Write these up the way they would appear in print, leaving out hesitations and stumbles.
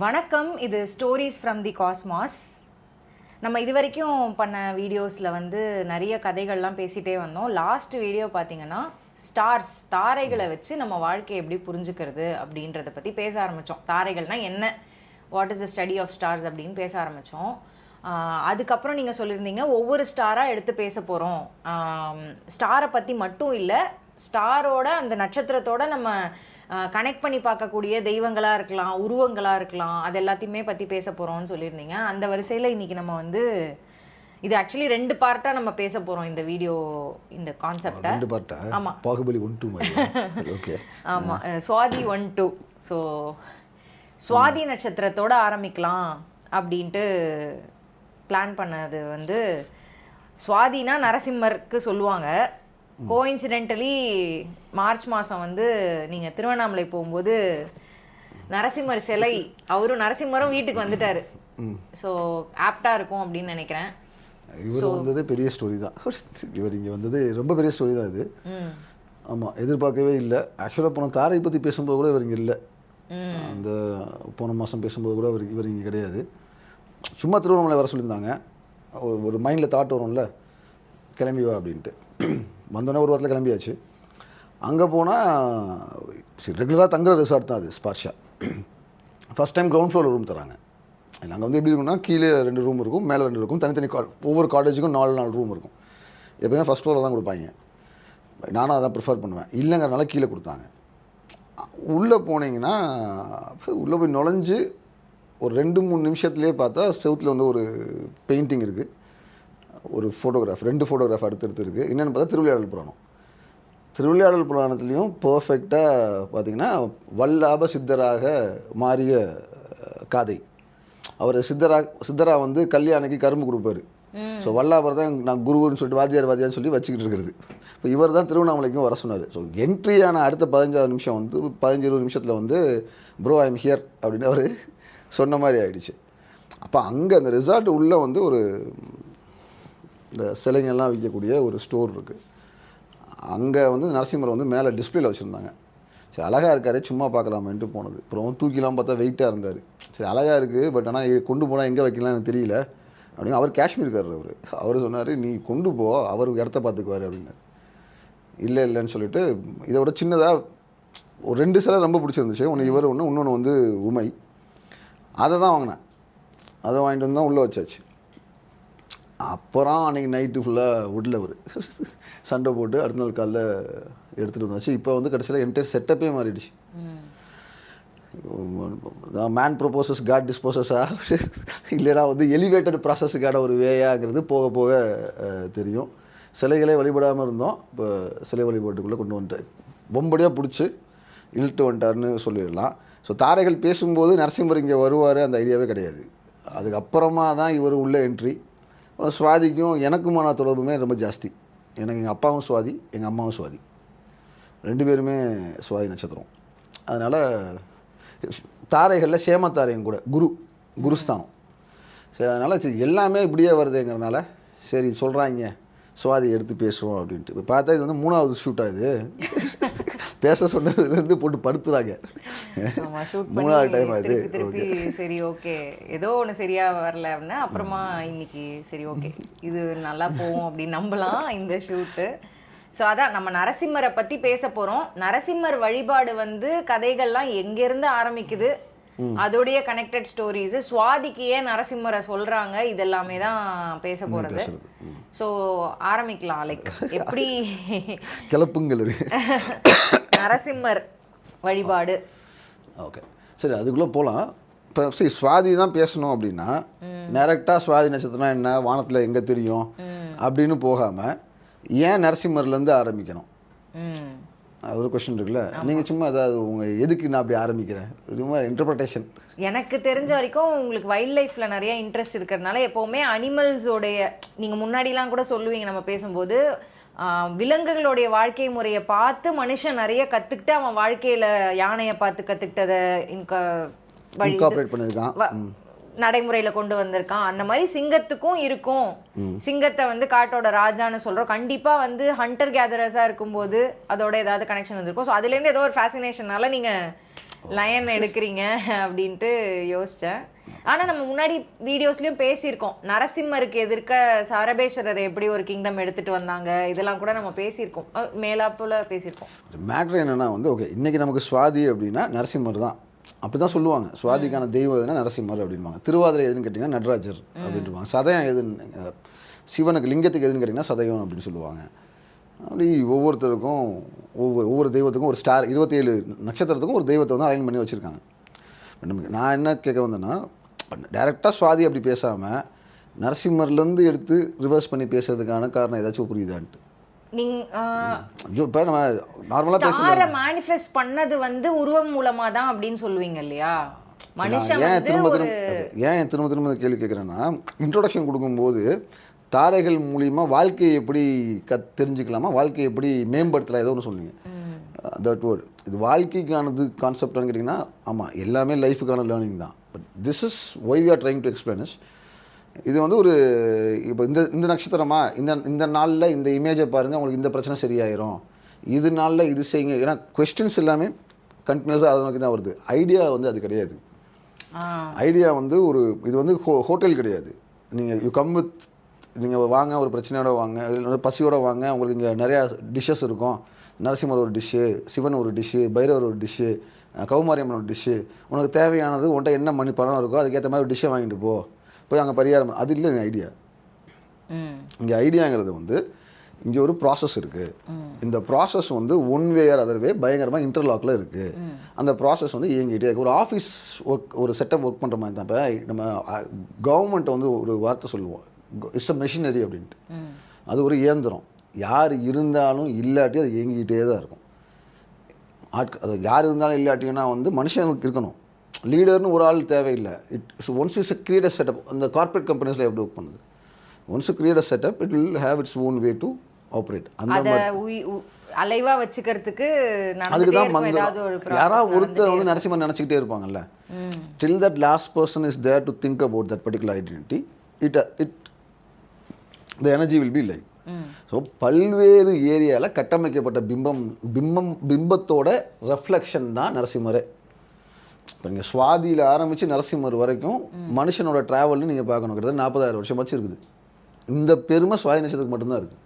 வணக்கம், இது stories from the cosmos. நம்ம இது வரைக்கும் பண்ண வீடியோஸில் வந்து நிறைய கதைகள்லாம் பேசிகிட்டே வந்தோம். லாஸ்ட் வீடியோ பார்த்தீங்கன்னா ஸ்டார்ஸ், தாரைகளை வச்சு நம்ம வாழ்க்கையை எப்படி புரிஞ்சுக்கிறது அப்படின்றத பற்றி பேச ஆரம்பித்தோம். தாரைகள்னால் என்ன, what is the study of stars அப்படின்னு பேச ஆரம்பித்தோம். அதுக்கப்புறம் நீங்கள் சொல்லியிருந்தீங்க ஒவ்வொரு ஸ்டாராக எடுத்து பேச போகிறோம். ஸ்டாரை பற்றி மட்டும் இல்லை, ஸ்டாரோட அந்த நட்சத்திரத்தோட நம்ம கனெக்ட் பண்ணி பார்க்கக்கூடிய தெய்வங்களாக இருக்கலாம், உருவங்களாக இருக்கலாம், அது எல்லாத்தையுமே பற்றி பேச போகிறோம்னு சொல்லியிருந்தீங்க. அந்த வரிசையில் இன்றைக்கி நம்ம வந்து இது ஆக்சுவலி 2 பார்ட்டாக நம்ம பேச போகிறோம் இந்த வீடியோ, இந்த கான்செப்டை. 2 பார்ட்டா? ஆமாம், பாகுபலி 1-2 மாதிரி. ஓகே. ஆமாம், சுவாதி 1-2. ஸோ சுவாதி நட்சத்திரத்தோடு ஆரம்பிக்கலாம் அப்படின்ட்டு பிளான் பண்ணது வந்து, சுவாதினா நரசிம்மருக்கு சொல்லுவாங்க. கோஇன்சிடென்டலி மார்ச் மாதம் வந்து நீங்கள் திருவண்ணாமலை போகும்போது நரசிம்மர் சிலை, அவரும் நரசிம்மரும் வீட்டுக்கு வந்துட்டார். ஸோ ஆப்டாக இருக்கும் அப்படின்னு நினைக்கிறேன். இவர் வந்தது பெரிய ஸ்டோரி தான். இவர் இங்கே வந்தது ரொம்ப பெரிய ஸ்டோரி தான் இது. ஆமாம், எதிர்பார்க்கவே இல்லை. ஆக்சுவலாக போன தாரை பற்றி பேசும்போது கூட இவர் இங்கே இல்லை. அந்த போன மாதம் பேசும்போது கூட இவர் இங்கே கிடையாது. சும்மா திருவண்ணாமலை வர சொல்லியிருந்தாங்க. ஒரு மைண்டில் தாட் வரும்ல, கிளம்பி வா அப்படின்ட்டு. வந்தோடனே ஒரு வாரத்தில் கிளம்பியாச்சு. அங்கே போனால் ரெகுலராக தங்குற ரிசார்ட் தான் அது, ஸ்பார்ஷா. ஃபஸ்ட் டைம் கிரவுண்ட் ஃப்ளோரில் ரூம் தராங்க. அங்கே வந்து எப்படி இருக்குன்னா, கீழே 2 ரூம் இருக்கும், மேலே 2 இருக்கும். தனித்தனி ஒவ்வொரு காட்டேஜுக்கும் 4 ரூம் இருக்கும். எப்போயுமே ஃபஸ்ட் ஃப்ளோரில் தான் கொடுப்பாங்க. நானும் அதான் ப்ரிஃபர் பண்ணுவேன். இல்லைங்கிறனால கீழே கொடுத்தாங்க. உள்ளே போனீங்கன்னா, உள்ளே போய் நுழைஞ்சு ஒரு 2-3 நிமிஷத்துலேயே பார்த்தா செவுத்தில் வந்து ஒரு பெயிண்டிங் இருக்குது, ஒரு ஃபோட்டோகிராஃப், 2 ஃபோட்டோகிராஃப் அடுத்தடுத்து இருக்குது. என்னென்னு பார்த்தா திருவிளையாடல் புராணம். திருவிளையாடல் புராணத்துலேயும் பர்ஃபெக்டாக பார்த்திங்கன்னா வல்லாப சித்தராக மாறிய காதை. அவர் சித்தரா வந்து கல்யாணிக்கு கரும்பு கொடுப்பாரு. ஸோ வல்லாபர் தான் நான் குருன்னு சொல்லிட்டு வாத்தியார்னு சொல்லி வச்சுக்கிட்டு இருக்கிறது. இப்போ இவர் தான் திருவண்ணாமலைக்கும் வர சொன்னார். ஸோ என்ட்ரியான அடுத்த 15 நிமிஷம் வந்து 15-20 நிமிஷத்தில் வந்து ப்ரோ ஐ எம் ஹியர் அப்படின்னு அவர் சொன்ன மாதிரி ஆகிடுச்சு. அப்போ அங்கே அந்த ரிசார்ட் உள்ளே வந்து ஒரு இந்த சிலைங்கள்லாம் விற்கக்கூடிய ஒரு ஸ்டோர் இருக்குது. அங்கே வந்து நரசிம்மர் வந்து மேலே டிஸ்பிளேல வச்சுருந்தாங்க. சரி, அழகாக இருக்கார், சும்மா பார்க்கலாமேன்ட்டு போனது. அப்புறம் தூக்கிலாம் பார்த்தா வெயிட்டாக இருந்தார். சரி, அழகாக இருக்குது, பட் ஆனால் கொண்டு போனால் எங்கே வைக்கலாம் எனக்கு தெரியல அப்படின்னு. அவர் காஷ்மீர்காரர். அவர் சொன்னார், நீ கொண்டு போ, அவர் இடத்த பார்த்துக்குவார் அப்படின்னு. இல்லைன்னு சொல்லிட்டு இதோட சின்னதாக ஒரு 2 சிலை ரொம்ப பிடிச்சிருந்துச்சு. ஒன்று இவர், இன்னொன்று வந்து உமை. அதை தான் வாங்கினேன். அதை வாங்கிட்டு வந்து தான் உள்ளே வச்சாச்சு. அப்புறம் அன்றைக்கி நைட்டு ஃபுல்லாக உடல ஒரு சண்டை போட்டு அடுத்த நாள் காலைல எடுத்துகிட்டு வந்தாச்சு. இப்போ வந்து கடைசியில் என்டையர் செட்டப்பே மாறிடுச்சு. மேன் ப்ரொபோசஸ் காட் டிஸ்போசஸா இல்லைனா வந்து எலிவேட்டட் ப்ராசஸுக்கான ஒரு வேயாங்கிறது போக போக தெரியும். சிலைகளே வழிபடாமல் இருந்தோம், இப்போ சிலை வழிபாட்டுக்குள்ளே கொண்டு வந்துட்டேன். பொம்படியாக பிடிச்சி இழுட்டு வந்துட்டார்னு சொல்லிடலாம். ஸோ தாரைகள் பேசும்போது நரசிம்மர் இங்கே வருவார் அந்த ஐடியாவே கிடையாது. அதுக்கப்புறமா தான் இவர் உள்ள என்ட்ரி. சுவாதிக்கும் எனக்குமான தொடர்புமே ரொம்ப ஜாஸ்தி. எனக்கு எங்கள் அப்பாவும் சுவாதி, எங்கள் அம்மாவும் சுவாதி, 2 பேருமே சுவாதி நட்சத்திரம். அதனால் தாரைகளில் சேமத்தாரையும் கூட குருஸ்தானம். சரி, அதனால் சரி எல்லாமே இப்படியே வருதுங்கிறனால சரி சொல்கிறாங்க சுவாதி எடுத்து பேசுவோம் அப்படின்ட்டு. இப்போ பார்த்தா இது வந்து 3வது ஷூட்டாக இது. பேச சொன்னதுலேருந்து போட்டு படுத்துறாங்க. 3வது டைம் அது. சரி, ஓகே, ஏதோ ஒன்று சரியா வரல அப்படின்னா அப்புறமா இன்னைக்கு சரி ஓகே இது நல்லா போகும் அப்படின்னு நம்பலாம் இந்த ஷூட்டு. ஸோ அதான் நம்ம நரசிம்மரை பற்றி பேச போகிறோம். நரசிம்மர் வழிபாடு வந்து கதைகள்லாம் எங்கேருந்து ஆரம்பிக்குது, அதோடைய கனெக்டட் ஸ்டோரிஸ், சுவாதிக்கு ஏன் நரசிம்மரை சொல்கிறாங்க, இதெல்லாமே தான் பேச போகிறது. ஸோ ஆரம்பிக்கலாம். லைக் எப்படி கிளப்புங்கள் நரசிம்மர் வழிபாடு. ஓகே, சரி, அதுக்குள்ளே போகலாம். இப்போ சரி, சுவாதி தான் பேசணும் அப்படின்னா டைரெக்டாக சுவாதி நட்சத்திரம் என்ன, வானத்தில் எங்கே தெரியும் அப்படின்னு போகாமல் ஏன் நரசிம்மர்லேருந்து ஆரம்பிக்கணும்? அது ஒரு கொஸ்டின் இருக்குல்ல. நீங்கள் சும்மா ஏதாவது உங்கள் எதுக்கு நான் அப்படி ஆரம்பிக்கிறேன், சும்மா இன்டர்பிரேஷன். எனக்கு தெரிஞ்ச வரைக்கும் உங்களுக்கு வைல்ட் லைஃப்பில் நிறைய இன்ட்ரெஸ்ட் இருக்கிறதுனால எப்போவுமே அனிமல்ஸோடைய, நீங்கள் முன்னாடிலாம் கூட சொல்லுவீங்க நம்ம பேசும்போது, விலங்குகளுடைய வாழ்க்கை முறையை பார்த்து மனுஷன் நிறைய கற்றுக்கிட்டு அவன் வாழ்க்கையில் யானையை பார்த்து கற்றுக்கிட்டதை இன்கார்பரேட் பண்ணியிருக்கான், நடைமுறையில் கொண்டு வந்திருக்கான். அந்த மாதிரி சிங்கத்துக்கும் இருக்கும். சிங்கத்தை வந்து காட்டோட ராஜான்னு சொல்கிறோம். கண்டிப்பாக வந்து ஹண்டர் கேதரர்ஸாக இருக்கும்போது அதோட ஏதாவது கனெக்ஷன் வந்திருக்கும். ஸோ அதுலேருந்து ஏதோ ஒரு ஃபேசினேஷனால நீங்கள் லயன் எடுக்கிறீங்க அப்படின்ட்டு யோசித்தேன். ஆனால் நம்ம முன்னாடி வீடியோஸ்லேயும் பேசியிருக்கோம், நரசிம்மருக்கு எதிர்க்க சரபேஸ்வரர் எப்படி ஒரு கிங்டம் எடுத்துகிட்டு வந்தாங்க, இதெல்லாம் கூட நம்ம பேசியிருக்கோம், மேலாப்பில் பேசியிருக்கோம். மேட்ரு என்னென்னா வந்து ஓகே இன்றைக்கி நமக்கு சுவாதி அப்படின்னா நரசிம்மர் தான், அப்படி தான் சொல்லுவாங்க. சுவாதிக்கான தெய்வம் எதுனா நரசிம்மர் அப்படின்வாங்க. திருவாதிரை எதுன்னு கேட்டிங்கன்னா நடராஜர் அப்படின்ட்டுருவாங்க. சதயம் எதுன்னு சிவனுக்கு லிங்கத்துக்கு எதுன்னு கேட்டிங்கன்னா சதயம் அப்படின்னு சொல்லுவாங்க. அப்படி ஒவ்வொருத்தருக்கும் ஒவ்வொரு தெய்வத்துக்கும் ஒரு ஸ்டார் 27 நட்சத்திரத்துக்கும் ஒரு தெய்வத்தை வந்து அலைன் பண்ணி வச்சுருக்காங்க. நமக்கு நான் என்ன கேட்க வந்தேன்னா டைரெக்டாக சுவாதி அப்படி பேசாமல் நரசிம்மர்லேருந்து எடுத்து ரிவர்ஸ் பண்ணி பேசுறதுக்கான காரணம் ஏதாச்சும் புரியுதான்ட்டு. இப்போ நம்ம நார்மலாக பேசுகிற மேனிஃபெஸ்ட் பண்ணது வந்து உருவம் மூலமாக தான் அப்படின்னு சொல்லுவீங்க இல்லையா? மனுஷன் ஏன் திரும்ப திரும்ப கேள்வி கேட்குறேன்னா இன்ட்ரோடக்ஷன் கொடுக்கும்போது தாரைகள் மூலிமா வாழ்க்கையை எப்படி தெரிஞ்சுக்கலாமா, வாழ்க்கையை எப்படி மேம்படுத்தலாம், ஏதோ ஒன்று சொன்னீங்க. தட் வேர்ட் இது வாழ்க்கைக்கானது கான்செப்டானு கேட்டிங்கன்னா ஆமாம் எல்லாமே லைஃபுக்கான லேர்னிங் தான். But this is why we are trying to explain is இது வந்து ஒரு இப்போ இந்த நட்சத்திரமா இந்த நாளில் இந்த இமேஜை பாருங்கள் உங்களுக்கு இந்த பிரச்சனை சரியாயிரும், இது நாளில் இது செய்யுங்க. ஏன்னா கொஸ்டின்ஸ் எல்லாமே கண்டினியூஸாக அதை நோக்கி தான் வருது. ஐடியா வந்து அது கிடையாது. ஐடியா வந்து இது வந்து ஹோட்டல் கிடையாது. நீங்கள் யூ கம் வித் நீங்கள் வாங்க ஒரு பிரச்சனையோட வாங்க, பசியோட வாங்க, உங்களுக்கு இங்கே நிறையா டிஷ்ஷஸ் இருக்கும். நரசிம்மர் ஒரு டிஷ்ஷு, சிவன் ஒரு டிஷ்ஷு, பைரவர் ஒரு டிஷ்ஷு, கௌமாரியம்மன் ஒரு டிஷ்ஷு, உனக்கு தேவையானது உன்ட்ட என்ன மணி பணம் இருக்கோ அதுக்கேற்ற மாதிரி ஒரு டிஷ்ஷை வாங்கிட்டு போய் அங்கே பரிகாரம். அது இல்லை ஐடியா. இங்கே ஐடியாங்கிறது வந்து இங்கே ஒரு ப்ராசஸ் இருக்குது. இந்த ப்ராசஸ் வந்து one way or other way பயங்கரமாக இன்டர்லாக்கில் இருக்குது. அந்த ப்ராசஸ் வந்து இயங்கிட்டே இருக்குது. ஒரு ஆஃபீஸ் ஒர்க் ஒரு செட்டப் ஒர்க் பண்ணுற மாதிரி தான். இப்போ நம்ம கவர்மெண்ட்டை வந்து ஒரு வார்த்தை சொல்லுவோம், இட்ஸ் அ மெஷினரி அப்படின்ட்டு. அது ஒரு இயந்திரம். யார் இருந்தாலும் இல்லாட்டி அது இயங்கிக்கிட்டே தான் இருக்கும். அது யார் இருந்தாலும் இல்லாட்டிங்கன்னா வந்து மனுஷனுக்கு இருக்கணும். லீடர்னு ஒரு ஆள் தேவையில்லை. Once is create a setup. அந்த கார்பரேட் கம்பெனிஸில் எப்படி ஒர்க் பண்ணுது, once create a setup it will have its own way to operate. அந்த அலைவா வச்சுக்கிறதுக்கு அதுக்கு தான் யாராவது ஒருத்தர் வந்து நரசிம்மன் நினச்சிக்கிட்டே இருப்பாங்கல்ல. Still that last person is there to think about that particular identity. The energy will be like. So பல்வேறு ஏரியாவில் கட்டமைக்கப்பட்ட பிம்பத்தோட ரெஃப்ளெக்ஷன் தான் நரசிம்மரே. இப்போ நீங்கள் சுவாதியில் ஆரம்பித்து நரசிம்மர் வரைக்கும் மனுஷனோட ட்ராவல்னு நீங்கள் பார்க்கணும். கிட்டத்தட்ட 40,000 வருஷமாச்சு இருக்குது. இந்த பெருமை சுவாதி நட்சத்திரத்துக்கு மட்டும்தான் இருக்குது.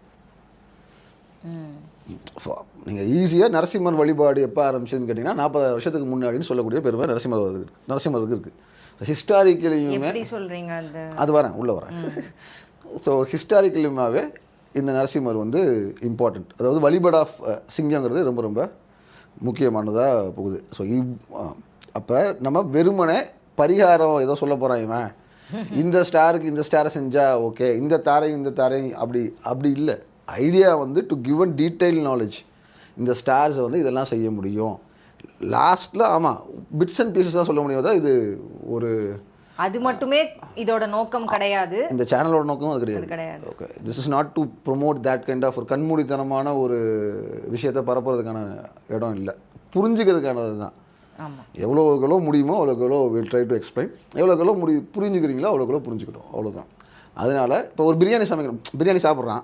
நீங்கள் ஈஸியாக நரசிம்மர் வழிபாடு எப்போ ஆரம்பிச்சதுன்னு கேட்டிங்கன்னா 40,000 வருஷத்துக்கு முன்னாடின்னு சொல்லக்கூடிய பெருமை நரசிம்மருக்கு இருக்குது. ஹிஸ்டாரிக்கலையுமே சொல்கிறீங்க அது வரேன் உள்ளே வரேன். ஸோ ஹிஸ்டாரிக்கலுமாவே இந்த நரசிம்மர் வந்து இம்பார்ட்டண்ட். அதாவது வழிபாடு ஆஃப் சிங்கங்கிறது ரொம்ப ரொம்ப முக்கியமானதாக போகுது. ஸோ அப்போ நம்ம வெறுமனே பரிகாரம் ஏதோ சொல்ல போகிறான் இவன், இந்த ஸ்டாருக்கு இந்த ஸ்டாரை செஞ்சால் ஓகே, இந்த தாரையும் அப்படி இல்லை. ஐடியா வந்து டு கிவன் டீட்டெயில் நாலேஜ். இந்த ஸ்டார்ஸை வந்து இதெல்லாம் செய்ய முடியும். லாஸ்ட்டில் ஆமாம் பிட்ஸ் அண்ட் பீசஸ் தான் சொல்ல முடியும். தான் இது ஒரு அது மட்டுமே இதோட நோக்கம் கிடையாது. இந்த சேனலோட நோக்கம் அது கிடையாது. Okay, this is not to promote that kind of ஒரு கண்மூடித்தனமான ஒரு விஷயத்தை பரப்புறதுக்கான இடம் இல்லை, புரிஞ்சுக்கிறதுக்கானது தான். எவ்வளோக்கெவ்வளோ முடியுமோ அவ்வளோக்கெவ்வளோ வில் ட்ரை டு எக்ஸ்பிளைன். எவ்வளோக்கெவ்வளோ புரிஞ்சுக்கிறீங்களோ அவ்வளோக்கெவ்வளோ புரிஞ்சுக்கிட்டோம், அவ்வளோதான். அதனால் இப்போ ஒரு பிரியாணி சமைக்கணும், பிரியாணி சாப்பிட்றான்,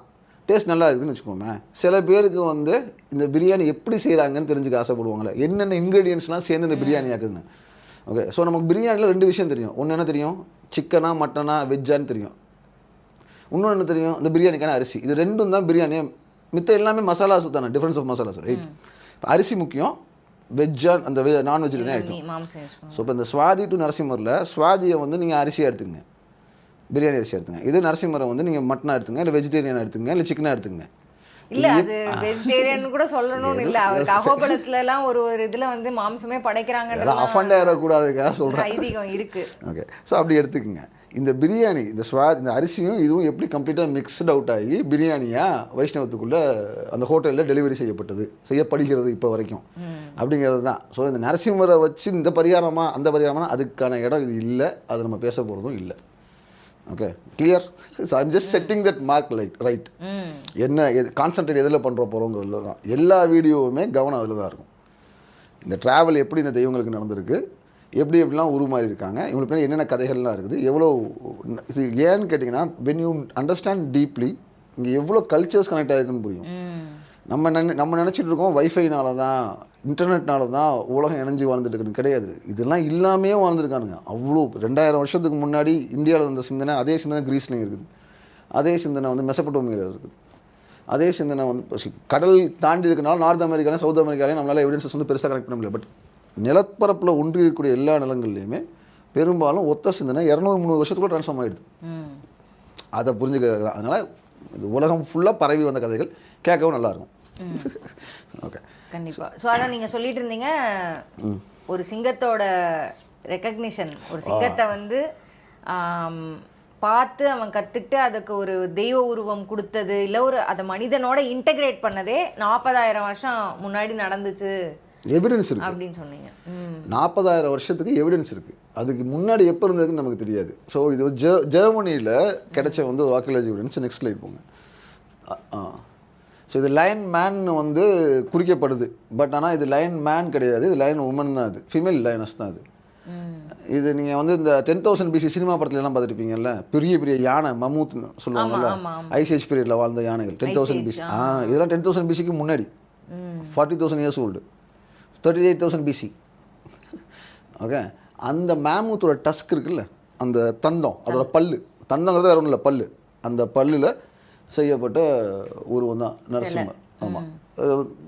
டேஸ்ட் நல்லா இருக்குதுன்னு வச்சுக்கோங்க. சில பேருக்கு வந்து இந்த பிரியாணி எப்படி செய்கிறாங்கன்னு தெரிஞ்சுக்க ஆசைப்படுவாங்களே, என்னென்ன இன்க்ரீடியன்ஸ்லாம் சேர்ந்து இந்த பிரியாணி ஆக்குதுன்னு. ஓகே, ஸோ நமக்கு பிரியாணியில் 2 விஷயம் தெரியும். ஒன்று என்ன தெரியும், சிக்கனா மட்டனா வெஜ்ஜான்னு தெரியும். இன்னொன்று என்ன தெரியும், இந்த பிரியாணிக்கான அரிசி. இது ரெண்டும் தான் பிரியாணியை. மித்த எல்லாமே மசாலாஸ் தானே, டிஃப்ரென்ஸ் ஆஃப் மசாலாஸ், ரைட்? அரிசி முக்கியம், வெஜ்ஜா அந்த நான் வெஜிடேரியன் ஐட்டம். ஸோ இப்போ இந்த சுவாதி டு நரசிம்மரில் சுவாதியை வந்து நீங்கள் அரிசியாக எடுத்துங்க, பிரியாணி அரிசி எடுத்துங்க. இது நரசிம்மரை வந்து நீங்கள் மட்டனாக எடுத்துங்க, இல்லை வெஜிடேரியனாக எடுத்துங்க, இல்லை சிக்கனாக எடுத்துங்க. இல்ல அது வெஜிடேரியன் கூட சொல்லணும்னு இல்ல. அவர் அகோபலத்துல எல்லாம் ஒரு இதுல வந்து மாம்சமே படைக்கிறாங்கன்ற அஃபண்ட் ஆயிடக்கூடாதுக்காக சொல்கிறேன், ஐதீகம் இருக்கு. ஓகே, ஸோ அப்படி எடுத்துக்கோங்க. இந்த பிரியாணி இந்த அரிசியும் இதுவும் எப்படி கம்ப்ளீட்டாக மிக்ஸ்ட் அவுட் ஆகி பிரியாணியாக வைஷ்ணவத்துக்குள்ளே அந்த ஹோட்டலில் டெலிவரி செய்யப்படுகிறது இப்போ வரைக்கும் அப்படிங்கிறது தான். ஸோ இந்த நரசிம்மரை வச்சு இந்த பரிகாரமா அந்த பரிகாரமா அதுக்கான இடம் இது இல்லை, அது நம்ம பேச போகிறதும் இல்லை. Okay, clear? So I'm just setting that mark right. என்ன கான்சன்ட்ரேட் எதில் பண்ணுற போகிறோங்கிறதுல தான் எல்லா வீடியோவுமே கவனம் அதில் தான் இருக்கும். இந்த ட்ராவல் எப்படி இந்த தெய்வங்களுக்கு நடந்திருக்கு, எப்படிலாம் உருமாறி இருக்காங்க, இவங்களுக்கு என்னென்ன கதைகள்லாம் இருக்குது, எவ்வளோ இது ஏன்னு கேட்டிங்கன்னா வென் யூ அண்டர்ஸ்டாண்ட் டீப்லி இங்கே எவ்வளோ கல்ச்சர்ஸ் கனெக்ட் ஆகிருக்குன்னு புரியும். நம்ம நினச்சிட்டு இருக்கோம் வைஃபைனால தான், இன்டர்நெட்னால தான் உலகம் இணைஞ்சு வாழ்ந்துட்டு இருக்குன்னு. கிடையாது. இதெல்லாம் இல்லாமையே வாழ்ந்துருக்கானுங்க. அவ்வளோ 2000 வருஷத்துக்கு முன்னாடி இந்தியாவில் இருந்த சிந்தனை, அதே சிந்தனை கிரீஸ்லையும் இருக்குது, அதே சிந்தனை வந்து மெசபடோமியாவில் இருக்குது, அதே சிந்தனை வந்து கடல் தாண்டி இருக்கனால நார்த் அமெரிக்காலையும் சவுத் அமெரிக்காலையும் நம்மளால் எவிடன்ஸஸ் வந்து பெருசாக கனெக்ட் பண்ண முடியல. பட் நிலப்பரப்பில் ஒன்றி இருக்கக்கூடிய எல்லா நிலங்கள்லையுமே பெரும்பாலும் ஒத்த சிந்தனை 200-300 வருஷத்துக்குள்ள ட்ரான்ஸ்ஃபார்ம் ஆகிடுது. அதை புரிஞ்சுக்க. அதனால் இது உலகம் ஃபுல்லாக பரவி வந்த கதைகள் கேட்கவும் நல்லாயிருக்கும். ஓகே, கண்டிப்பாக. ஸோ அதான் நீங்கள் சொல்லிட்டு இருந்தீங்க, ஒரு சிங்கத்தோட ரெக்கக்னிஷன், ஒரு சிங்கத்தை வந்து பார்த்து அவன் கற்றுக்கிட்டு அதுக்கு ஒரு தெய்வ உருவம் கொடுத்தது, இல்லை ஒரு அதை மனிதனோட இன்டகிரேட் பண்ணதே 40,000 வருஷம் முன்னாடி நடந்துச்சு, எவிடன்ஸ் இருக்குது அப்படின்னு சொன்னீங்க. 40,000 வருஷத்துக்கு எவிடன்ஸ் இருக்குது. அதுக்கு முன்னாடி எப்போ இருந்ததுன்னு நமக்கு தெரியாது. ஸோ இது ஜெர்மனியில் கிடைச்ச வந்து ஆர்கியாலஜி எவிடன்ஸ். நெக்ஸ்ட் ஸ்லைட் போங்க. ஸோ இது லயன் மேன் வந்து குறிக்கப்படுது. பட் ஆனால் இது லயன் மேன் கிடையாது, இது லயன் உமன் தான். அது ஃபீமேல் லயனஸ் தான். அது இது நீங்கள் வந்து இந்த 10,000 BC சினிமா படத்துலலாம் பார்த்துருப்பீங்கல்ல, பெரிய பெரிய யானை மமூத்னு சொல்லுவாங்கல்ல, ஐஸ் பீரியடில் வாழ்ந்த யானைகள் 10,000 BC. இதெல்லாம் 10,000 BCக்கு முன்னாடி, 40,000 இயர்ஸ் ஓல்டு, 38,000 BC. ஓகே, அந்த மேமூத்தோட டஸ்க் இருக்குல்ல, அந்த தந்தம், அதோட பல்லு, தந்தங்கிறது வேற ஒன்றும் இல்லை, பல்லு, அந்த பல்லில் செய்யப்பட்ட உருவம் தான் நரசிம்மர். ஆமாம்,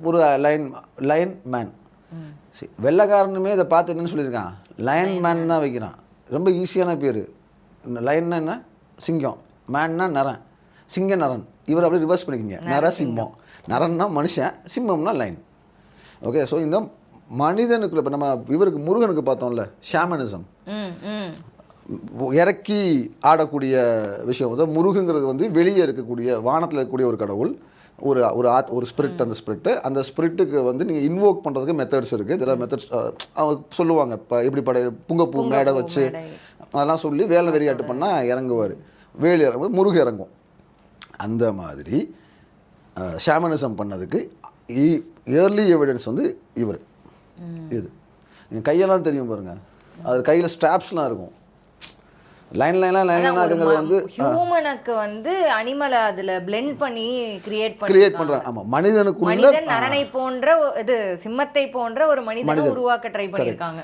ஒரு லயன் மேன். சரி, வெள்ளைக்காரனுமே இதை பார்த்து என்னன்னு சொல்லியிருக்கான், லயன் மேன் தான் வைக்கிறான். ரொம்ப ஈஸியான பேர். லயன்னா என்ன, சிங்கம், மேன்னா நரன், சிங்க நரன். இவர் அப்படியே ரிவர்ஸ் பண்ணிக்கிங்க, நரசிம்மம். நரன்னா மனுஷன், சிம்மம்னா லைன். ஓகே, ஸோ இந்த மனிதனுக்குள்ள இப்போ நம்ம இவருக்கு முருகனுக்கு பார்த்தோம்ல, ஷாமனிசம், இறக்கி ஆடக்கூடிய விஷயம் வந்து முருகங்கிறது வந்து வெளியே இருக்கக்கூடிய வானத்தில் இருக்கக்கூடிய ஒரு கடவுள், ஒரு ஸ்பிரிட். அந்த ஸ்பிரிட்டுக்கு வந்து நீங்கள் இன்வோக் பண்ணுறதுக்கு மெத்தட்ஸ் இருக்குது. இதெல்லாம் மெத்தட்ஸ் அவங்க சொல்லுவாங்க. இப்போ எப்படி புங்கப்பூ மேடை வச்சு அதெல்லாம் சொல்லி வேலை வெறியாட்டு பண்ணால் இறங்குவார், வேலி இறங்கும்போது முருகன் இறங்கும். அந்த மாதிரி ஷாமனிசம் பண்ணதுக்கு இயர்லி எவிடன்ஸ் வந்து இவர். இது நீங்கள் கையெல்லாம் தெரியும் பாருங்கள், அது கையில் ஸ்ட்ராப்ஸ்லாம் இருக்கும், லைனாக வந்து ஹியூமனுக்கு வந்து அனிமலை அதில் பிளெண்ட் பண்ணி கிரியேட் பண்ணுறாங்க. ஆமாம், மனிதனுக்குள்ள நரனை போன்ற இது சிம்மத்தை போன்ற ஒரு மனிதனை உருவாக்க ட்ரை பண்ணியிருக்காங்க.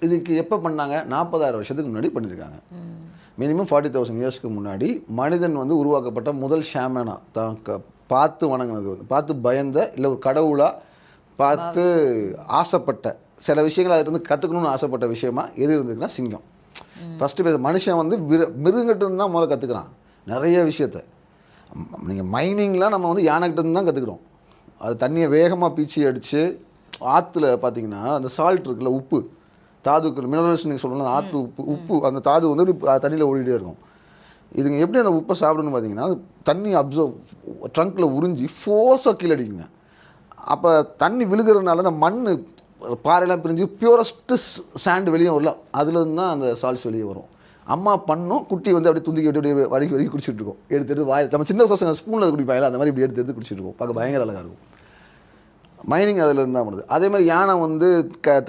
இதுக்கு எப்போ பண்ணாங்க, 40,000 வருஷத்துக்கு முன்னாடி பண்ணியிருக்காங்க. மினிமம் 40,000 இயர்ஸ்க்கு முன்னாடி மனிதன் வந்து உருவாக்கப்பட்ட முதல் ஷாமனா தான் பார்த்து வணங்கினது, வந்து பார்த்து பயந்த, இல்லை ஒரு கடவுளாக பார்த்து ஆசைப்பட்ட சில விஷயங்கள் அதிலிருந்து கற்றுக்கணும்னு ஆசைப்பட்ட விஷயமா எது இருந்துக்குன்னா சிங்கம். ஃபஸ்ட்டு மனுஷன் வந்து மிருகங்கிட்டருந்து தான் முதல்ல கற்றுக்குறான் நிறைய விஷயத்த. நீங்கள் மைனிங்லாம் நம்ம வந்து யானைகிட்டருந்து தான் கற்றுக்குறோம். அது தண்ணியை வேகமாக பீச்சி அடித்து ஆற்றுல பார்த்தீங்கன்னா அந்த சால்ட் இருக்குல்ல, உப்பு, தாதுக்கள், மினரல்ஸ் நீங்கள் சொல்லணும், ஆற்று உப்பு, அந்த தாது வந்து தண்ணியில் ஓடிட்டே இருக்கும். இதுங்க எப்படி அந்த உப்பை சாப்பிடணும்னு பார்த்தீங்கன்னா, தண்ணி ட்ரங்க்கில் உறிஞ்சி ஃபோர்ஸாக கீழே அடிக்குங்க. அப்போ தண்ணி விழுகிறதுனால அந்த மண் பாறையெல்லாம் பிரிஞ்சு பியூரஸ்ட்டு சாண்ட் வெளியே வரலாம், அதுலேருந்து தான் அந்த சால்ட்ஸ் வெளியே வரும். அம்மா பண்ணும், குட்டி வந்து அப்படியே துந்திக்கி விட்டு அப்படியே வடிக்கி குடிச்சிட்டு இருக்கோம். எடுத்து வாயில், நம்ம சின்ன பசங்க ஸ்பூனில் குடிப்பாங்க, அந்த மாதிரி இப்படி எடுத்து குடிச்சிட்டு இருக்கோம். பார்க்க பயங்கர அழகாக இருக்கும். மைனிங் அதிலேருந்து தான் பண்ணுது. அதே மாதிரி யானை வந்து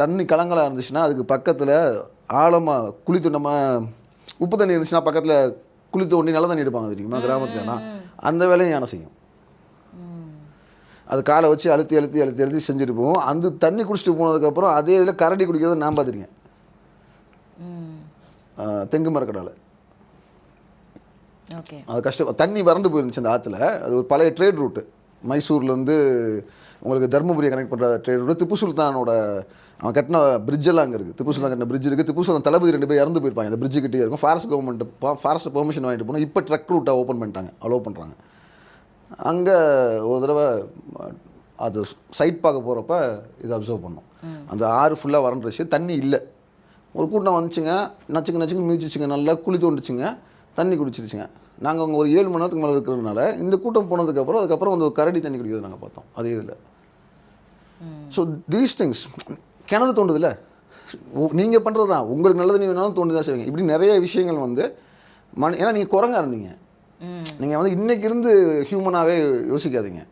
தண்ணி கலங்கலாக இருந்துச்சுன்னா அதுக்கு பக்கத்தில் ஆழமாக குளித்து, நம்ம உப்பு தண்ணி இருந்துச்சுன்னா பக்கத்தில் குளித்து ஒண்டி நல்ல தண்ணி எடுப்பாங்க தெரியுமா கிராமத்துலனா, அந்த வேலையும் யானை செய்யும். அது காலை வச்சு அழுத்தி அழுத்தி அழுத்தி அழுத்தி செஞ்சுட்டு போவோம். அந்த தண்ணி குடிச்சிட்டு போனதுக்கப்புறம் அதே இதில் கரடி குடிக்கிறத நான் பார்த்துருக்கேன், தெங்கு மரக்கடால. அது கஷ்டம், தண்ணி வறண்டு போயிருந்துச்சு அந்த ஆற்றுல. அது ஒரு பழைய ட்ரேட் ரூட்டு, மைசூர்லேருந்து உங்களுக்கு தர்மபுரியை கனெக்ட் பண்ணுற ட்ரேட் ரூட்டு. திப்பு சுல்தானோட அவன் கட்டின பிரிட்ஜெல்லாம் அங்கே இருக்குது. திப்பு சுல்தான் கட்டின பிரிட்ஜ் இருக்குது. திப்பு சுல்தான் தளபதி 2 பேர் இறந்து போயிருப்பாங்க அந்த பிரிட்ஜு கிட்டே இருக்கும். ஃபாரஸ்ட் பெர்மிஷன் வாங்கிட்டு போனோம். இப்போ ட்ரக் ரூட்டாக ஓப்பன் பண்ணிட்டாங்க, அலோவ் பண்ணுறாங்க. அங்கே ஒரு தடவை அது சைட் பார்க்க போகிறப்ப இதை அப்சர்வ் பண்ணோம். அந்த ஆறு ஃபுல்லாக வறண்டுருச்சு, தண்ணி இல்லை. ஒரு கூட்டம் வந்துச்சுங்க, நச்சுக்கு மிதிச்சிச்சுங்க, நல்லா குழி தோண்டுச்சுங்க, தண்ணி குடிச்சிருச்சுங்க. நாங்கள் அங்கே ஒரு 7 மணி நேரத்துக்கு மேலே இருக்கிறதுனால இந்த கூட்டம் போனதுக்கப்புறம் அதுக்கப்புறம் வந்து கரடி தண்ணி குடிக்கிறத நாங்கள் பார்த்தோம் அதே இதில். ஸோ தீஸ் திங்ஸ் கிணறு தோண்டுதில்ல, நீங்கள் பண்ணுறது தான், உங்களுக்கு நல்ல தண்ணி வேணாலும் தோண்டி தான் செய்வீங்க. இப்படி நிறைய விஷயங்கள் வந்து ஏன்னா நீங்கள் குரங்கா இருந்தீங்க, நீங்கள் வந்து இன்றைக்கி இருந்து ஹியூமனாகவே யோசிக்காதீங்க.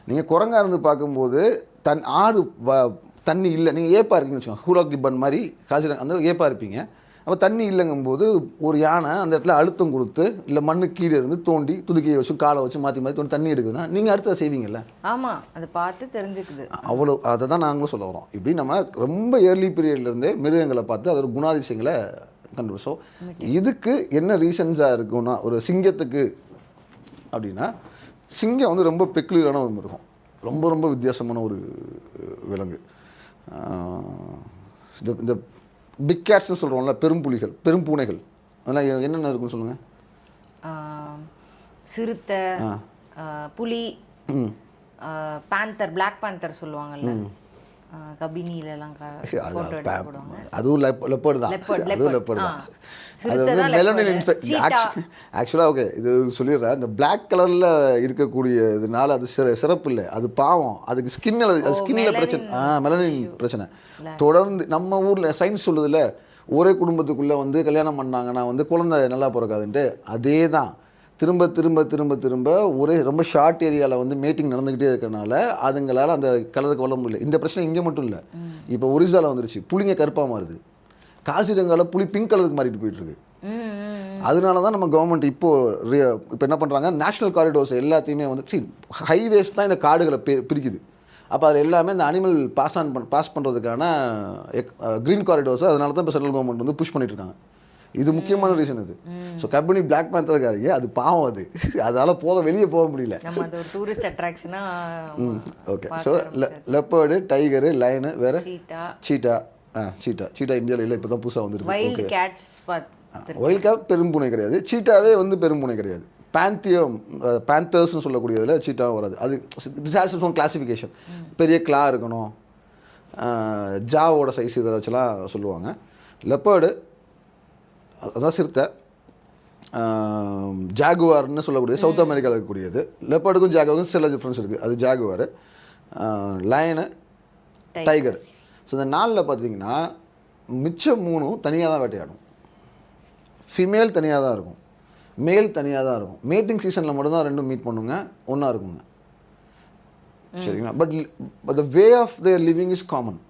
நீங்கள் குரங்கா இருந்து பார்க்கும்போது ஆடு தண்ணி இல்லை, நீங்கள் ஏப்பா இருக்கீங்கன்னு வச்சுக்கோங்க, ஹூலா கிப்பன் மாதிரி காசிரங்க அந்த ஏப்பா இருப்பீங்க. அப்போ தண்ணி இல்லைங்கும்போது ஒரு யானை அந்த இடத்துல அழுத்தம் கொடுத்து இல்லை மண்ணு கீழே இருந்து தோண்டி துதுக்கியை வச்சு காலை வச்சு மாற்றி மாற்றி தோண்டி தண்ணி எடுக்குதுன்னா நீங்கள் அடுத்ததை செய்வீங்கல்ல. ஆமாம், அதை பார்த்து தெரிஞ்சுக்குது. அவ்வளோ அதை தான் நாங்களும் சொல்ல வரோம். இப்படி நம்ம ரொம்ப ஏர்லி பீரியட்லேருந்தே மிருகங்களை பார்த்து அதோட குணாதிசயங்களை கண்டுபிடிச்சோம். இதுக்கு என்ன ரீசன்ஸாக இருக்குன்னா, ஒரு சிங்கத்துக்கு அப்படின்னா சிங்கம் வந்து ரொம்ப பெக்குலியரான ஒரு மிருகம், ரொம்ப ரொம்ப வித்தியாசமான ஒரு விலங்கு. இந்த பிக் கேட்ஸ்னு சொல்கிறோம்ல, பெரும்புலிகள் பெரும்பூனைகள், அதெல்லாம் என்னென்ன இருக்குன்னு சொல்லுங்கள். சிறுத்தை, புலி, பேந்தர், பிளாக் பேந்தர் சொல்லுவாங்கல்ல, கபினிலலாம் அதுவும் லெப்பர்டு தான். அதுவும் லெப்பர்டு தான். அது வந்து மெலனின் ஆக்சுவலாக ஓகே இது சொல்லிடுறேன். இந்த பிளாக் கலரில் இருக்கக்கூடிய இதனால அது சிறப்பு இல்லை, அது பாவம். அதுக்கு ஸ்கின்னில் பிரச்சனை, மெலனின் பிரச்சனை. தொடர்ந்து நம்ம ஊரில் சயின்ஸ் சொல்லுதில்ல, ஒரே குடும்பத்துக்குள்ளே வந்து கல்யாணம் பண்ணாங்கன்னா வந்து குழந்தை நல்லா பிறக்காதுன்ட்டு, அதே தான் திரும்ப திரும்ப திரும்ப திரும்ப ஒரே ரொம்ப ஷார்ட் ஏரியாவில் வந்து மீட்டிங் நடந்துக்கிட்டே இருக்கிறனால அதுங்களால் அந்த கலருக்கு வளர முடியல. இந்த பிரச்சனை இங்கே மட்டும் இல்லை, இப்போ ஒரிசாவில் வந்துருச்சு. புளிங்க கருப்பாக மாறுது, காசிரங்காவில் புளி பிங்க் கலருக்கு மாறிட்டு போயிட்டுருக்கு. அதனால தான் நம்ம கவர்மெண்ட் இப்போ என்ன பண்ணுறாங்க, நேஷ்னல் காரிடோர்ஸ் எல்லாத்தையுமே வந்து ஹைவேஸ் தான் இந்த காடுகளை பிரிக்குது. அப்போ அதில் எல்லாமே இந்த அனிமல் பாஸ் பண்ணுறதுக்கான க்ரீன் காரிடோர்ஸ், அதனால தான் இப்போ சென்ட்ரல் கவர்மெண்ட் வந்து புஷ் பண்ணிட்டு இருக்காங்க. இது முக்கியமான ரீசன் இது. ஸோ கபினி பிளாக் பேந்தருக்காதீங்க, அது பாவம். அதால் வெளியே போக முடியல. டூரிஸ்ட் அட்ராக்ஷனா. Okay. So leopard, tiger, lion, வேறு சீட்டா. சீட்டா இந்தியாவில் இல்லை, இப்போ தான் புதுசாக வந்துருக்கு. ஒயில்ட் கேட் பெரும்பூனை கிடையாது, சீட்டாவே வந்து பெரும்பூனை கிடையாது. பேந்தர்ஸ்னு சொல்லக்கூடியதில் சீட்டாவும் வராது. அது it has its own classification. பெரிய கிளா இருக்கணும், ஜாவோட சைஸ் இதை வச்சுலாம் சொல்லுவாங்க. லெப்பர்டு அதான் சிறுத்தை, ஜாகுவார்னு சொல்லக்கூடியது சவுத் அமெரிக்காவில் இருக்கக்கூடியது. லெப்பர்டுக்கும் ஜாகுவாருக்கும் சில டிஃப்ரென்ஸ் இருக்குது, அது ஜாகுவார். Line, tiger. ஸோ இந்த நாளில் பார்த்தீங்கன்னா மிச்சம் 3 தனியாக தான் வேட்டையாடும். ஃபீமேல் தனியாக தான் இருக்கும், மேல் தனியாக தான் இருக்கும். மீட்டிங் சீசனில் மட்டும்தான் ரெண்டும் மீட் பண்ணுங்க, ஒன்றா இருக்குங்க. சரிங்களா? But the way of their living is common.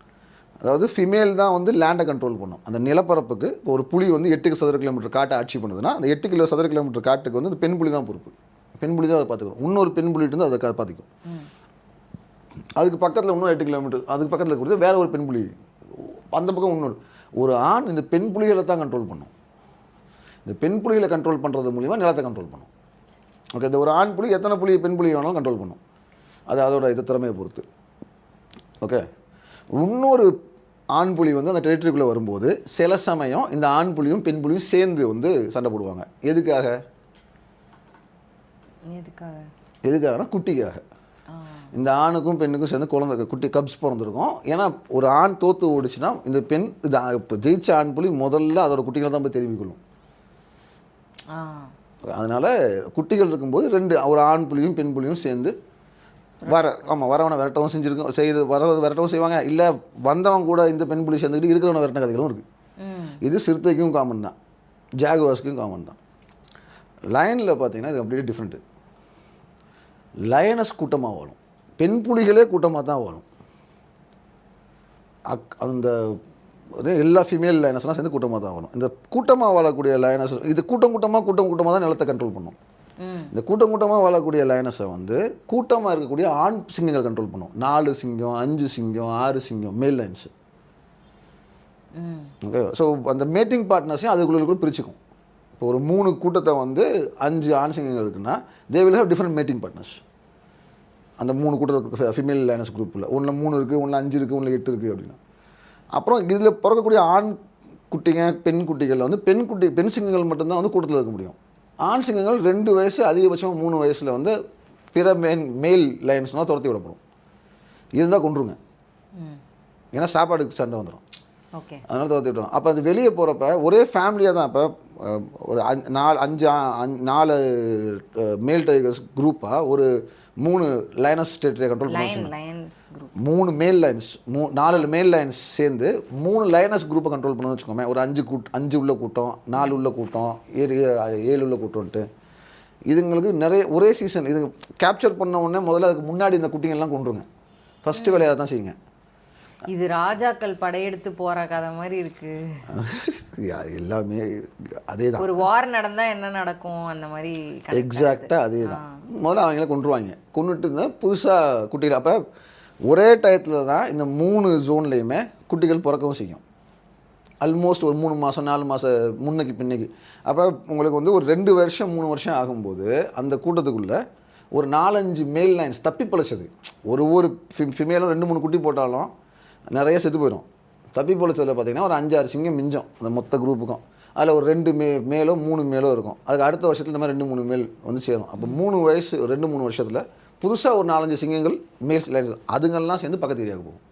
அதாவது ஃபீமேல் தான் வந்து லேண்டை கண்ட்ரோல் பண்ணும். அந்த நிலப்பரப்புக்கு இப்போ ஒரு புலி வந்து 8 சதுர கிலோமீட்டர் காட்டை ஆட்சி பண்ணுதுன்னா, அந்த 8 சதுர கிலோமீட்டர் காட்டுக்கு வந்து அந்த பெண் புலி தான் பொறுப்பு. பெண் புலி தான் அதை பார்த்துக்கணும். இன்னொரு பெண் புலிட்டு வந்து அதை பார்த்துக்கும். அதுக்கு பக்கத்தில் இன்னும் 8 கிலோமீட்டர் அதுக்கு பக்கத்தில் கொடுத்து வேறு ஒரு பெண் புலி, அந்த பக்கம் இன்னொரு. ஒரு ஆண் இந்த பெண் புலிகளை தான் கண்ட்ரோல் பண்ணும். இந்த பெண் புலிகளை கண்ட்ரோல் பண்ணுறது மூலிமா நிலத்தை கண்ட்ரோல் பண்ணும். ஓகே. இந்த ஒரு ஆண் புலி எத்தனை பெண் புலி வேணாலும் கண்ட்ரோல் பண்ணும், அது அதோட திறமையை பொறுத்து. ஓகே. இன்னொரு ஆண் புலி வந்து அந்த டெரிட்டரிக்குள்ளே வரும்போது சில சமயம் இந்த ஆண் புலியும் பெண் புலியும் சேர்ந்து வந்து சண்டை போடுவாங்க. எதுக்காகனா குட்டிக்காக. இந்த ஆணுக்கும் பெண்ணுக்கும் சேர்ந்து குட்டி கப்ஸ் பிறந்திருக்கும். ஏன்னா ஒரு ஆண் தோற்று ஓடிச்சுன்னா இந்த பெண் இப்போ ஜெயிச்ச ஆண் புலி முதல்ல அதோட குட்டிகளை தான் போய் தெரிவிக்கொள்ளும். அதனால் குட்டிகள் இருக்கும்போது ஒரு ஆண் புலியும் பெண் புலியும் சேர்ந்து வரவனை விரட்டவும் விரட்டவும் செய்வாங்க. இல்லை வந்தவன் கூட இந்த பெண் புலி சேர்ந்துக்கிட்டு இருக்கிறவனை விரட்டின கதைகளும் இருக்குது. இது சிறுத்தைக்கும் காமன் தான், ஜாகுவார்ஸ்க்கும் காமன் தான். லயனில் பார்த்தீங்கன்னா இது அப்படியே டிஃப்ரெண்ட்டு. லயனஸ் கூட்டமாக வாழும், பெண் புலிகளே கூட்டமாக தான் வாழும். அந்த எல்லா ஃபீமேல் லைனஸ்லாம் சேர்ந்து கூட்டமாக தான் வாழும். இந்த கூட்டமாக வாழக்கூடிய லைனஸ் இது கூட்டமாக தான் நிலத்தை கண்ட்ரோல் பண்ணும். இந்த கூட்டமாக வாழக்கூடிய லைனஸை வந்து கூட்டமாக இருக்கக்கூடிய ஆண் சிங்கங்கள் கண்ட்ரோல் பண்ணும். 4 சிங்கம், 5 சிங்கம், 6 சிங்கம் மேல் லைன்ஸு. ஓகே. ஸோ அந்த மேட்டிங் பார்ட்னர்ஸையும் அதுக்குள்ளே பிரிச்சுக்கும். இப்போ ஒரு 3 கூட்டத்தை வந்து 5 ஆண் சிங்கங்கள் இருக்குன்னா they will have different matting partners. அந்த 3 கூட்டத்துக்கு ஃபீமேல் லைனஸ் குரூப்பில் ஒன்றில் 3 இருக்குது, ஒன்றில் 5 இருக்குது, ஒன்றில் 8 இருக்குது அப்படின்னா. அப்புறம் இதில் பிறக்கக்கூடிய ஆண் குட்டிங்க பெண் குட்டிகளில் வந்து பெண் சிங்கங்கள் மட்டும்தான் வந்து கூட்டத்தில் இருக்க முடியும். ஆண் சிங்கங்கள் 2 வயசு அதிகபட்சமாக 3 வயசில் வந்து பிற மேல் லைன்ஸ்னால் துரத்தி விடப்படும். இருந்தால் கொண்டுருங்க, ஏன்னா சாப்பாடுக்கு சண்டை வந்துடும். ஓகே. அதனால் துரத்தி விட்டுரும். அப்போ அது வெளியே போகிறப்ப ஒரே ஃபேமிலியாக தான். இப்போ ஒரு 4 மேல் டைகர்ஸ் குரூப்பாக ஒரு 3 லைனஸ் டெரிட்டரியை கண்ட்ரோல் பண்ணுவாங்க. 3 மேல் லைன்ஸ் 4 மேல் லைன்ஸ் சேர்ந்து 3 லைனஸ் குரூப்பை கண்ட்ரோல் பண்ணணும்னு வச்சுக்கோமே. ஒரு 5 உள்ள கூட்டம், 4 உள்ள கூட்டம், 7 உள்ள கூட்டம்ட்டு இதுங்களுக்கு நிறைய ஒரே சீசன் இது கேப்சர் பண்ண உடனே முதல்ல அதுக்கு முன்னாடி இந்த குட்டிங்கள்லாம் கொண்டுருங்க. ஃபஸ்ட்டு வேலையாக தான் செய்யுங்க. இது ராஜாக்கள் படையெடுத்து போற கதை மாதிரி இருக்கு. எல்லாமே அதே தான். ஒரு வார் நடந்தா என்ன நடக்கும் அந்த மாதிரி. எக்ஸாக்டாக அதே தான். முதல்ல அவங்கள கொண்டுருவாங்க, கொண்டுட்டு இருந்தால் புதுசாக குட்டிகள். அப்போ ஒரே டயத்தில் தான் இந்த 3 ஜோன்லேயுமே குட்டிகள் பிறக்கவும் செய்யும். ஆல்மோஸ்ட் ஒரு 3 மாதம் 4 மாதம் முன்னைக்கு பின்னைக்கு. அப்போ உங்களுக்கு வந்து ஒரு 2 வருஷம் 3 வருஷம் ஆகும்போது அந்த கூட்டத்துக்குள்ளே ஒரு 4-5 மேல் லைன்ஸ் தப்பி பிழைச்சது. ஒரு ஃபிமேலும் 2-3 குட்டி போட்டாலும் நிறைய செத்து போயிடும். தப்பி பிழைச்சதில் பார்த்தீங்கன்னா ஒரு 5-6 சிங்கம் மிஞ்சம் அந்த மொத்த குரூப்புக்கும். அதில் ஒரு 2 மேலோ 3 மேலோ இருக்கும். அதுக்கு அடுத்த வருஷத்தில் இந்த மாதிரி 2-3 மேல் வந்து சேரும். அப்போ 3 வயசு 2-3 வருஷத்தில் புதுசாக ஒரு 4-5 சிங்கங்கள் மேல் லைன்ஸ் அதுங்கள்லாம் சேர்ந்து பக்கத்து ஏரியாவுக்கு போகும்.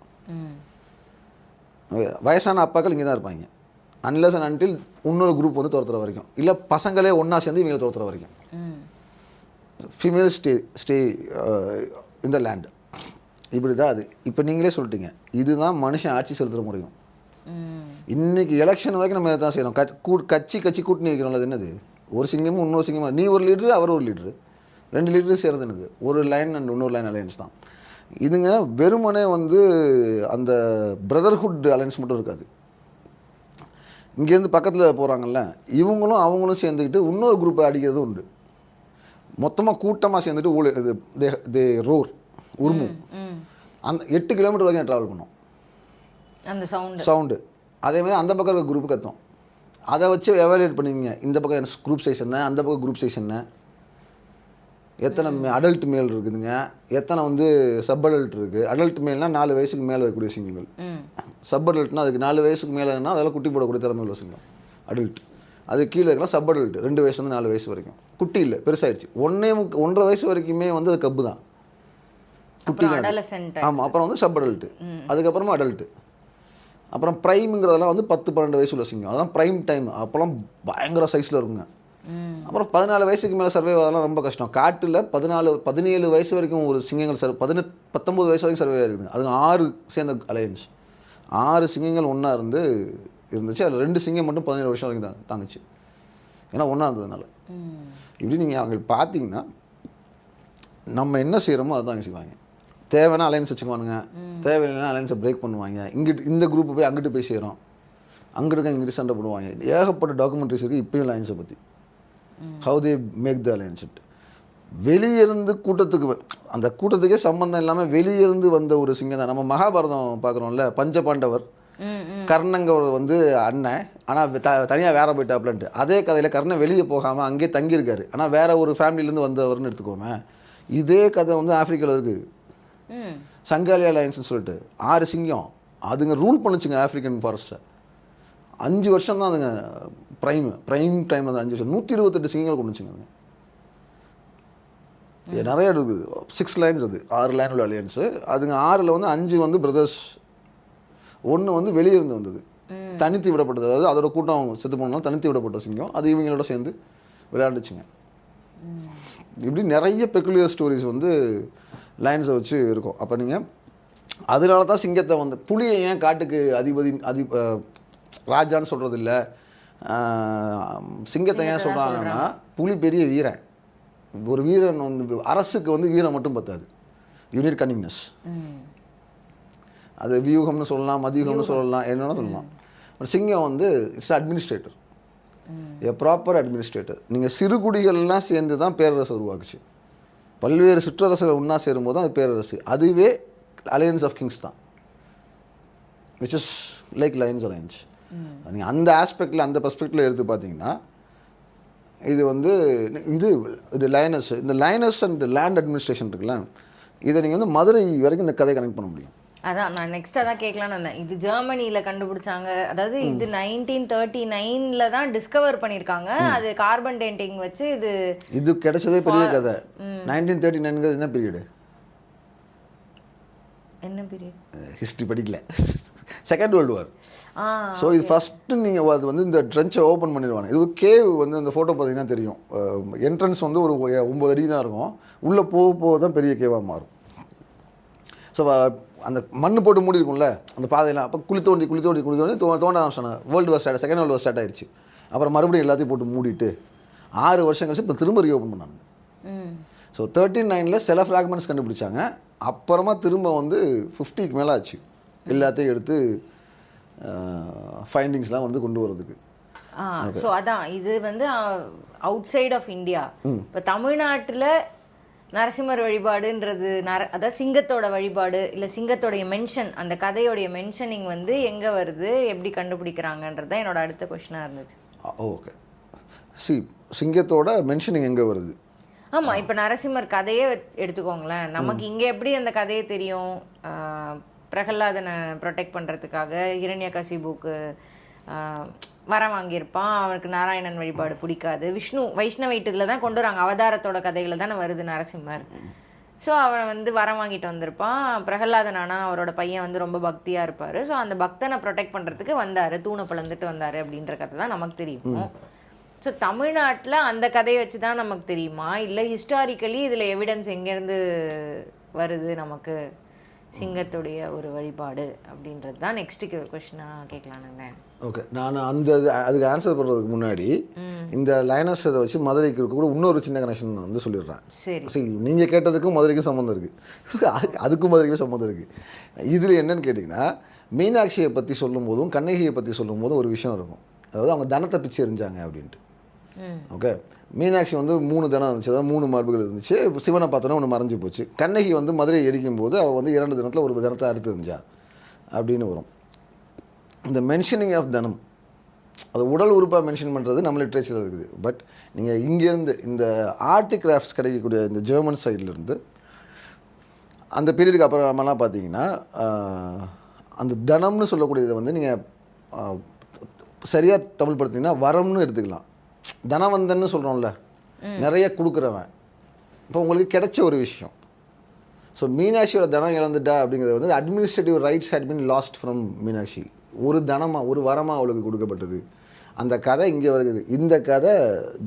வயசான அப்பாக்கள் இங்கே தான் இருப்பாங்க. அன்லெஸ் அண்ட் அன்டில் இன்னொரு குரூப் வந்து துரத்துற வரைக்கும், இல்லை பசங்களே ஒன்றா சேர்ந்து இவங்களை துரத்துற வரைக்கும். ஃபீமேல் ஸ்டே இந்த லேண்டு. இப்படி தான் அது. இப்போ நீங்களே சொல்லிட்டீங்க, இதுதான் மனுஷன் ஆட்சி செலுத்துகிற முறையும். இன்றைக்கி எலெக்ஷன் வரைக்கும் நம்ம தான் செய்கிறோம். கட்சி கூட்டணி வைக்கிறோம்ல. அது என்னது? ஒரு சிங்கமும் இன்னொரு சிங்கமும், நீ ஒரு லீட்ரு அவர் ஒரு லீட்ரு, 2 லீடரும் சேர்றது என்னது? ஒரு லைன் அண்ட் இன்னொரு லைன் அலையன்ஸ் தான். இதுங்க வெறுமனே வந்து அந்த பிரதர்ஹுட் அலையன்ஸ் மட்டும் இருக்காது. இங்கேருந்து பக்கத்தில் போகிறாங்கல்ல, இவங்களும் அவங்களும் சேர்ந்துக்கிட்டு இன்னொரு குரூப்பை அடிக்கிறது உண்டு. மொத்தமாக கூட்டமாக சேர்ந்துட்டு ரோர் உருமும். அந்த 8 கிலோமீட்டர் வரைக்கும் ட்ராவல் பண்ணோம் அந்த சவுண்டு. அதேமாதிரி அந்த பக்கம் இருக்க குரூப்பு கத்தும். அதை வச்சு எவாலுவேட் பண்ணுவீங்க. இந்த பக்கம் குரூப் சைஸ் என்ன, அந்த பக்கம் குரூப் சைஸ் என்ன, எத்தனை அடல்ட் மேல் இருக்குதுங்க, எத்தனை வந்து சப் அடல்ட் இருக்குது. அடல்ட் மேல்னால் 4 வயசுக்கு மேலே இருக்கக்கூடிய சிங்கங்கள். சப் அடல்ட்னா அதுக்கு 4 வயசுக்கு மேலேன்னா அதெல்லாம் குட்டி போடக்கூடிய திறமை உள்ள சிங்கம் அடல்ட். அது கீழே இருக்கலாம் சப் அடல்ட். 2 வயசுலேருந்து 4 வயசு வரைக்கும் குட்டி இல்லை, பெருசாகிடுச்சு. 1.5 வயசு வரைக்குமே வந்து அது கப்பு தான், குட்டி தான். ஆமாம். அப்புறம் வந்து சப் அடல்ட்டு, அதுக்கப்புறமா அடல்ட்டு, அப்புறம் ப்ரைமுங்கிறதெல்லாம் வந்து 10-12 வயசு உள்ள சிங்கம். அதான் ப்ரைம் டைம். அப்போல்லாம் பயங்கர சைஸில் இருக்குங்க. அப்புறம் 14 வயசுக்கு மேலே சர்வே ஆகலாம் ரொம்ப கஷ்டம். காட்டில் 17 வயசு வரைக்கும் ஒரு சிங்கங்கள் 19 வயசு வரைக்கும் சர்வே ஆகிருக்குது. அதுங்க 6 சேர்ந்த அலையன்ஸ். 6 சிங்கங்கள் ஒன்றா இருந்துச்சு. அதில் 2 சிங்கம் மட்டும் 17 வருஷம் வரைக்கும் தாங்குச்சு. ஏன்னா ஒன்றா இருந்ததுனால. இப்படி நீங்கள் அவங்க பார்த்தீங்கன்னா நம்ம என்ன செய்கிறோமோ அதுதான் செய்வாங்க. தேவைன்னா அலையன்ஸ் வச்சுக்குவானுங்க, தேவையில்லைன்னா அலையன்ஸை பிரேக் பண்ணுவாங்க. இங்கிட்டு இந்த குரூப்பு போய் அங்கிட்டு போய் சேரும், அங்கிட்டு இங்கிட்டு சண்டை போடுவாங்க. ஏகப்பட்ட டாக்குமெண்ட்ரிஸ் இருக்குது இப்போயும் அலையன்ஸை பற்றி. How they make the alliance. வெளியிருந்து அந்த கூட்டத்துக்கே சம்பந்தம் இல்லாமல் வெளியிருந்து வந்த ஒரு சிங்கம் தான். நம்ம மகாபாரதம் பார்க்குறோம்ல, பஞ்சபாண்டவர், கர்ணங்கவர் வந்து அண்ணன், ஆனால் தனியாக வேற போயிட்டாப்லன்ட்டு. அதே கதையில் கர்ணன் வெளியே போகாமல் அங்கேயே தங்கியிருக்காரு, ஆனால் வேற ஒரு ஃபேமிலியிலேருந்து வந்தவர்னு எடுத்துக்கோமே. இதே கதை வந்து ஆஃப்ரிக்காவில் இருக்குது. சங்காலி அலையன்ஸ்னு சொல்லிட்டு 6 சிங்கம் அதுங்க ரூல் பண்ணுச்சுங்க ஆஃப்ரிக்கன் ஃபாரஸ்ட்டை. 5 வருஷம் தான் அதுங்க ப்ரைம் டைம். அந்த 5 வருஷம் 128 சிங்கங்கள் கொண்டுச்சுங்க. நிறைய இருக்குது. 6 லைன்ஸ், அது 6 லைன் உள்ள அலையன்ஸு. அதுங்க 6ல் வந்து 5 வந்து பிரதர்ஸ், 1 வந்து வெளியிருந்து வந்தது, தனித்து விடப்பட்டது. அதாவது அதோட கூட்டம் செத்து போனாலும் தனித்து விடப்பட்ட சிங்கம். அது இவங்களோட சேர்ந்து விளையாண்டுச்சுங்க. இப்படி நிறைய பெக்குலியர் ஸ்டோரிஸ் வந்து லைன்ஸை வச்சு இருக்கும். அப்போ நீங்கள் அதனால தான் சிங்கத்தை வந்து புலியை ஏன் காட்டுக்கு ராஜான்னு சொல்கிறது இல்லை, சிங்கத்தை ஏன் சொல்கிறாங்கன்னா புலி பெரிய வீரன். ஒரு வீரன் வந்து அரசுக்கு வந்து வீரம் மட்டும் பத்தாது, யூனிட் கன்னிங்னஸ். அது வியூகம்னு சொல்லலாம், மதியூகம்னு சொல்லலாம், என்னென்னு சொல்லலாம். சிங்கம் வந்து இட்ஸ் அட்மினிஸ்ட்ரேட்டர், ப்ராப்பர் அட்மினிஸ்ட்ரேட்டர். நீங்கள் சிறுகுடிகள்லாம் சேர்ந்து தான் பேரரசு உருவாக்குச்சு. பல்வேறு சிற்றரசுகள் ஒன்றா சேரும்போது தான் அது பேரரசு. அதுவே அலையன்ஸ் ஆஃப் கிங்ஸ் தான், which is like lines alliance. நீங்கள் அந்த ஆஸ்பெக்டில் அந்த பெர்ஸ்பெக்டிவில் எடுத்து பார்த்தீங்கன்னா இது வந்து இது லைனஸ். இந்த லைனஸ் அண்ட் லேண்ட் அட்மினிஸ்ட்ரேஷன் இருக்குல்ல, இதை நீங்கள் வந்து மதுரை வரைக்கும் இந்த கதையை கனெக்ட் பண்ண முடியும். அதான் நான் நெக்ஸ்ட் அதான் கேட்கலான்னு வந்தேன். இது ஜெர்மனியில் கண்டுபிடிச்சாங்க, அதாவது இது 1939 தான் டிஸ்கவர் பண்ணியிருக்காங்க. அது கார்பன் டேட்டிங் வச்சு இது கிடைச்சதே பெரிய கதை. 1939 என்ன பீரியடு? என்ன பீரியட்? ஹிஸ்ட்ரி படிக்கல. Second world war. ஸோ இது ஃபஸ்ட்டு நீங்கள் அது வந்து இந்த ட்ரென்ச்சை ஓப்பன் பண்ணிடுவாங்க. இது கேவ் வந்து அந்த ஃபோட்டோ பார்த்தீங்கன்னா தெரியும். என்ட்ரன்ஸ் வந்து ஒரு 9 அடி தான் இருக்கும். உள்ளே போக தான் பெரிய கேவாக மாறும். ஸோ அந்த மண் போட்டு மூடி இருக்கும்ல அந்த பாதையெல்லாம், அப்போ குழி தோண்டி தோண்ட ஆரம்பிச்சாங்க. World war second world war start ஆயிடுச்சு. அப்புறம் மறுபடியும் எல்லாத்தையும் போட்டு மூடிட்டு 6 வருஷம் கழிச்சு இப்போ திரும்ப ரீஓப்பன் பண்ணாங்க. ஸோ 39ல் சில ஃப்ராக்மெண்ட்ஸ் கண்டுபிடிச்சாங்க. அப்புறமா திரும்ப வந்து 50க்கு மேலே ஆச்சு. எல்லாத்தையும் எடுத்து ஃபைண்டிங்ஸ்லாம் வந்து கொண்டு வரதுக்கு. ஸோ அதான் இது வந்து அவுட் சைட் ஆஃப் இந்தியா. இப்போ தமிழ்நாட்டில் நரசிம்மர் வழிபாடுன்றது அதாவது சிங்கத்தோட வழிபாடு இல்லை சிங்கத்தோடைய மென்ஷன், அந்த கதையோடைய மென்ஷனிங் வந்து எங்கே வருது, எப்படி கண்டுபிடிக்கிறாங்கன்றது தான் என்னோட அடுத்த கொஸ்டினாக இருந்துச்சு. ஓகே, சிங்கத்தோட மென்ஷனிங் எங்கே வருது? ஆமாம், இப்போ நரசிம்மர் கதையே எடுத்துக்கோங்களேன். நமக்கு இங்கே எப்படி அந்த கதையை தெரியும்? பிரகலாதனை ப்ரொடெக்ட் பண்ணுறதுக்காக ஹிரண்யகசிபுக்கு வரம் வாங்கியிருப்பான். அவனுக்கு நாராயணன் வழிபாடு பிடிக்காது. வைஷ்ணவ இதில் தான் கொண்டு வராங்க, அவதாரத்தோட கதைகளை தானே வருது நரசிம்மர். ஸோ அவனை வந்து வரம் வாங்கிட்டு வந்திருப்பான். பிரகலாதன் ஆனால் அவரோட பையன் வந்து ரொம்ப பக்தியாக இருப்பார். ஸோ அந்த பக்தனை ப்ரொடெக்ட் பண்ணுறதுக்கு வந்தார், தூணை பிளந்துட்டு வந்தார் அப்படின்ற கதை தான் நமக்கு தெரியும். ஸோ தமிழ்நாட்டில் அந்த கதையை வச்சு தான் நமக்கு தெரியுமா, இல்லை ஹிஸ்டாரிக்கலி இதில் எவிடன்ஸ் எங்கேருந்து வருது நமக்கு சிங்கத்துடைய ஒரு வழிபாடு அப்படின்றது தான் நெக்ஸ்ட் கொஸ்டினாக கேட்கலானுங்க. ஓகே, நான் அதுக்கு ஆன்சர் பண்ணுறதுக்கு முன்னாடி இந்த லைனஸ் இதை வச்சு மதுரைக்கு இருக்க கூட இன்னொரு சின்ன கனெக்ஷன் வந்து சொல்லிடுறேன். சரி, நீங்கள் கேட்டதுக்கும் மதுரைக்கும் சம்மந்தம் இருக்குது, அதுக்கும் மதுரைக்கும் சம்மந்தம் இருக்குது. இதில் என்னன்னு கேட்டிங்கன்னா, மீனாட்சியை பற்றி சொல்லும் போதும் கண்ணகியை பற்றி சொல்லும் போதும் ஒரு விஷயம் இருக்கும். அதாவது அவங்க தனத்தை பிச்சு எறிஞ்சாங்க அப்படின்ட்டு. ஓகே, மீனாட்சி வந்து 3 தனம் இருந்துச்சு, அதாவது 3 மார்புகள் இருந்துச்சு. சிவனை பார்த்தோன்னா ஒன்று மறைஞ்சு போச்சு. கண்ணகி வந்து மதுரையை எரிக்கும் போது அவள் வந்து 2 தினத்தில் ஒரு தனத்தை அறுத்து இருந்துச்சா அப்படின்னு வரும். இந்த மென்ஷனிங் ஆஃப் தனம், அது உடல் உறுப்பாக மென்ஷன் பண்ணுறது நம்ம லிட்ரேச்சரில் இருக்குது. பட் நீங்கள் இங்கேருந்து இந்த ஆர்ட் கிராஃப்ட்ஸ் கிடைக்கக்கூடிய இந்த ஜெர்மன் சைட்லேருந்து அந்த பீரியடுக்கு அப்புறமெல்லாம் பார்த்தீங்கன்னா அந்த தனம்னு சொல்லக்கூடியதை வந்து நீங்கள் சரியாக தமிழ் படுத்தினீங்கன்னா வரம்னு எடுத்துக்கலாம். தனவந்தன்னு சொல்கிறோம்ல, நிறைய கொடுக்குறவன். இப்போ உங்களுக்கு கிடைச்ச ஒரு விஷயம். ஸோ மீனாட்சியோட தனம் இழந்துட்டா அப்படிங்கிறது வந்து administrative rights had been lost from Meenakshi. ஒரு தனமாக ஒரு வரமாக அவளுக்கு கொடுக்கப்பட்டது. அந்த கதை இங்கே வருது. இந்த கதை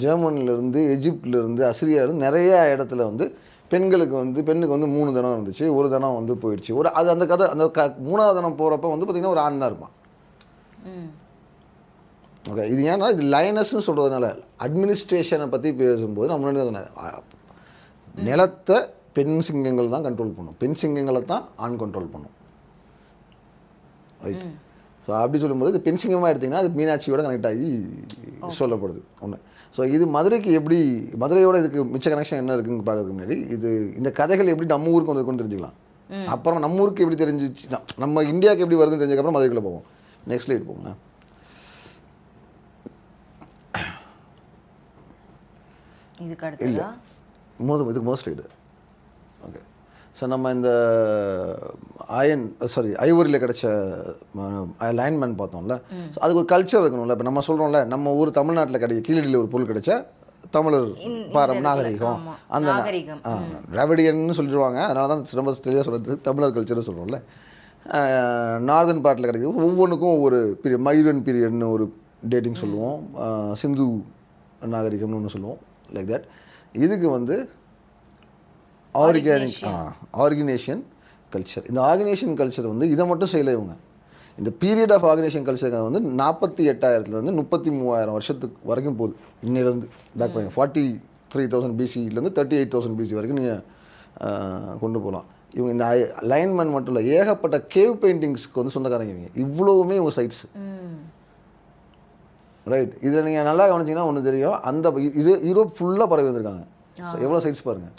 ஜெர்மனிலேருந்து எஜிப்டிலேருந்து அசிரியாவிலேருந்து நிறையா இடத்துல வந்து பெண்களுக்கு வந்து பெண்ணுக்கு வந்து 3 தனம் இருந்துச்சு, ஒரு தனம் வந்து போயிடுச்சு. அந்த கதை அந்த 3ஆவது தனம் போகிறப்ப வந்து பார்த்திங்கன்னா ஒரு ஆண் தான் இருப்பான். ஓகே, இது ஏன்னா இது லைனஸ்ன்னு சொல்கிறதுனால அட்மினிஸ்ட்ரேஷனை பற்றி பேசும்போது நம்ம முன்னாடி நிலத்தை பெண் சிங்கங்கள் தான் கண்ட்ரோல் பண்ணும், பெண் சிங்கங்களை தான் ஆண் கண்ட்ரோல் பண்ணும். ரைட். ஸோ அப்படி சொல்லும்போது இது பெண் சிங்கமாக எடுத்திங்கன்னா அது மீனாட்சியோட கனெக்ட் ஆகி சொல்லப்படுது ஒன்று. ஸோ இது மதுரைக்கு எப்படி, மதுரையோட இதுக்கு மிச்ச கனெக்ஷன் என்ன இருக்குன்னு பார்க்கறதுக்கு முன்னாடி இந்த கதைகள் எப்படி நம்ம ஊருக்கு வந்துருக்குன்னு தெரிஞ்சுக்கலாம். அப்புறம் நம்ம ஊருக்கு எப்படி தெரிஞ்சிச்சு, நம்ம இந்தியாவுக்கு எப்படி வருதுன்னு தெரிஞ்சதுக்கப்புறம் மதுரைக்குள்ளே போவோம். நெக்ஸ்ட் லைட் போங்க. இல்லை, இதுக்கு முதல் ஸ்லைடு. ஓகே, ஸோ நம்ம இந்த ஐவரியில் கிடச்ச லைன்மேன் பார்த்தோம்ல. ஸோ அதுக்கு ஒரு கல்ச்சர் இருக்கணும்ல. இப்போ நம்ம சொல்கிறோம்ல, நம்ம ஊர் தமிழ்நாட்டில் கீழடியில் ஒரு பொருள் கிடைச்சா தமிழர் நாகரிகம், அந்த திராவிடியன்னு சொல்லிடுவாங்க. அதனால தான் ரொம்ப தெளிவாக சொல்கிறது தமிழர் கல்ச்சர்னு சொல்கிறோம்ல. நார்தன் பார்ட்டில் கிடைக்கிது. ஒவ்வொன்றுக்கும் ஒவ்வொரு பீரியட், மைரன் பீரியட்னு ஒரு டேட்டிங் சொல்லுவோம், சிந்து நாகரிகம்னு ஒன்று சொல்லுவோம், லைக் தட். இதுக்கு வந்து ஆர்கனைசேஷன் கல்ச்சர். இந்த ஆர்கனைசேஷன் கல்ச்சர் வந்து இதை மட்டும் செய்யலை இவங்க. இந்த பீரியட் ஆஃப் ஆர்கனைசேஷன் கல்ச்சர் வந்து 48,000 33,000 வருஷத்துக்கு வரைக்கும் போகுது. இன்னிலேருந்து பேக் பண்ணி 43,000 பிசிலேருந்து 38,000 பிசி வரைக்கும் நீங்கள் கொண்டு போகலாம். இவங்க இந்த லைன்மேன் மட்டும் இல்லை, ஏகப்பட்ட கேவ் பெயிண்டிங்ஸ்க்கு வந்து சொந்தக்காரங்க இவங்க. இவ்வளவுமே இவங்க சைட்ஸ். ரைட். இதில் நீங்கள் நல்லா கவனிச்சிங்கன்னா ஒன்று தெரியும், அந்த யூரோப் ஃபுல்லாக பரவி வந்திருக்காங்க. எவ்வளோ சைட்ஸ் பாருங்கள்.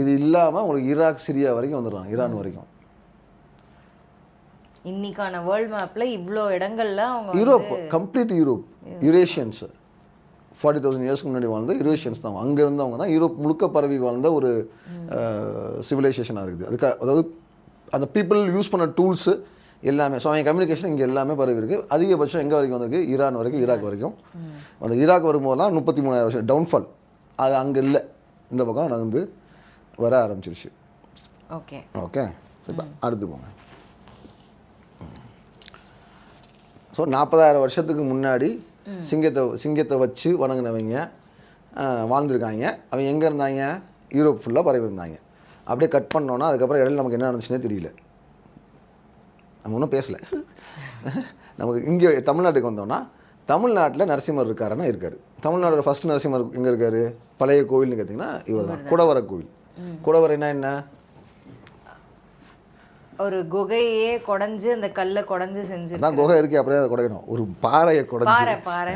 இது இல்லாமல் உங்களுக்கு ஈராக், சிரியா வரைக்கும் வந்துடுறாங்க, ஈரான் வரைக்கும். இன்னைக்கான வேர்ல்ட் மேப்பில் இவ்வளோ இடங்கள்ல அவங்க யூரோப், கம்ப்ளீட் யூரோப், யூரேஷியன்ஸ் 40,000 இயர்ஸ்க்கு முன்னாடி வாழ்ந்த யூரேஷியன்ஸ் தான். அங்கே இருந்தவங்க தான் யூரோப் முழுக்க பரவி வாழ்ந்த ஒரு சிவிலைசேஷனாக இருக்குது. அதுக்கு அதாவது அந்த பீப்புள் யூஸ் பண்ண டூல்ஸு எல்லாமே. ஸோ அவங்க கம்யூனிகேஷன் இங்கே எல்லாமே பரவி இருக்குது. அதிகபட்சம் எங்கே வரைக்கும் வந்திருக்கு, ஈரான் வரைக்கும், ஈராக் வரைக்கும். அந்த ஈராக் வரும்போதெல்லாம் 33,000 வருஷம் டவுன்ஃபால். அது அங்கே இல்லை, இந்த பக்கம் வந்து வர ஆரம்பிச்சிருச்சு. ஓகே ஓகே, ஸோ இப்போ அடுத்து போங்க. ஸோ 40,000 வருஷத்துக்கு முன்னாடி சிங்கத்தை வச்சு வணங்கினவங்க வாழ்ந்துருக்காங்க. அவங்க எங்கே இருந்தாங்க, யூரோப் ஃபுல்லாக பரவி இருந்தாங்க. அப்படியே கட் பண்ணோன்னா அதுக்கப்புறம் இடையில நமக்கு என்ன நடந்துச்சுன்னே தெரியல. நம்ம ஒன்றும் பேசலை. நமக்கு இங்கே தமிழ்நாட்டுக்கு வந்தோன்னா தமிழ்நாட்டில் நரசிம்மர் இருக்காருன்னா இருக்கார். தமிழ்நாட்டோட ஃபஸ்ட் நரசிம்மர் எங்கே இருக்கார், பழைய கோவில்னு கேட்டிங்கன்னா இவர் தான், குடவர கோவில். குடவரைனா என்ன, ஒரு குகையே குடஞ்சு அந்த கல்லை குடஞ்சு செஞ்சு அதான் குகை இருக்கு, அப்படியே அதை குடைக்கணும். ஒரு பாறையை குடைஞ்சு பாறை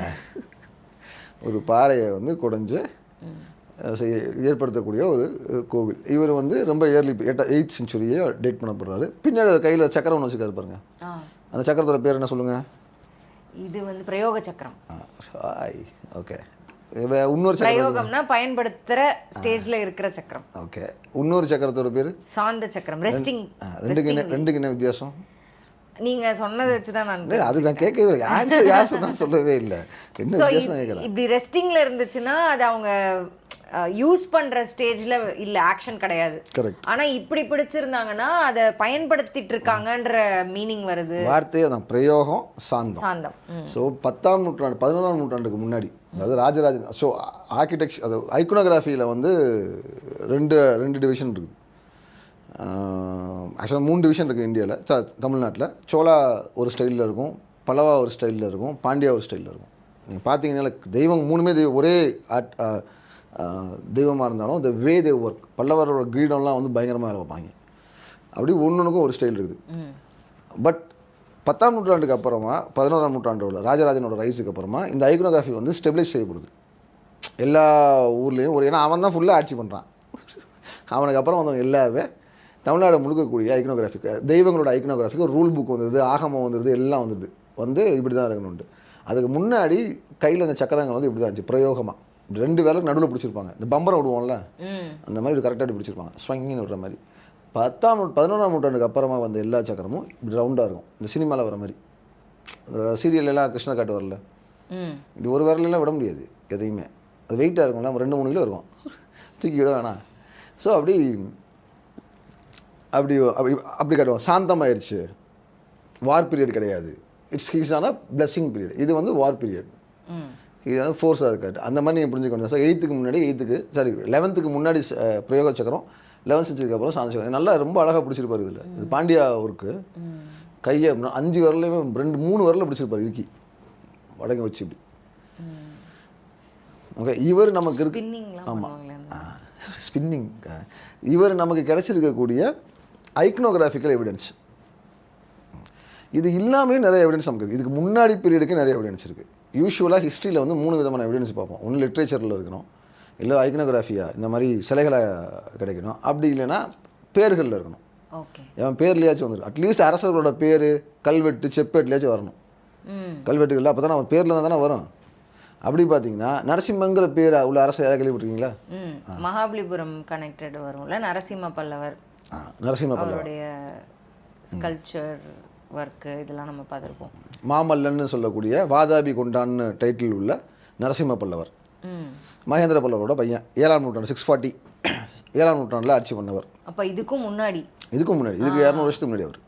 ஒரு பாறையை வந்து குடைஞ்சு ஏற்படுத்தக்கூடிய ஒரு கோவில். இவர் வந்து ரொம்ப ஏர்லி 8th செஞ்சுரியே டேட் பண்ணப்படுறாரு. பின்னாடி கையில் சக்கரம் ஒன்று வச்சுக்காரு பாருங்க. அந்த சக்கரத்தோட பேர் என்ன சொல்லுங்க? இது வந்து பிரயோக சக்கரம். ஓகே. இன்னொரு சக்கரம், பிரயோகம்னா பயன்படுத்துற ஸ்டேஜ்ல இருக்கிற சக்கரம். ஓகே. இன்னொரு சக்கரத்தோட பேர் சாந்த சக்கரம். ரெஸ்டிங். ரெண்டுக்கு என்ன வித்தியாசம்? நீங்க சொன்னதை வச்சு தான் நான் அது நான் கேட்கவே இல்லை. ஆன்சர் யார் சொன்னா சொல்லவே இல்லை. என்ன வித்தியாசம் கேட்குறேன். இப்படி ரெஸ்டிங்ல இருந்துச்சுன்னா அது அவங்க யூஸ் பண்ற ஸ்டேஜ்ல இல்ல, ஆக்ஷன் கிடையாது. கரெக்ட். ஆனா இப்படி பிடிச்சிருந்தாங்கன்னா அதை பயன்படுத்திட்டு இருக்காங்கன்ற மீனிங் வருது. வார்த்தையே தான் பிரயோகம், சாந்தம். சாந்தம். ஸோ 10ஆம் நூற்றாண்டு 11ஆம் நூற்றாண்டுக்கு முன்னாடி, அதாவது ராஜராஜன், ஸோ ஆர்கிடெக்சர், அது ஐக்கோனோகிராஃபியில் வந்து ரெண்டு டிவிஷன் இருக்குது. ஆக்சுவலாக 3 டிவிஷன் இருக்குது இந்தியாவில், தமிழ்நாட்டில். சோழா ஒரு ஸ்டைலில் இருக்கும், பல்லவா ஒரு ஸ்டைலில் இருக்கும், பாண்டியா ஒரு ஸ்டைலில் இருக்கும். நீங்கள் பார்த்தீங்கன்னா தெய்வம் 3மே ஒரே தெய்வமாக இருந்தாலும் இந்த வே தே ஒர்க், பல்லவரோட கிரீடம்லாம் வந்து பயங்கரமாக வேலை வைப்பாங்க. அப்படி ஒன்றுக்கும் ஒரு ஸ்டைல் இருக்குது. பட் 10ஆம் நூற்றாண்டுக்கு அப்புறமா 11ஆம் நூற்றாண்டோட ராஜராஜனோட ரைஸுக்கு அப்புறமா இந்த ஐக்கோனோகிராஃபி வந்து ஸ்டெபிலைஸ் செய்யப்படுது எல்லா ஊர்லேயும். ஏன்னா அவன் தான் ஃபுல்லாக ஆட்சி பண்ணுறான். அவனுக்கு அப்புறம் வந்தவங்க எல்லாமே தமிழ்நாடு முழுக்கக்கூடிய ஐக்கோனோகிராஃபிக் தெய்வங்களோட ஐக்கோனோகிராஃபிக் ஒரு ரூல் புக் வந்துடுது, ஆகமம் வந்துடுது, எல்லாம் வந்துடுது. இப்படி தான் இருக்கணும்ட்டு. அதுக்கு முன்னாடி கையில் அந்த சக்கரங்கள் வந்து இப்படி தான் இருந்துச்சு, பிரயோகமாக 2 வேலைக்கு நடுவில் பிடிச்சிருப்பாங்க. இந்த பம்பரம் விடுவோம்ல, அந்த மாதிரி இப்படி கரெக்டாக பிடிச்சிருப்பாங்க, ஸ்வங்கின்னு விடுற மாதிரி. 11ஆம் நூற்றாண்டுக்கு அப்புறமா வந்த எல்லா சக்கரமும் இப்படி ரவுண்டாக இருக்கும். இந்த சினிமாவில் வர மாதிரி, சீரியல்லாம் கிருஷ்ண காட்டு வரல, இப்படி ஒரு விரலாம் விட முடியாது எதையுமே. அது வெயிட்டாக இருக்கும்ல, 2-3 கிலோ இருக்கும், தூக்கி விட வேணாம். ஸோ அப்படி அப்படி அப்படி அப்படி காட்டுவோம். சாந்தமாயிருச்சு, வார் பீரியட் கிடையாது. ஹீஸ் ஆன பிளஸ்ஸிங் பீரியட். இது வந்து வார் பீரியட், இது வந்து ஃபோர்ஸாக இருக்காது. அந்த மாதிரி நீங்கள் புரிஞ்சுக்கணும். ஸோ 8th முன்னாடி 11th முன்னாடி பிரயோக சக்கரம், 11th செஞ்சுருக்கு அப்புறம் சாந்த சக்கரம். நல்லா ரொம்ப அழகாக பிடிச்சிருப்பாரு. இதில் இது பாண்டியா ஒர்க்கு. கையை 5 விரலையுமே 2-3 விரலில் பிடிச்சிருப்பார் இறுக்கி வடங்க வச்சு இப்படி. ஓகே. இவர் நமக்கு இருக்கு, ஆமாம், ஸ்பின்னிங். இவர் நமக்கு கிடைச்சிருக்கக்கூடிய ஐக்கனோகிராஃபிக்கல் எவிடன்ஸ். இது இல்லாமல் நிறைய எவிடன்ஸ் நமக்கு இருக்குது. இதுக்கு முன்னாடி பீரியடுக்கு நிறைய எவிடன்ஸ் இருக்குது. யூஸ்வலாக ஹிஸ்ட்ரியில் வந்து 3 விதமான எவிடன்ஸ் பார்ப்போம். ஒன்று லிட்ரேச்சரில் இருக்கணும், இல்லை ஐக்கனோகிராஃபியாக இந்த மாதிரி சிலைகளை கிடைக்கணும், அப்படி இல்லைன்னா பேர்களில் இருக்கணும். என் பேர்லையாச்சும் வந்துடும். அட்லீஸ்ட் அரசர்களோட பேர், கல்வெட்டு, செப்பேட்லையாச்சும் வரணும். கல்வெட்டுகளில் அப்போ தானே அவன் பேரில் தான் தானே வரும். அப்படி பார்த்தீங்கன்னா நரசிம்மங்கிற பேர் உள்ள அரசு யாரை கேள்விப்பட்டிருக்கீங்களா? மகாபலிபுரம் கனெக்டட் வரும்ல, நரசிம்ம பல்லவர். நரசிம்ம பல்லவர் ஸ்கல்ப்சர் ஒர்க்கு இதெல்லாம் நம்ம பார்த்துருப்போம். மாமல்லன்னு சொல்லக்கூடிய வாதாபி கொண்டான்னு டைட்டில் உள்ள நரசிம்ம பல்லவர் மகேந்திர பல்லவரோட பையன். 7ஆம் நூற்றாண்டு 640 7ஆம் நூற்றாண்டில் ஆட்சி பண்ணவர். அப்போ இதுக்கும் முன்னாடி இதுக்கு 200 வருஷத்துக்கு முன்னாடி அவர்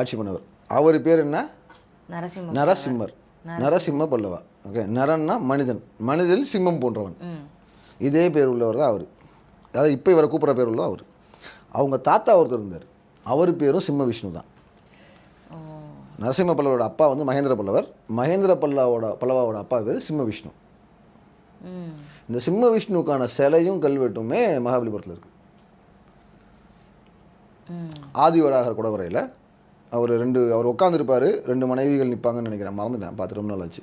ஆட்சி பண்ணவர். அவர் பேர் என்ன? நரசிம்மர், நரசிம்ம பல்லவா. ஓகே. நரன்னா மனிதன், மனிதன் சிம்மம் போன்றவன். இதே பேர் உள்ளவர் தான் அவர். அதாவது இப்போ இவரை கூப்பிட்ற பேர் உள்ளதான் அவர். அவங்க தாத்தா ஒருத்தர் இருந்தார், அவர் பேரும் சிம்ம விஷ்ணு தான். நரசிம்ம பல்லவரோட அப்பா வந்து மகேந்திர பல்லவர், மகேந்திர பல்லவாவோட அப்பா பேர் சிம்ம விஷ்ணு. இந்த சிம்ம விஷ்ணுக்கான சிலையும் கல்வெட்டுமே மகாபலிபுரத்தில் இருக்கு. ஆதிவராகர் குடவரையில் அவர் உட்காந்துருப்பார், 2 மனைவிகள் நிற்பாங்கன்னு நினைக்கிறேன், மறந்துட்டேன், பார்த்து ரொம்ப நாள் ஆச்சு.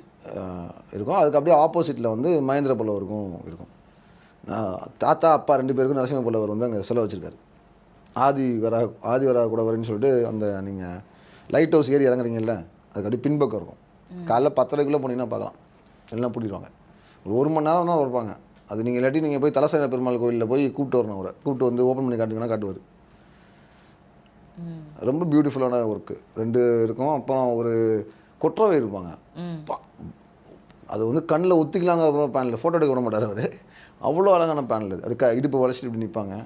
இருக்கும். அதுக்கு அப்படியே ஆப்போசிட்டில் வந்து மகேந்திர பல்லவருக்கும் இருக்கும். தாத்தா அப்பா 2 பேருக்கும் நரசிம்ம பல்லவர் வந்து அங்கே சிலை வச்சுருக்காரு. ஆதிவராக குடவரைன்னு சொல்லிட்டு அந்த நீங்கள் லைட் ஹவுஸ் ஏறி இறங்குறீங்கல்ல, அதுக்கு அப்படியே பின்பக்கம் இருக்கும். காலைல 10:30 போனீங்கன்னா பார்க்கலாம், எல்லாம் பூட்டிடுவாங்க. ஒரு 1 மணி நேரம் தான் இருப்பாங்க. அது நீங்கள் இல்லாட்டி நீங்கள் போய் தலசேன பெருமாள் கோயிலில் போய் கூப்பிட்டு வரணும். அவரை கூப்பிட்டு வந்து ஓப்பன் பண்ணி காட்டுங்கன்னா காட்டுவார். ரொம்ப பியூட்டிஃபுல்லான ஒர்க்கு 2 இருக்கும். அப்புறம் ஒரு கொற்றவை இருப்பாங்க, அது வந்து கண்ணில் ஒத்திக்கலாங்க. அப்புறம் பேனலில் ஃபோட்டோ எடுக்க விட மாட்டார் அவர், அவ்வளோ அழகான பேனல். அது இடுப்பு வளைச்சிட்டு இப்படி நிற்பாங்க.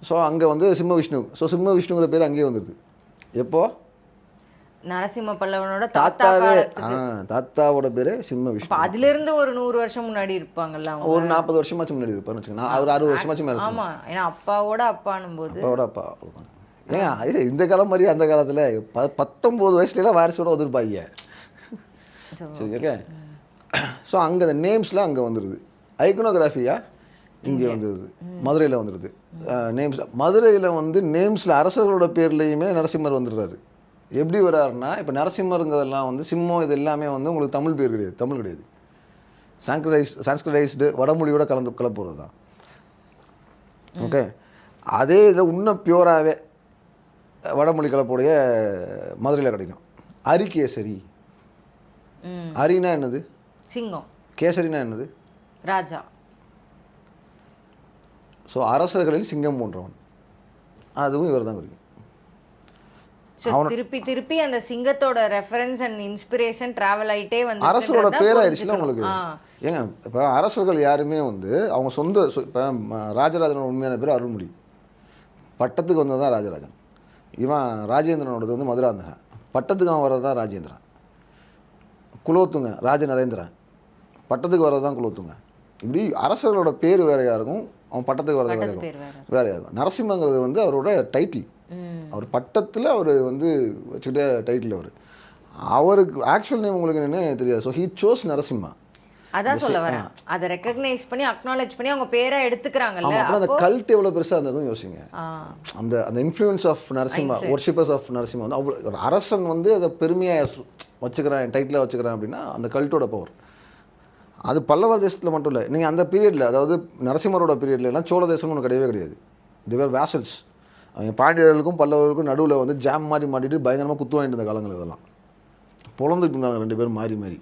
ஸோ அங்கே வந்து சிம்ம விஷ்ணு. ஸோ சிம்ம விஷ்ணுங்கிற பேர் அங்கேயே வந்துடுது. எப்போ? நரசிம்ம பல்லவனோட தாத்தாவோட பேரு சிம்ம விஷ்ணு. அதுல இருந்து ஒரு 100 வருஷம் முன்னாடி இருப்பாங்கல்ல, ஒரு 40 வருஷமாச்சும் முன்னாடி இருப்பாருன்னு வச்சுக்கோங்க. அவர் 60 வருஷமாச்சும் மேலே. ஆமா, ஏன்னா அப்பாவோட அப்பானும் போது அப்பா ஏன் இந்த காலம் மாதிரி அந்த காலத்தில் 19 வயசுலாம் வாரிசோட வந்துருப்பாங்க. சரி, ஓகே. ஸோ அங்கே அந்த நேம்ஸ்லாம் அங்கே வந்துடுது. ஐக்கனோகிராஃபியாக இங்கே வந்தது, மதுரையில் வந்துடுது. நேம்ஸ் மதுரையில் வந்து நேம்ஸில் அரசர்களோட பேர்லேயுமே நரசிம்மர் வந்துடுறாரு. எப்படி வர்றாருன்னா, இப்போ நரசிம்மருங்கிறதெல்லாம் வந்து சிம்மம் இது எல்லாமே வந்து உங்களுக்கு தமிழ் பேர் கிடையாது, தமிழ் கிடையாது, சான்ஸ்கிரைஸ்டு வடமொழியோட கலப்புறது தான். ஓகே, அதே இதில் இன்னும் பியூராகவே வடமொழி கலப்புடைய மதுரையில் கிடைக்கும். அரிகேசரி. அரினா என்னது? சிங்கம். கேசரினா என்னது? ராஜா. ஸோ அரசர்களில் சிங்கம் போன்றவன், அதுவும் இவர் தான் குறிக்கும். திருப்பி திருப்பி அந்த சிங்கத்தோட ரெஃபரன்ஸ் அண்ட் இன்ஸ்பிரேஷன் டிராவல் ஆகிட்டே வந்து அரசரோட பேராயிடுச்சுல உங்களுக்கு. ஏங்க இப்போ அரசர்கள் யாருமே வந்து அவங்க சொந்த இப்போ ராஜராஜனோட உண்மையான பேர் அருள்மொழி, பட்டத்துக்கு வந்தது தான் ராஜராஜன். இவன் ராஜேந்திரனோடது வந்து மதுராந்தகன், பட்டத்துக்கு அவன் வர்றது தான் ராஜேந்திரன். குலோத்துங்க ராஜநரேந்திரன், பட்டத்துக்கு வர்றது தான் குலோத்துங்க. இப்படி அரசர்களோட பேர் வேறையாக இருக்கும், அவன் பட்டத்துக்கு வர்றது வேறையாக இருக்கும். நரசிம்மங்கிறது வந்து அவரோட டைட்டில், அவர் பட்டத்தில் அவர் வந்து வச்சுக்கிட்ட டைட்டில். அவருக்கு ஆக்சுவல் நேம் உங்களுக்கு என்னன்னு தெரியாது. So he sous Narasimha. அதான் சொல்ல வரேன், அதை ரெக்கக்னைஸ் பண்ணி அக்னாலேஜ் பண்ணி அவங்க பேரை எடுத்துக்கிறாங்கல்ல. அப்புறம் அந்த கல்ட் எவ்வளோ பெருசாக இருந்ததும் யோசிங்க. அந்த அந்த influence of Narasimha, worshippers of Narasimha வந்து அவ்வளோ ஒரு அரசன் வந்து அதை பெருமையாக வச்சுக்கிறேன், டைட்டிலாக வச்சுக்கிறேன் அப்படின்னா அந்த கல்ட்டோட பவர். அது பல்லவ தேசத்தில் மட்டும் இல்லை, நீங்கள் அந்த பீரியடில், அதாவது நரசிம்மரோட பீரியட்லாம் சோழ தேசம்னு ஒன்று கிடையவே கிடையாது. தேவர் வேசல்ஸ். அவங்க பாண்டியர்களுக்கும் பல்லவர்களுக்கும் நடுவில் வந்து ஜாம் மாதிரி மாட்டிட்டு பயங்கரமாக குத்து வாங்கிட்டு இருந்த காலங்கள் இதெல்லாம். பொழந்துட்டு இருந்தாங்க ரெண்டு பேரும் மாறி மாறி.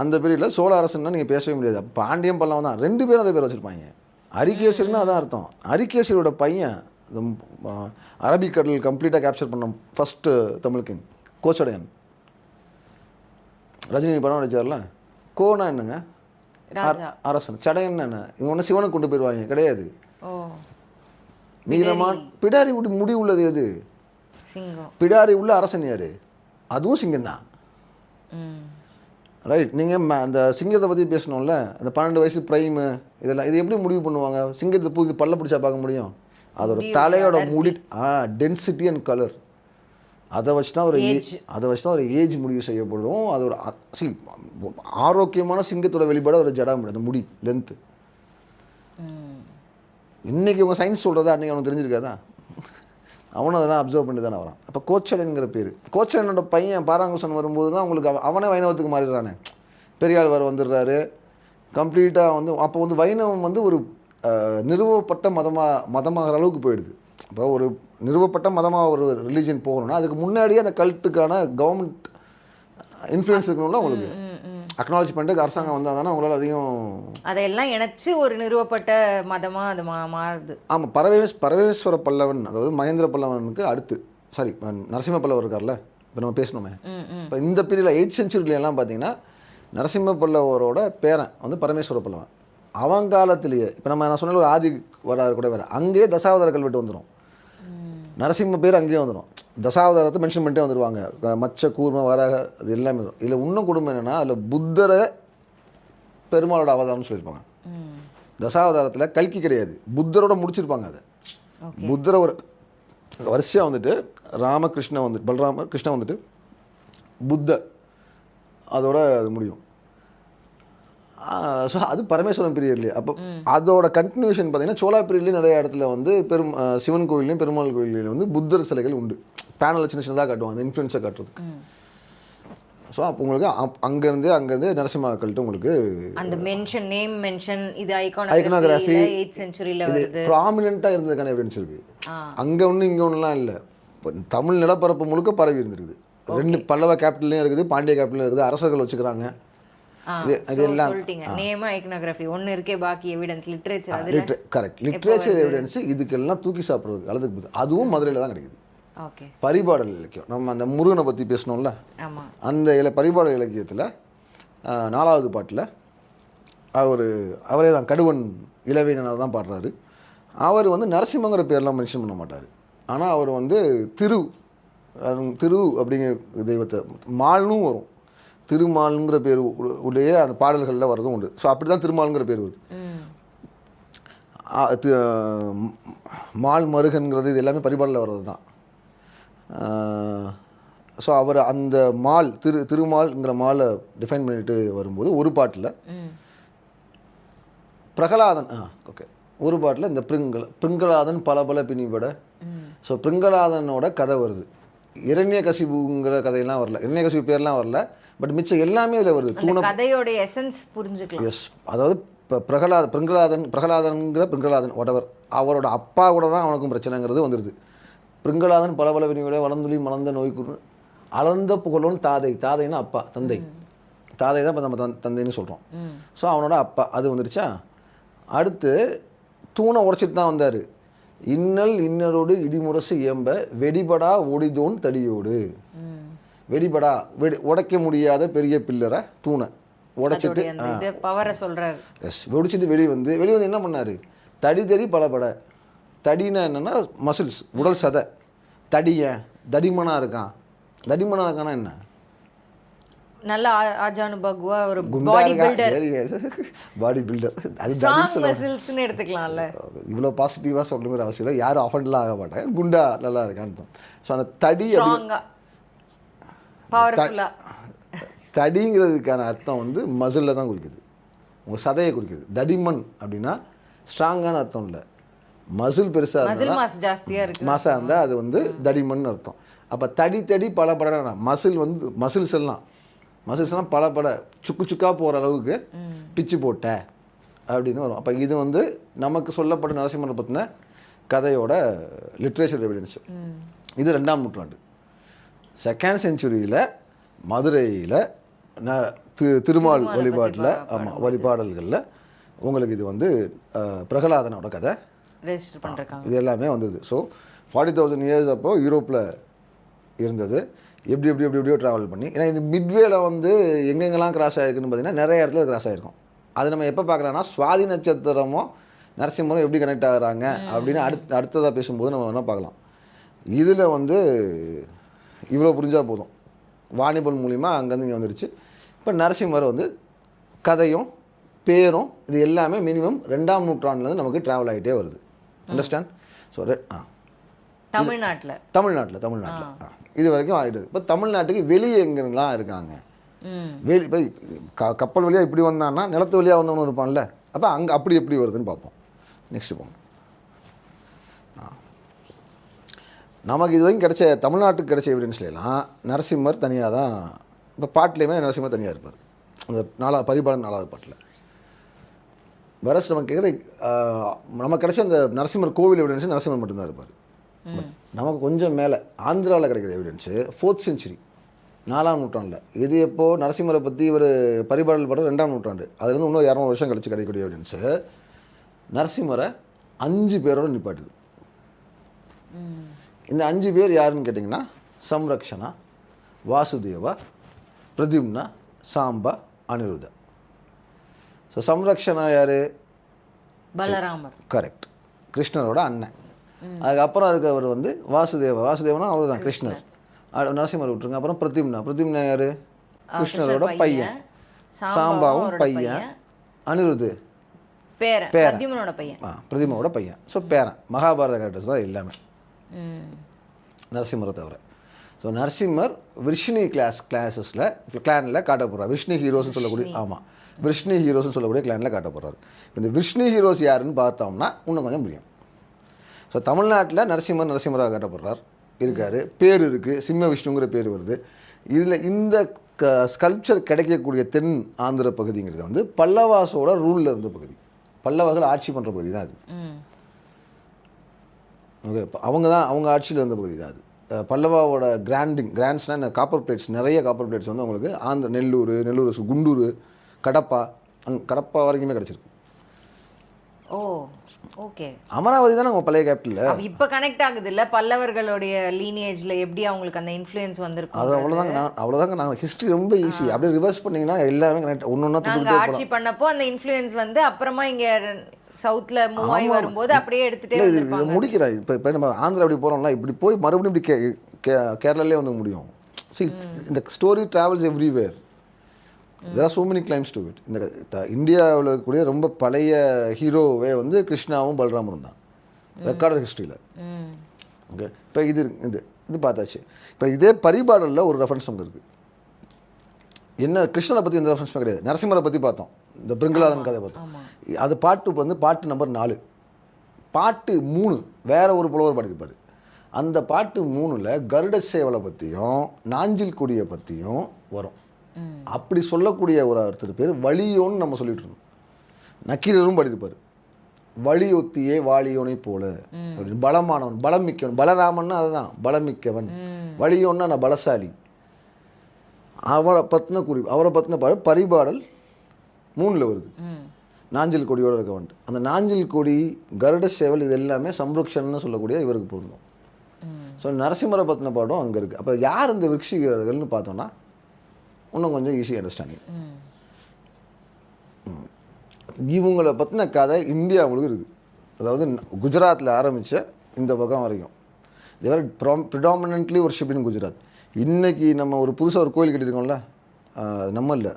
அந்த பீரியடில் சோழ அரசன்னா நீங்கள் பேசவே முடியாது. பாண்டியம் பல்லவன் தான், ரெண்டு பேரும் அதே பேர் வச்சுருப்பாங்க. அரிகேசரின்னு அதான் அர்த்தம். அரிகேசரியோட பையன் இந்த அரபிக்கடல் கம்ப்ளீட்டாக கேப்சர் பண்ண ஃபஸ்ட்டு தமிழ் கிங் கோச்சடையன். ரஜினி படம் நடிச்சார்ல, கோனா என்னங்க? அரசன். சடையன் என்ன? இவங்க ஒன்று சிவனுக்கு கொண்டு போயிடுவாங்க கிடையாது. நீளமான பிடாரி முடி உள்ளது எது? பிடாரி உள்ள அரசன் யாரு? அதுவும் சிங்கம் தான். ரைட். நீங்கள் அந்த சிங்கத்தை பற்றி பேசணும்ல, அந்த 12 வயசு ப்ரைமு இதெல்லாம், இது எப்படி முடிவு பண்ணுவாங்க? சிங்கத்தை புது பல்ல பிடிச்சா பார்க்க முடியும்? அதோட தலையோட முடி, டென்சிட்டி அண்ட் கலர், அதை வச்சு தான் ஒரு ஏஜ் முடிவு செய்யப்படும். அதோட ஆரோக்கியமான சிங்கத்தோட வெளிப்பாடு ஒரு ஜடாமுடி, அந்த முடி லென்த்து. இன்றைக்கி உங்கள் சயின்ஸ் சொல்கிறதா அன்றைக்கி அவனுக்கு தெரிஞ்சிருக்காதா? அவனும் அதை தான் அப்சர்வ் பண்ணி தானே வரான். அப்போ கோச்சடன்கிற பேர், கோச்சடனோட பையன் பாராங்குசன் வரும்போது தான் உங்களுக்கு அவனே வைணவத்துக்கு மாறிடுறானே. பெரியாள் வந்துடுறாரு கம்ப்ளீட்டாக வந்து. அப்போ வந்து வைணவம் வந்து ஒரு நிறுவப்பட்ட மதமாகிற அளவுக்கு போயிடுது. இப்போ ஒரு நிறுவப்பட்ட மதமாக ஒரு ரிலீஜன் போகணும்னா அதுக்கு முன்னாடியே அந்த கல்ட்டுக்கான கவர்மெண்ட் இன்ஃப்ளூயன்ஸ் இருக்கணும்ல உங்களுக்கு. அக்னாலஜ் பண்ணிட்டு அரசாங்கம் வந்தால் தானே உங்களால் அதையும் அதையெல்லாம் இணைச்சி ஒரு நிறுவப்பட்ட மதமாக அது மாறுது. ஆமாம். பரமேஸ்வர பல்லவன், அதாவது மகேந்திர பல்லவனுக்கு அடுத்து, சாரி நரசிம்ம பல்லவர் இருக்கார்ல, இப்போ நம்ம பேசணுமே. இப்போ இந்த பீரியடில் 8th centuryலாம் பார்த்தீங்கன்னா நரசிம்ம பல்லவரோட பேரன் வந்து பரமேஸ்வர பல்லவன். அவன் காலத்திலேயே இப்போ நான் சொன்ன ஒரு ஆதி வராது கூட வேறு, அங்கேயே தசாவதார கல்வெட்டு வந்துடும். நரசிம்ம பேர் அங்கேயே வந்துடும். தசாவதாரத்தை மென்ஷன் பண்ணிட்டே வந்துடுவாங்க. மச்ச கூர்ம வராக அது எல்லாமே வரும். இதில் இன்னும் குடும்பம் என்னென்னா, அதில் புத்தரை பெருமாளோட அவதாரம்னு சொல்லியிருப்பாங்க. தசாவதாரத்தில் கல்கி கிடையாது, புத்தரோட முடிச்சிருப்பாங்க. அதை புத்தரை ஒரு வரிசையாக வந்துட்டு ராமகிருஷ்ணன் வந்துட்டு பலராம கிருஷ்ணன் வந்துட்டு புத்த அதோட அது முடியும். ஸோ அது பரமேஸ்வரன் பீரியட்லேயே. அப்போ அதோட கண்டினியூஷன் பார்த்தீங்கன்னா சோழா பீரியட்லேயும் நிறைய இடத்துல வந்து சிவன் கோயிலையும் பெருமாள் கோயிலையும் வந்து புத்தர் சிலைகள் உண்டு. பேனலில் சின்ன சின்னதாக காட்டுவாங்க, அந்த இன்ஃப்ளூயன்ஸை காட்டுறதுக்கு. ஸோ அப்போ உங்களுக்கு அங்கேருந்து நரசிம்ம கல்ட்டு உங்களுக்கு அந்த மென்ஷன் நேம் மென்ஷன் இது ஐகானோகிராஃபி 8th centuryல வருது. ப்ராமினெண்ட்டாக இருந்ததுக்கான எவிடன்ஸ் இருக்குது. அங்கே ஒன்று இங்கே ஒன்றுலாம் இல்லை. இப்போ தமிழ் நிலப்பரப்பு முழுக்க பரவி இருந்திருக்குது. 2 பல்லவ கேபிட்டல்லையும் இருக்குது, பாண்டிய கேபிட்டலும் இருக்குது. அரசர்கள் வச்சுக்கிறாங்க. கரெக்ட். லிட்ரேச்சர் எவிடன்ஸ் இதுக்கெல்லாம் தூக்கி சாப்பிட்றதுக்கு அளவுக்கு அதுவும் மதுரையில் தான் கிடைக்குது. பரிபாடல் இலக்கியம், நம்ம அந்த முருகனை பற்றி பேசணும்ல, அந்த பரிபாடல் இலக்கியத்தில் 4வது பாட்டில் அவரே தான் கடுவன் இளவேணனாக தான் பாடுறாரு. அவர் வந்து நரசிம்மங்கிற பேர்லாம் மென்ஷன் பண்ண மாட்டார். ஆனால் அவர் வந்து திரு அப்படிங்கிற தெய்வத்தை மால்னும் வரும். திருமால்ங்கிற பேர் உடைய அந்த பாடல்களில் வரதும் உண்டு. ஸோ அப்படி தான் திருமால்ங்கிற பேர் வருது. மால் மருகன்கிறது இது எல்லாமே பரிபாடலில் வர்றது தான். ஸோ அவர் அந்த மால் திருமால்ங்கிற மாலை டிஃபைன் பண்ணிட்டு வரும்போது ஒரு பாட்டில் பிரகலாதன் ஓகே ஒரு பாட்டில் இந்த பிருங்கலாதன் பல பிணிபட. ஸோ பிருங்கலாதனோட கதை வருது. இரண்யகசிபுங்கிற கதையெல்லாம் வரல, இரண்யகசிபு பேர்லாம் வரல, பட் மிச்சம் எல்லாமே இதில் வருது. கதையோட எசன்ஸ் புரிஞ்சுக்கலாம். எஸ், அதாவது இப்போ பிரகலாதன் whatever, அவரோட அப்பா கூட தான் அவனுக்கும் பிரச்சனைங்கிறது வந்துடுது. பிருங்கலாதன் பல வினியோட வளர்ந்துலி மலர்ந்த நோய்க்குன்னு அளர்ந்த புகழோன்னு தாதைன்னா அப்பா, தந்தை தான் இப்போ நம்ம தந்தைன்னு சொல்கிறோம். ஸோ அவனோட அப்பா அது வந்துருச்சா. அடுத்து தூணை உடைச்சிட்டு தான் வந்தார். இன்னரோடு இடிமுரசு ஏம்ப வெடிபடா ஒடிதோன் தடியோடு. வெடிபடா உடைக்க முடியாத பெரிய பில்லரை தூணை உடைச்சிட்டு பவரை சொல்கிறார். எஸ், வெடிச்சிட்டு வெளியே வந்து என்ன பண்ணார்? தடி பலபட. தடினா என்னென்னா மசில்ஸ், உடல் சதை. தடிமனாக இருக்கானா என்ன? நல்ல ஆஜானு பகுவா ஒரு பாடி பில்டர். அது ஸ்ட்ராங் மசில்ஸ்னு எடுத்துக்கலாம்ல. இவ்வளோ பாசிட்டிவாக சொல்லணுங்கிற அவசியம் இல்லை, யாரும் அஃபெண்ட்லாம் ஆக மாட்டேன். குண்டா நல்லா இருக்கான்னு. ஸோ அந்த தடி பவர்ஃபுல்லா, தடிங்கிறதுக்கான அர்த்தம் வந்து மசிலில் தான் குறிக்குது, உங்கள் சதையை குறிக்குது. தடிமன் அப்படின்னா ஸ்ட்ராங்கான அர்த்தம் இல்லை, மசில் பெருசாக மசில் மாஸ் ஜாஸ்தியாக இருக்குது, மாசாக இருந்தால் அது வந்து தடிமன் அர்த்தம். அப்போ தடி பல மசில்ஸ் எல்லாம் பல சுக்காக போகிற அளவுக்கு பிச்சு போட்ட அப்படின்னு வரும். அப்போ இது வந்து நமக்கு சொல்லப்பட்ட நரசிம்மரை பற்றின கதையோட லிட்ரேச்சர் எவிடன்ஸ். இது 2ஆம் நூற்றாண்டு. 2nd செஞ்சுரியில் மதுரையில் திருமால் வழிபாட்டில் வழிபாடல்களில் உங்களுக்கு இது வந்து பிரகலாதனோட கதை ரெஜிஸ்டர் பண்ணிருக்காங்க. இது எல்லாமே வந்தது. ஸோ 40,000 இயர்ஸ் அப்போ யூரோப்பில் இருந்தது. எப்படியோ ட்ராவல் பண்ணி, ஏன்னா இது மிட்வேல வந்து எங்கெங்கெல்லாம் கிராஸ் ஆகிருக்குன்னு பார்த்தீங்கன்னா நிறைய இடத்துல கிராஸ் ஆகிருக்கும். அது நம்ம எப்போ பார்க்கலாம்னா சுவாதி நட்சத்திரமும் நரசிம்மரும் எப்படி கனெக்ட் ஆகுறாங்க அப்படின்னு அடுத்ததாக பேசும்போது நம்ம வேணால் பார்க்கலாம். இதில் வந்து இவ்வளோ புரிஞ்சால் போதும், வாணிபல் மூலிமா அங்கேருந்து இங்கே வந்துருச்சு. இப்போ நரசிம்மர் வந்து கதையும் பேரும் இது எல்லாமே மினிமம் 2ஆம் நூற்றாண்டுலேருந்து நமக்கு ட்ராவல் ஆகிட்டே வருது. அண்டர்ஸ்டாண்ட்? ஸோ தமிழ்நாட்டில் இது வரைக்கும் ஆகிடுது. இப்போ தமிழ்நாட்டுக்கு வெளியே எங்கெங்கெல்லாம் இருக்காங்க, இப்போ கப்பல் வழியாக இப்படி வந்தான்னா நிலத்து வழியாக வந்தவனும் இருப்பான்ல, அப்போ அங்கே அப்படி எப்படி வருதுன்னு பார்ப்போம். நெக்ஸ்ட்டு போங்க. நமக்கு இது வரைக்கும் கிடைச்ச தமிழ்நாட்டுக்கு கிடைச்ச எவிடன்ஸ்லாம் நரசிம்மர் தனியாக தான். இப்போ பாட்டிலையுமே நரசிம்மர் தனியாக இருப்பார், அந்த பரிபாலன் 4வது பாட்டில். வரஸ் நமக்கு கேட்குற நமக்கு கிடைச்ச அந்த நரசிம்மர் கோவில் எவிடன்ஸு நரசிம்மர் மட்டும்தான் இருப்பார். நமக்கு கொஞ்சம் மேலே ஆந்திராவில் கிடைக்கிற எவிடன்ஸு 4th செஞ்சுரி 4ஆம் நூற்றாண்டில். இது எப்போது நரசிம்மரை பற்றி இவர் பரிபாடல் படுறது 2ஆம் நூற்றாண்டு. அதுலேருந்து இன்னும் 200 வருஷம் கழிச்சு கிடைக்கக்கூடிய எவிடன்ஸு நரசிம்மரை 5 பேரோடு நிப்பாட்டுது. இந்த 5 பேர் யாருன்னு கேட்டிங்கன்னா சம்ரக்ஷனா, வாசுதேவா, பிரத்யும்னா, சாம்பா, அனிருத்தா. ஸோ சம்ரக்ஷனா யார்? பலராமர். கரெக்ட், கிருஷ்ணரோட அண்ணன். அதுக்கப்புறம் அதுக்கு அவர் வந்து வாசுதேவனா அவர் தான் கிருஷ்ணர். நரசிம்மர் விட்டுருங்க. அப்புறம் பிரத்யும்னா யார்? கிருஷ்ணரோட பையன். சாம்பாவும் பையன். அனிருத்து பிரத்யும்னோட பையன். பிரத்யுமனோட பையன். ஸோ பேரன். மகாபாரத கேரக்டர்ஸ் தான் எல்லாமே நரசிம்மரை தவிர. ஸோ நரசிம்மர் விஷ்ணு கிளானில் காட்ட போகிறார். விஷ்ணு ஹீரோஸ்னு சொல்லக்கூடிய விஷ்ணு ஹீரோஸ்னு சொல்லக்கூடிய கிளானில் காட்ட போகிறார். இந்த விஷ்ணு ஹீரோஸ் யாருன்னு பார்த்தோம்னா இன்னும் கொஞ்சம் புரியும். ஸோ தமிழ்நாட்டில் நரசிம்மராக காட்டப்படுறார் இருக்கார், பேர் இருக்குது, சிம்ம விஷ்ணுங்கிற பேர் வருது. இதில் இந்த ஸ்கல்ப்சர் கிடைக்கக்கூடிய தென் ஆந்திர பகுதிங்கிறது வந்து பல்லவாஸோட ரூலில் இருந்த பகுதி, பல்லவர்கள் ஆட்சி பண்ணுற பகுதி தான் அது. ஓகே, அவங்க ஆட்சியில் இருந்த பகுதி தான் அது. பல்லவாவோட கிராண்ட்ஸ்னால் காப்பர் பிளேட்ஸ், நிறைய காப்பர் பிளேட்ஸ் வந்து அவங்களுக்கு நெல்லூர், குண்டூர், கடப்பா வரைக்குமே கிடச்சிருக்கு. ஓ ஓகே. அமராவதி தான் நம்ம பழைய கேபிட்டல். இப்போ கனெக்ட் ஆகுது இல்லை பல்லவர்களுடைய லீனியேஜில் எப்படி அவங்களுக்கு அந்த இன்ஃப்ளூயன்ஸ் வந்திருக்கும். அது அவ்வளோதாங்க நாங்கள் ஹிஸ்ட்ரி ரொம்ப ஈஸி. அப்படியே ரிவர்ஸ் பண்ணிங்கன்னா எல்லாமே கனெக்ட் ஒன்று ஆட்சி பண்ணப்போ அந்த இன்ஃப்ளூயன்ஸ் வந்து அப்புறமா இங்கே சவுத்தில் மூவ் ஆகி வரும்போது அப்படியே எடுத்துகிட்டே முடிக்கிறார். இப்போ நம்ம ஆந்திரா அப்படி போகிறோம்ல, இப்படி போய் மறுபடியும் இப்படி கேரளாலே வந்து முடியும். சி, இந்த story travels everywhere. there are so many claims to it. இந்த இந்தியாவில் இருக்கக்கூடிய ரொம்ப பழைய ஹீரோவே வந்து கிருஷ்ணாவும் பலராமரும் தான் ரெக்கார்டட் ஹிஸ்ட்ரியில். ஓகே, இப்போ இது பார்த்தாச்சு. இப்போ இதே பரிபாடலில் ஒரு ரெஃபரன்ஸ் அங்கே இருக்குது. என்ன கிருஷ்ணரை பற்றி எந்த ரெஃபரன்ஸுமே கிடையாது. நரசிம்மரை பற்றி பார்த்தோம், இந்த பிருங்கலாதன் கதை பார்த்தோம். அது பாட்டு நம்பர் 4. பாட்டு 3 வேற ஒரு புலவர் பாடியிருப்பார். அந்த பாட்டு 3ல் கருட சேவலை பற்றியும் நாஞ்சில் கொடியை பற்றியும் வரும். அப்படி சொல்லக்கூடிய ஒருத்தர் பேர் வலியோன்னு நம்ம சொல்லிட்டு இருந்தோம். நக்கீரரும் பாடியிருப்பார், வலியொத்தியே வாலியோனை போல அப்படின்னு. பலமானவன், பலம் மிக்கவன். பலராமன்னா அதுதான் பலம் மிக்கவன். வலியோன்னா நான் பலசாலி. அவரை பற்றின பாடல் பரிபாடல் 3ல் வருது. நாஞ்சில் கொடியோடு இருக்க வேண்டும். அந்த நாஞ்சில் கொடி, கருட சேவல், இது எல்லாமே சம்ருக்ஷன்னு சொல்லக்கூடிய இவருக்கு பொருந்தும். ஸோ நரசிம்மரை பற்றின பாடம் அங்கே இருக்குது. அப்போ யார் இந்த விருட்சி வீரர்கள்னு பார்த்தோன்னா இன்னும் கொஞ்சம் ஈஸி அண்டர்ஸ்டாண்டிங். இவங்களை பற்றின கதை இந்தியா முழுக்க இருக்குது. அதாவது குஜராத்தில் ஆரம்பித்த இந்த பக்கம் வரைக்கும் தேவர் ப்ரிடாமினன்ட்லி ஒர்ஷிப் இன் குஜராத். இன்றைக்கி நம்ம ஒரு புதுசாக ஒரு கோயில் கட்டியிருக்கோம்ல, நம்ம இல்லை,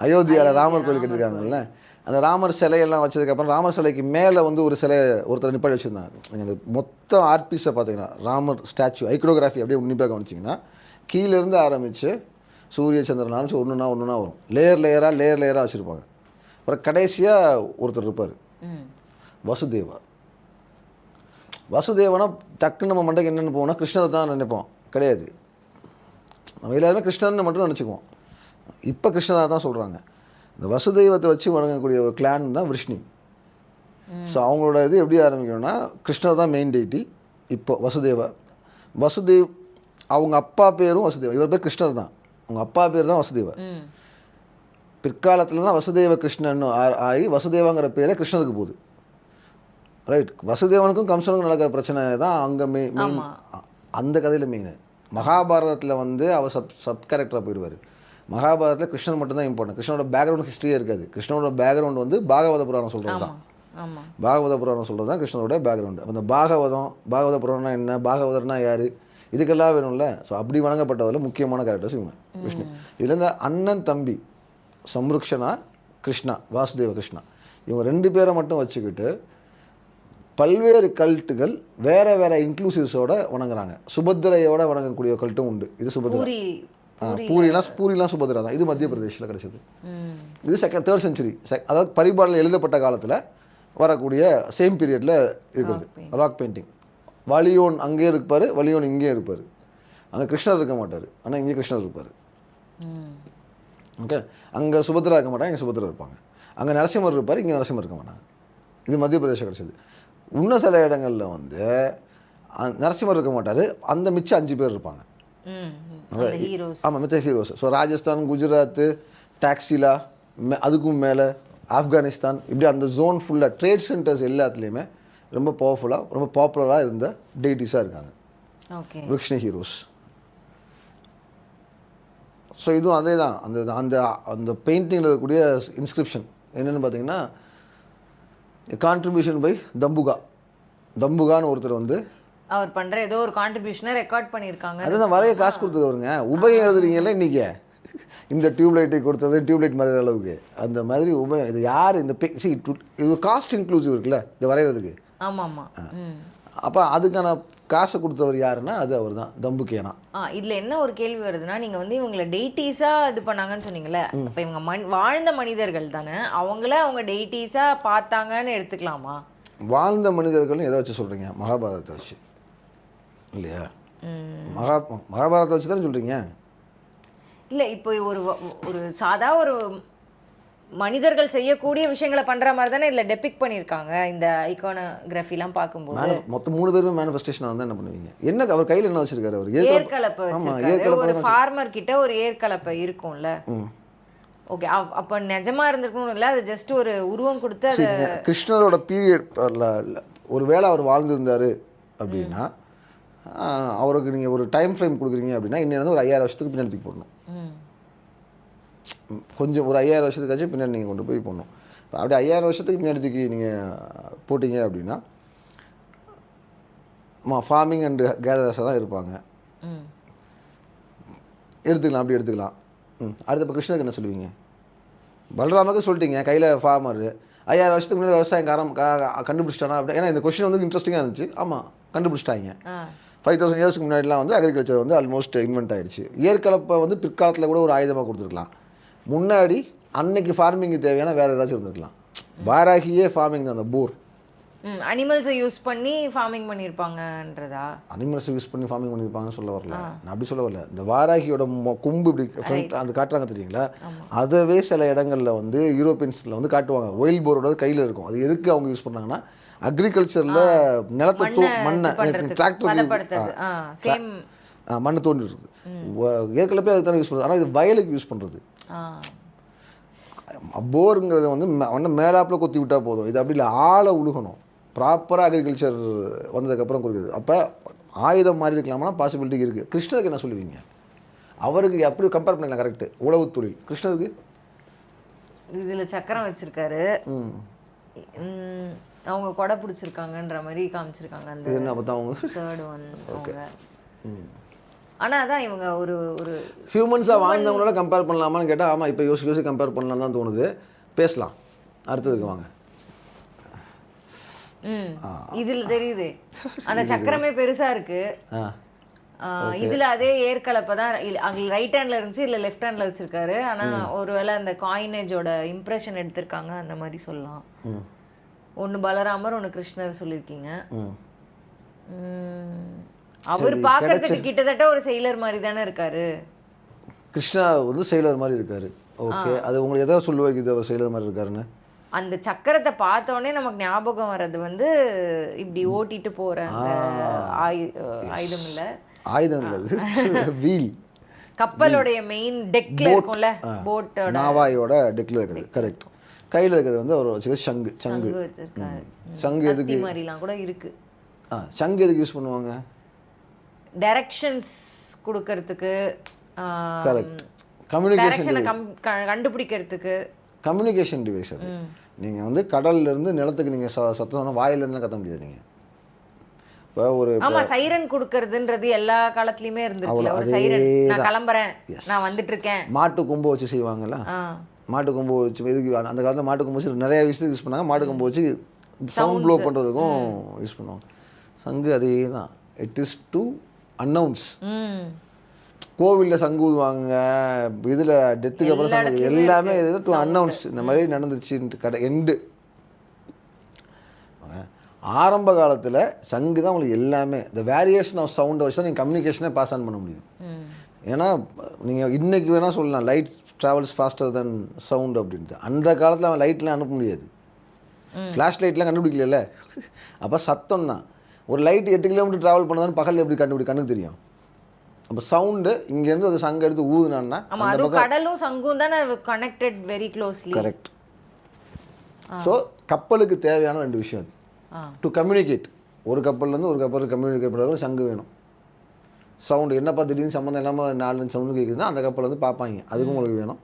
அயோத்தியாவில் ராமர் கோயில் கட்டியிருக்காங்கல்ல, அந்த ராமர் சிலையெல்லாம் வச்சதுக்கப்புறம் ராமர் சிலைக்கு மேலே வந்து ஒரு சிலை ஒருத்தர் நிப்பாடி வச்சுருந்தாங்க. அந்த மொத்தம் ஆர்ட் பீஸை பார்த்தீங்கன்னா ராமர் ஸ்டாச்சு ஐக்கோனோகிராஃபி அப்படியே உன்னிப்பாக கவனிச்சிங்கன்னா கீழேருந்து ஆரம்பித்து சூரிய சந்திரனாலும் ஒன்றுனா வரும். லேயராக வச்சுருப்பாங்க. அப்புறம் கடைசியாக ஒருத்தர் இருப்பார், வசுதேவனா டக்குன்னு நம்ம மண்டைக்கு என்னென்னு போவோம்னா கிருஷ்ணரை தான் நினைப்போம். கிடையாது, நம்ம எல்லாருமே கிருஷ்ணர்னு மட்டும் நினச்சிக்குவோம். இப்போ கிருஷ்ணராக தான் சொல்கிறாங்க. இந்த வசுதெய்வத்தை வச்சு வணங்கக்கூடிய ஒரு கிளான் தான் விஷ்ணு. ஸோ அவங்களோட இது எப்படி ஆரம்பிக்கணும்னா கிருஷ்ணர் தான் மெயின் டெய்ட்டி. இப்போ வசுதேவ் அவங்க அப்பா பேரும் வசுதேவ, இவர் பேர் கிருஷ்ணர் தான், அவங்க அப்பா பேர் தான் வசுதேவ. பிற்காலத்தில் தான் வசுதேவ கிருஷ்ணன் ஆகி வசுதேவங்கிற பேரே கிருஷ்ணருக்கு போகுது. ரைட். வசுதேவனுக்கும் கம்சனுக்கும் நடக்கிற பிரச்சனை தான் அங்கே மெயின். அந்த கதையில் மெயின். மகாபாரதத்தில் வந்து அவர் சப் கேரக்டராக போயிடுவார். மகாபாரதத்தில் கிருஷ்ணன் மட்டும்தான் இம்பார்ட்டன்ட். கிருஷ்ணனோட பேக்ரவுண்ட் ஹிஸ்ட்ரியே இருக்காது. கிருஷ்ணனோட பேக்ரவுண்ட் வந்து பாகவத புராணம் சொல்கிறது தான். பாகவத புராணம் சொல்கிறது தான் கிருஷ்ணனோட பேக்ரவுண்டு. அந்த பாகவத புராணம்னா என்ன, பாகவதர்னா யார், இதுக்கெல்லாம் வேணும்ல. ஸோ அப்படி வணங்கப்பட்டதில் முக்கியமான கேரக்டர்ஸ் இவங்க விஷ்ணு. இதில் இந்த அண்ணன் தம்பி சம்ருக்ஷனா கிருஷ்ணா, வாசுதேவ கிருஷ்ணா, இவங்க 2 பேரை மட்டும் வச்சுக்கிட்டு பல்வேறு கல்ட்டுகள் வேறு வேறு இன்க்ளூசிவ்ஸோட வணங்குறாங்க. சுபத்திரையோட வணங்கக்கூடிய கல்ட்டும் உண்டு. இது சுபத்திரை. பூரிலாம் சுபத்திரா தான். இது மத்திய பிரதேசில் கிடைச்சது. இது 3rd century, அதாவது பரிபாடல் எழுதப்பட்ட காலத்தில் வரக்கூடிய சேம் பீரியடில் இருக்கிறது. Rock painting. வலியோன் அங்கேயே இருப்பார், வலியோன் இங்கேயே இருப்பார். அங்கே கிருஷ்ணர் இருக்க மாட்டார், ஆனால் இங்கே கிருஷ்ணர் இருப்பார். ஓகே. அங்கே சுபத்திரா இருக்க மாட்டாங்க, இங்கே சுபத்திரா இருப்பாங்க. அங்கே நரசிம்மர் இருப்பார், இங்கே நரசிம்மர் இருக்க மாட்டாங்க. இது மத்திய பிரதேசம் கிடைச்சது. இன்னும் சில இடங்களில் வந்து நரசிம்மர் இருக்க மாட்டார், அந்த மிச்சம் 5 பேர் இருப்பாங்க. ஆமாம், மித்த ஹீரோஸ். ஸோ ராஜஸ்தான், குஜராத், டாக்ஸிலா, அதுக்கும் மேலே ஆப்கானிஸ்தான், இப்படி அந்த ஜோன் ஃபுல்லாக ட்ரேட் சென்டர்ஸ் எல்லாத்துலேயுமே ரொம்ப பவர்ஃபுல்லாக ரொம்ப பாப்புலராக இருந்த டெய்டிஸாக இருக்காங்க விருக்ஷ்ணி ஹீரோஸ். ஸோ இதுவும் அதே தான். அந்த அந்த அந்த பெயிண்டிங்கில் இருக்கக்கூடிய இன்ஸ்கிரிப்ஷன் என்னென்னு பார்த்தீங்கன்னா கான்ட்ரிபியூஷன் பை தம்புகான்னு ஒருத்தர் வந்து அவர் பண்ணுற ஏதோ ஒரு கான்ட்ரிபியூஷனை ரெக்கார்ட் பண்ணியிருக்காங்க. அதுதான் வரைய காசு கொடுத்துக்கவருங்க. உபயம் எழுதுறீங்கல்ல இன்றைக்கி, இந்த டியூப்லைட்டை கொடுத்தது டியூப்லைட் மறைகிற அளவுக்கு அந்த மாதிரி உபயம். இது யார் இந்த இது காஸ்ட் இன்க்ளூசிவ் இருக்குல்ல இது வரைகிறதுக்கு. ஆமாம். அப்போ அதுக்கான காசை கொடுத்தவர் யாருன்னா அது அவர் தான், தம்புகேனா. இதில் என்ன ஒரு கேள்வி வருதுன்னா, நீங்கள் வந்து இவங்களை டெய்டீஸாக இது பண்ணாங்கன்னு சொன்னீங்களே, அப்போ இவங்க வாழ்ந்த மனிதர்கள் தானே, அவங்க டெய்டீஸாக பார்த்தாங்கன்னு எடுத்துக்கலாமா? வாழ்ந்த மனிதர்கள்னு எதை வச்சு சொல்கிறீங்க? மகாபாரதத்தை வச்சு இல்லையா? மகாபாரதத்தை வச்சு தானே சொல்கிறீங்க? இல்லை, இப்போ ஒரு சாதா ஒரு மனிதர்கள் செய்யக்கூடிய விஷயங்களை பண்ணுற மாதிரி தானே இதில் டெபிக் பண்ணியிருக்காங்க. இந்த ஐகானோகிராஃபிலாம் பார்க்கும்போது மொத்தம் 3 பேருமே மேனிஃபெஸ்டேஷன் வந்து என்ன பண்ணுவீங்க? என்ன அவர் கையில் என்ன வச்சிருக்காரு? அவர் ஏற்கலப்பை வச்சிருக்காரு. ஒரு ஃபார்மர் கிட்ட ஒரு ஏற்கலப்பை இருக்கும்ல. ஓகே, அப்போ நிஜமாக இருந்திருக்கணும் இல்லை, அது ஜஸ்ட் ஒரு உருவம் கொடுத்து அது கிருஷ்ணரோட பீரியட் ஒரு வேளை அவர் வாழ்ந்துருந்தார் அப்படின்னா அவருக்கு நீங்கள் ஒரு டைம் ஃப்ரேம் கொடுக்குறீங்க அப்படின்னா இன்னும் ஒரு 5000 வருஷத்துக்கு பின்னாடி தூக்கி போடணும். கொஞ்சம் ஒரு 5000 வருஷத்துக்காச்சும் பின்னாடி நீங்கள் கொண்டு போய் போடணும். அப்படி 5000 வருஷத்துக்கு பின்னாடி தூக்கி நீங்கள் போட்டிங்க அப்படின்னா ஃபார்மிங் அண்டு கேதரர்ஸாக தான் இருப்பாங்க. எடுத்துக்கலாம், அப்படி எடுத்துக்கலாம். அடுத்த இப்போ கிருஷ்ணருக்கு என்ன சொல்லுவீங்க? பலராமருக்கு சொல்லிட்டீங்க, கையில் ஃபார்மர் 5000 வருஷத்துக்கு முன்னாடி விவசாயம் கண்டுபிடிச்சிட்டானா அப்படி. ஏன்னா இந்த கொஸ்டின் வந்து இன்ட்ரெஸ்டிங்காக இருந்துச்சு. ஆமாம், கண்டுபிடிச்சிட்டாங்க. 5000 இயர்ஸ்க்கு முன்னாடிலாம் வந்து அக்ரிகல்ச்சர் வந்து ஆல்மோஸ்ட் இன்வென்ட் ஆயிடுச்சு. ஏற்கலப்பை வந்து பிற்காலத்தில் கூட ஒரு ஆயுதமாக கொடுத்துருக்கலாம். முன்னாடி அன்னைக்கு ஃபார்மிங்கு தேவையான வேறு ஏதாச்சும் இருந்திருக்கலாம். வாராகியே ஃபார்மிங் தான், அந்த போர் அனிமல்ஸை யூஸ் பண்ணி ஃபார்மிங் பண்ணியிருப்பாங்கன்றதா? அனிமல்ஸை யூஸ் பண்ணி ஃபார்மிங் பண்ணியிருப்பாங்கன்னு சொல்ல வரல, நான் அப்படி சொல்ல வரல. இந்த வாராகியோட கொம்பு இப்படி ஃப்ரண்ட் அந்த காட்டுறாங்க தெரியுங்களா, அதவே சில இடங்களில் வந்து யூரோப்பியன்ஸில் வந்து காட்டுவாங்க. ஒயில் போரோட கையில் இருக்கும். அது எதுக்கு அவங்க யூஸ் பண்ணாங்கன்னா அக்ரிகல்ச்சரில் நிலத்தை மண்ணை டிராக்டர் மண்ணை தோண்டி இருக்குது. ஏற்கனவே அதுக்கு தானே யூஸ் பண்ணுறது. ஆனால் இது வயலுக்கு யூஸ் பண்ணுறது. போருங்கிறது வந்து மேலாப்பில் கொத்தி விட்டால் போதும். இது அப்படி இல்லை, ஆழ உழுகணும். ப்ராப்பராக அக்ரிகல்ச்சர் வந்ததுக்கப்புறம் கொடுக்குது. அப்போ ஆயுதம் மாறி இருக்கலாமா பாசிபிலிட்டி இருக்குது. கிருஷ்ணருக்கு என்ன சொல்லுவீங்க? அவருக்கு எப்படி கம்பேர் பண்ணலாம்? கரெக்டு, உழவு தொழில். கிருஷ்ணருக்கு இதில் சக்கரம் வச்சுருக்காரு, அவங்க கொடை பிடிச்சிருக்காங்கன்ற மாதிரி காமிச்சிருக்காங்க. அந்த என்ன பார்த்தா அவங்க தேர்ட் ஒன். ஓகே. ஆனால் அதான் இவங்க ஒரு ஒரு ஹியூமன்ஸாக வாழ்ந்தவங்களோட கம்பேர் பண்ணலாமான்னு கேட்டால் ஆமாம், இப்போ யோசி கம்பேர் பண்ணலாம் தான் தோணுது. பேசலாம், அடுத்ததுக்கு வாங்க. இதில் தெரியுது அந்த சக்கரமே பெருசாக இருக்கு. இதில் அதே ஏற்கலப்பை தான் அங்கே ரைட் ஹேண்டில் இருந்துச்சு, இல்லை லெஃப்ட் ஹேண்டில் வச்சுருக்காரு. ஆனால் ஒருவேளை அந்த காயினேஜோட இம்ப்ரெஷன் எடுத்திருக்காங்க அந்த மாதிரி சொல்லலாம். ஒன்று பலராமர், ஒன்று கிருஷ்ணர் சொல்லியிருக்கீங்க. அவர் பார்க்கறதுக்கு கிட்டத்தட்ட ஒரு செயலர் மாதிரி தானே இருக்காரு. கிருஷ்ணா வந்து செயலர் மாதிரி இருக்காரு. ஓகே, அது உங்களுக்கு எதாவது சொல்ல வைக்குது அவர் செயலர் மாதிரி இருக்காருன்னு? அந்த சக்கரத்தை பார்த்தோன்னே நமக்கு ஞாபகம் வர்றது வந்து இப்படி ஓட்டிட்டு போற ஆயுதம் இல்ல, ஆயுதம் இல்லை, வீல். கப்பலோடைய மெயின் டெக்ல இருக்கும்ல, போட்டோட நாவாயோட டெக்ல இருக்குது. கரெக்ட். கையில் இருக்கிறது வந்து அவர் வச்சுக்க சங்கு. சங்கு வச்சிருக்காரு. சங்கு எதுக்கு மாதிரிலாம் கூட இருக்கு. சங்கு எதுக்கு யூஸ் பண்ணுவாங்க? டைரக்ஷன்ஸ் கொடுக்கறதுக்கு, கரெக்ட். கம்யூனிகேஷன் கண்டுபிடிக்கிறதுக்கு கம்யூனிகேஷன் டிவைஸ் அது. நீங்கள் வந்து கடல்ல இருந்து நிலத்துக்கு நீங்கள் சத்தம் வாயிலிருந்து கத்த முடியாது. நீங்கள் இப்போ ஒரு சைரன் கொடுக்கறதுன்றது எல்லா காலத்துலயுமே இருந்துருக்குல. ஒரு சைரன், நான் கிளம்புறேன், நான் வந்துட்டு இருக்கேன். மாட்டு கொம்பு வச்சு செய்வாங்கல்ல, மாட்டு கொம்பு வச்சு எதுக்கு அந்த காலத்தில் மாட்டு கொம்பு வச்சு நிறைய விஷயத்துக்கு யூஸ் பண்ணாங்க. மாட்டு கொம்பு வச்சு சவுண்ட் ப்ளோ பண்ணுறதுக்கும் யூஸ் பண்ணுவாங்க. சங்கு அதே தான். It is to announce. கோவிலில் சங்கு ஊதுவாங்க, இதில் டெத்துக்கு அப்புறம் சங்கு, எல்லாமே இது டு அனௌன்ஸ் இந்த மாதிரி நடந்துச்சுன்ட்டு கடை எண்டு. ஆரம்ப காலத்தில் சங்கு தான் உங்களுக்கு எல்லாமே. இந்த வேரியேஷன் ஆஃப் சவுண்டை வச்சு தான் நீங்கள் கம்யூனிகேஷனே பாஸ் ஆன் பண்ண முடியும். ஏன்னா நீங்கள் இன்றைக்கி வேணால் சொல்லலாம் light travels faster than sound அப்படின்ட்டு. அந்த காலத்தில் அவன் லைட்லாம் அனுப்ப முடியாது. ஃப்ளாஷ் லைட்லாம் கண்டுபிடிக்கல. அப்போ சத்தம் தான். ஒரு லைட் 8 கிலோமீட்டர் ட்ராவல் பண்ணதான்னு பகலில் எப்படி கண்ணுக்கு தெரியும்? அப்போ சவுண்டு இங்கேருந்து அது சங்கு எடுத்து ஊதுனான்னா கடலும் சங்கும் தானே connected very closely. Correct. So கப்பலுக்கு தேவையான 2 விஷயம் அது. To communicate. ஒரு கப்பல்லேருந்து ஒரு கப்பலுக்கு கம்யூனிகேட் பண்ணுறது சங்கு வேணும். சவுண்டு என்னப்பா திடீர்னு சம்மந்தம் இல்லாமல் 4 சவுண்டு கேட்குதுன்னா அந்த கப்பல் வந்து பார்ப்பாங்க, அதுக்கும் உங்களுக்கு வேணும்.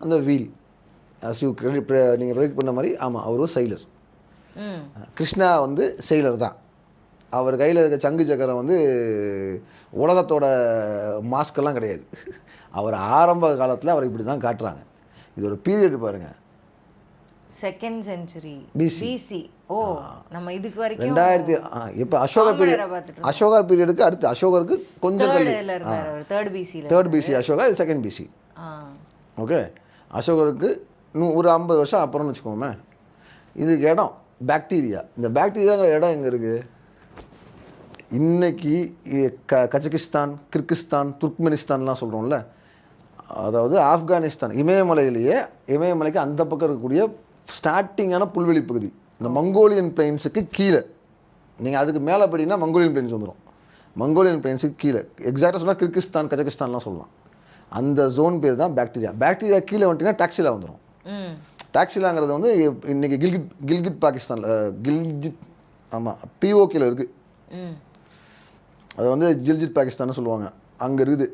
அந்த வீல் அஸ் யூ நீங்கள் ப்ரெடிக்ட் பண்ண மாதிரி, ஆமாம் அவர் ஒரு செயலர். கிருஷ்ணா வந்து செயலர் தான். அவர் கையில் இருக்க சங்கு சக்கரம் வந்து உலகத்தோட மாஸ்கெல்லாம் கிடையாது. அவர் ஆரம்ப காலத்தில் அவர் இப்படி தான் காட்டுறாங்க. இதோட பீரியட் பாருங்கள், 2nd century BC. ஓ, நம்ம இதுக்கு வரைக்கும் 2000 இப்போ அசோகா பீரியடுக்கு அடுத்து அசோகருக்கு கொஞ்சம் தள்ளி 3rd BC அசோகா, இது 2nd BC. ஓகே, அசோகருக்கு ஒரு 50 வருஷம் அப்புறம்னு வச்சுக்கோமே. இதுக்கு இடம் பாக்டீரியா. இந்த பாக்டீரியாங்கிற இடம் எங்கே இருக்குது? இன்றைக்கி கஜகிஸ்தான், கிர்கிஸ்தான், துர்க்மெனிஸ்தான்லாம் சொல்கிறோம்ல, அதாவது ஆப்கானிஸ்தான் இமயமலைக்கு அந்த பக்கம் இருக்கக்கூடிய ஸ்டார்டிங்கான புல்வெளி பகுதி. இந்த மங்கோலியன் பிளைன்ஸுக்கு கீழே, நீங்கள் அதுக்கு மேலே போயிட்டீங்கன்னா மங்கோலியன் பிளைன்ஸ் வந்துடும். மங்கோலியன் பிளைன்ஸுக்கு கீழே எக்ஸாக்டாக சொன்னால் கிர்கிஸ்தான், கஜகிஸ்தான்லாம் சொல்லலாம். அந்த ஜோன் பேர் தான் பாக்டீரியா. பாக்டீரியா கீழே வந்துட்டிங்கன்னா டாக்ஸிலா வந்துடும். டாக்ஸிலாங்கிறது வந்து இன்றைக்கி கில்கிட் பாகிஸ்தானில் ஆமாம் பிஓகேல இருக்குது. அது வந்து கில்ஜிட் பாகிஸ்தான் சொல்லுவாங்க, அங்கே இருக்குது.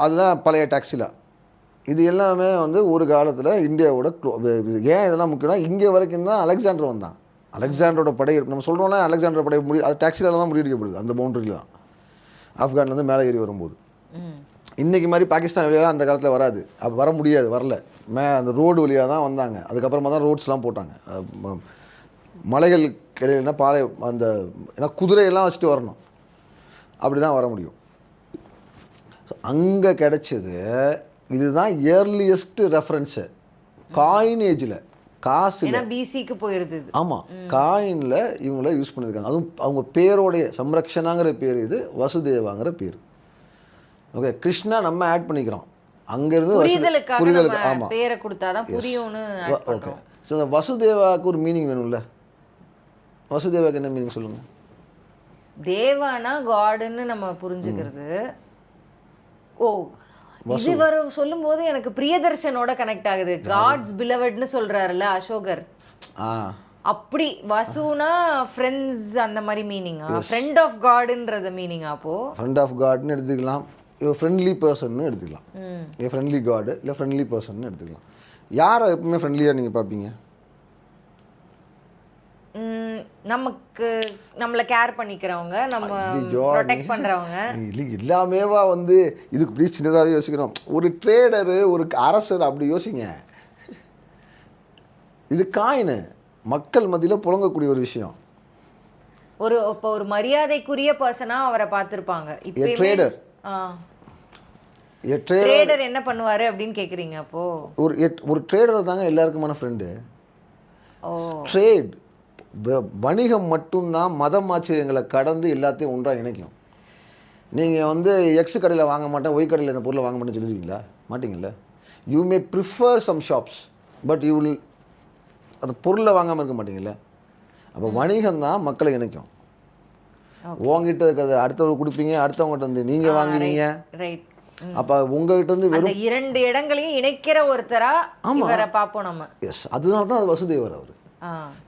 அதுதான் பழைய டாக்ஸிலா. இது எல்லாமே வந்து ஒரு காலத்தில் இந்தியாவோட ஏன் இதெல்லாம் முக்கியம்னா, இங்கே வரைக்கும் தான் அலெக்சாண்டர் வந்தான். அலெக்சாண்டரோட படை நம்ம சொல்கிறோம்னா அலெக்சாண்டர் படை அது டாக்ஸிலால தான் முறியடிக்கப்படுது. அந்த பவுண்டரியில் தான் ஆப்கான்லேருந்து மேலே ஏறி வரும்போது. இன்றைக்கி மாதிரி பாகிஸ்தான் வழியாக அந்த காலத்தில் வராது, வர முடியாது, வரல. அந்த ரோடு வழியாக தான் வந்தாங்க. அதுக்கப்புறமா தான் ரோட்ஸ்லாம் போட்டாங்க. மலைகள் கிடையிலனா பாலை அந்த ஏன்னா குதிரையெல்லாம் வச்சுட்டு வரணும். அப்படி தான் வர முடியும். ஸோ அங்கே கிடைச்சது இதுதான் இயர்லியஸ்ட் ரெஃபரன்ஸு காயினேஜில், காசு. ஏன்னா பிசிக்கு போயிருது. ஆமாம், காயினில் இவங்கள யூஸ் பண்ணியிருக்காங்க. அதுவும் அவங்க பேரோடைய சம்ரக்ஷனாங்கிற பேர், இது வசுதேவாங்கிற பேர். ஓகே, கிருஷ்ணா நம்ம ஆட் பண்ணிக்கிறோம் அங்கேருந்து புரிதலுக்கு. ஆமாம், பேரை கொடுத்தாதான் புரியும்னு. ஓகே. ஸோ இந்த வசுதேவாவுக்கு ஒரு மீனிங் வேணும்ல. வசுதேவாவுக்கு என்ன மீனிங் சொல்லுங்கள்? தேவானா காடுன்னு நம்ம புரிஞ்சுக்கிறது. ஓ, இது வர சொல்லும் போது எனக்கு பிரியதர்ஷனோட கனெக்ட் ஆகுது. காட்ஸ் பிலவட்னு சொல்றாருல்ல அசோகர். அப்படி வசுனா ஃப்ரெண்ட்ஸ் அந்த மாதிரி மீனிங்கா? Friend of காட்ன்றது மீனிங்கா? அப்போ ஃப்ரெண்ட் ஆஃப் காட்னு எடுத்துக்கலாம், ஃப்ரெண்ட்லி பர்சன்னு எடுத்துக்கலாம். ஃப்ரெண்ட்லி காடு இல்லை ஃப்ரெண்ட்லி பர்சன்னு எடுத்துக்கலாம். யாரை எப்பவுமே ஃப்ரெண்ட்லியாக நீங்கள் பார்ப்பீங்க? நமக்கு நம்மளை கேர் பண்ணிக்கிறவங்க, நம்ம ப்ரொடெக்ட் பண்ணுறவங்க. எல்லாமேவா வந்து இதுக்கு இப்படி சின்னதாகவே யோசிக்கிறோம். ஒரு ட்ரேடரு, ஒரு அரசர் அப்படி யோசிங்க. இது காயினு, மக்கள் மத்தியில் புழங்கக்கூடிய ஒரு விஷயம். இப்போ ஒரு மரியாதைக்குரிய பர்சனாக அவரை பார்த்துருப்பாங்க. இப்போ ட்ரேடர் ட்ரேடர் என்ன பண்ணுவார் அப்படின்னு கேட்குறீங்க? அப்போது ஒரு ட்ரேடர் தாங்க எல்லாருக்குமான ஃப்ரெண்டு. ட்ரேட் வணிகம் மட்டும்தான் மதம் ஆச்சரியங்களை கடந்து எல்லாத்தையும் ஒன்றாக இணைக்கும். நீங்கள் வந்து எக்ஸ் கடையில் வாங்க மாட்டேன், ஒய் கடையில் இந்த பொருளை வாங்க மாட்டேன்னு சொல்லிடுவீங்களா? மாட்டிங்கல்ல. You may prefer some shops, but you will அந்த பொருளை வாங்காமல் இருக்க மாட்டீங்கல்ல. அப்போ வணிகம் தான் மக்களை இணைக்கும். உங்ககிட்ட இருக்கிறது அடுத்தவங்க கொடுப்பீங்க, அடுத்தவங்ககிட்ட வந்து நீங்கள் வாங்குவீங்க. அப்போ உங்ககிட்ட இருந்து வெறும் 2 இடங்களையும் இணைக்கிற ஒருத்தரா இவரை பார்ப்போம் நம்ம. எஸ், அதனால தான் அது வசுதேவர். அவர்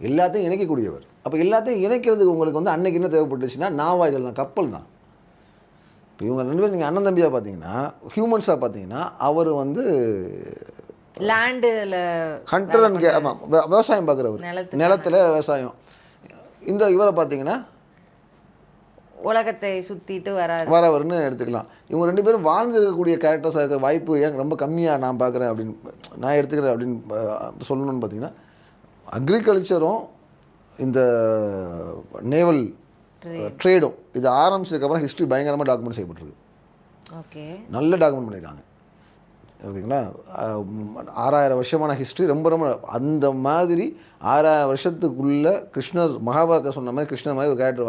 எல்லாத்தையும் இணைக்கக்கூடியவர். அப்போ எல்லாத்தையும் இணைக்கிறதுக்கு உங்களுக்கு வந்து அன்னைக்கு என்ன தேவைப்பட்டுச்சுன்னா நாவாய்கள் தான், கப்பல் தான். இப்போ இவங்க 2 பேரும் நீங்கள் அண்ணன் தம்பியாக பார்த்தீங்கன்னா, ஹியூமன்ஸாக பார்த்தீங்கன்னா, அவர் வந்து லேண்டில் ஹண்டர் அண்ட் ஆமாம் விவசாயம் பார்க்குறவர், நிலத்தில் விவசாயம். இந்த இவரை பார்த்தீங்கன்னா உலகத்தை சுற்றிட்டு வரவர்னு எடுத்துக்கலாம். இவங்க 2 பேரும் வாழ்ந்துருக்கக்கூடிய கேரக்டர்ஸாக இருக்கிற வாய்ப்பு ஏன் ரொம்ப கம்மியாக நான் பார்க்குறேன் அப்படின்னு, நான் எடுத்துக்கிறேன் அப்படின்னு சொல்லணும்னு பார்த்தீங்கன்னா, அக்ரிகல்ச்சரும் இந்த நேவல் ட்ரேடும் இது ஆரம்பிச்சதுக்கப்புறம் ஹிஸ்ட்ரி பயங்கரமாக டாக்குமெண்ட் செய்யப்பட்டிருக்கு. ஓகே, நல்ல டாக்குமெண்ட் பண்ணியிருக்காங்க. ஓகேங்களா? 6000 வருஷமான ஹிஸ்ட்ரி. ரொம்ப ரொம்ப அந்த மாதிரி 6000 வருஷத்துக்குள்ளே கிருஷ்ணர் மகாபாரதத்தை சொன்ன மாதிரி கிருஷ்ணர் மாதிரி ஒரு கேரக்டர்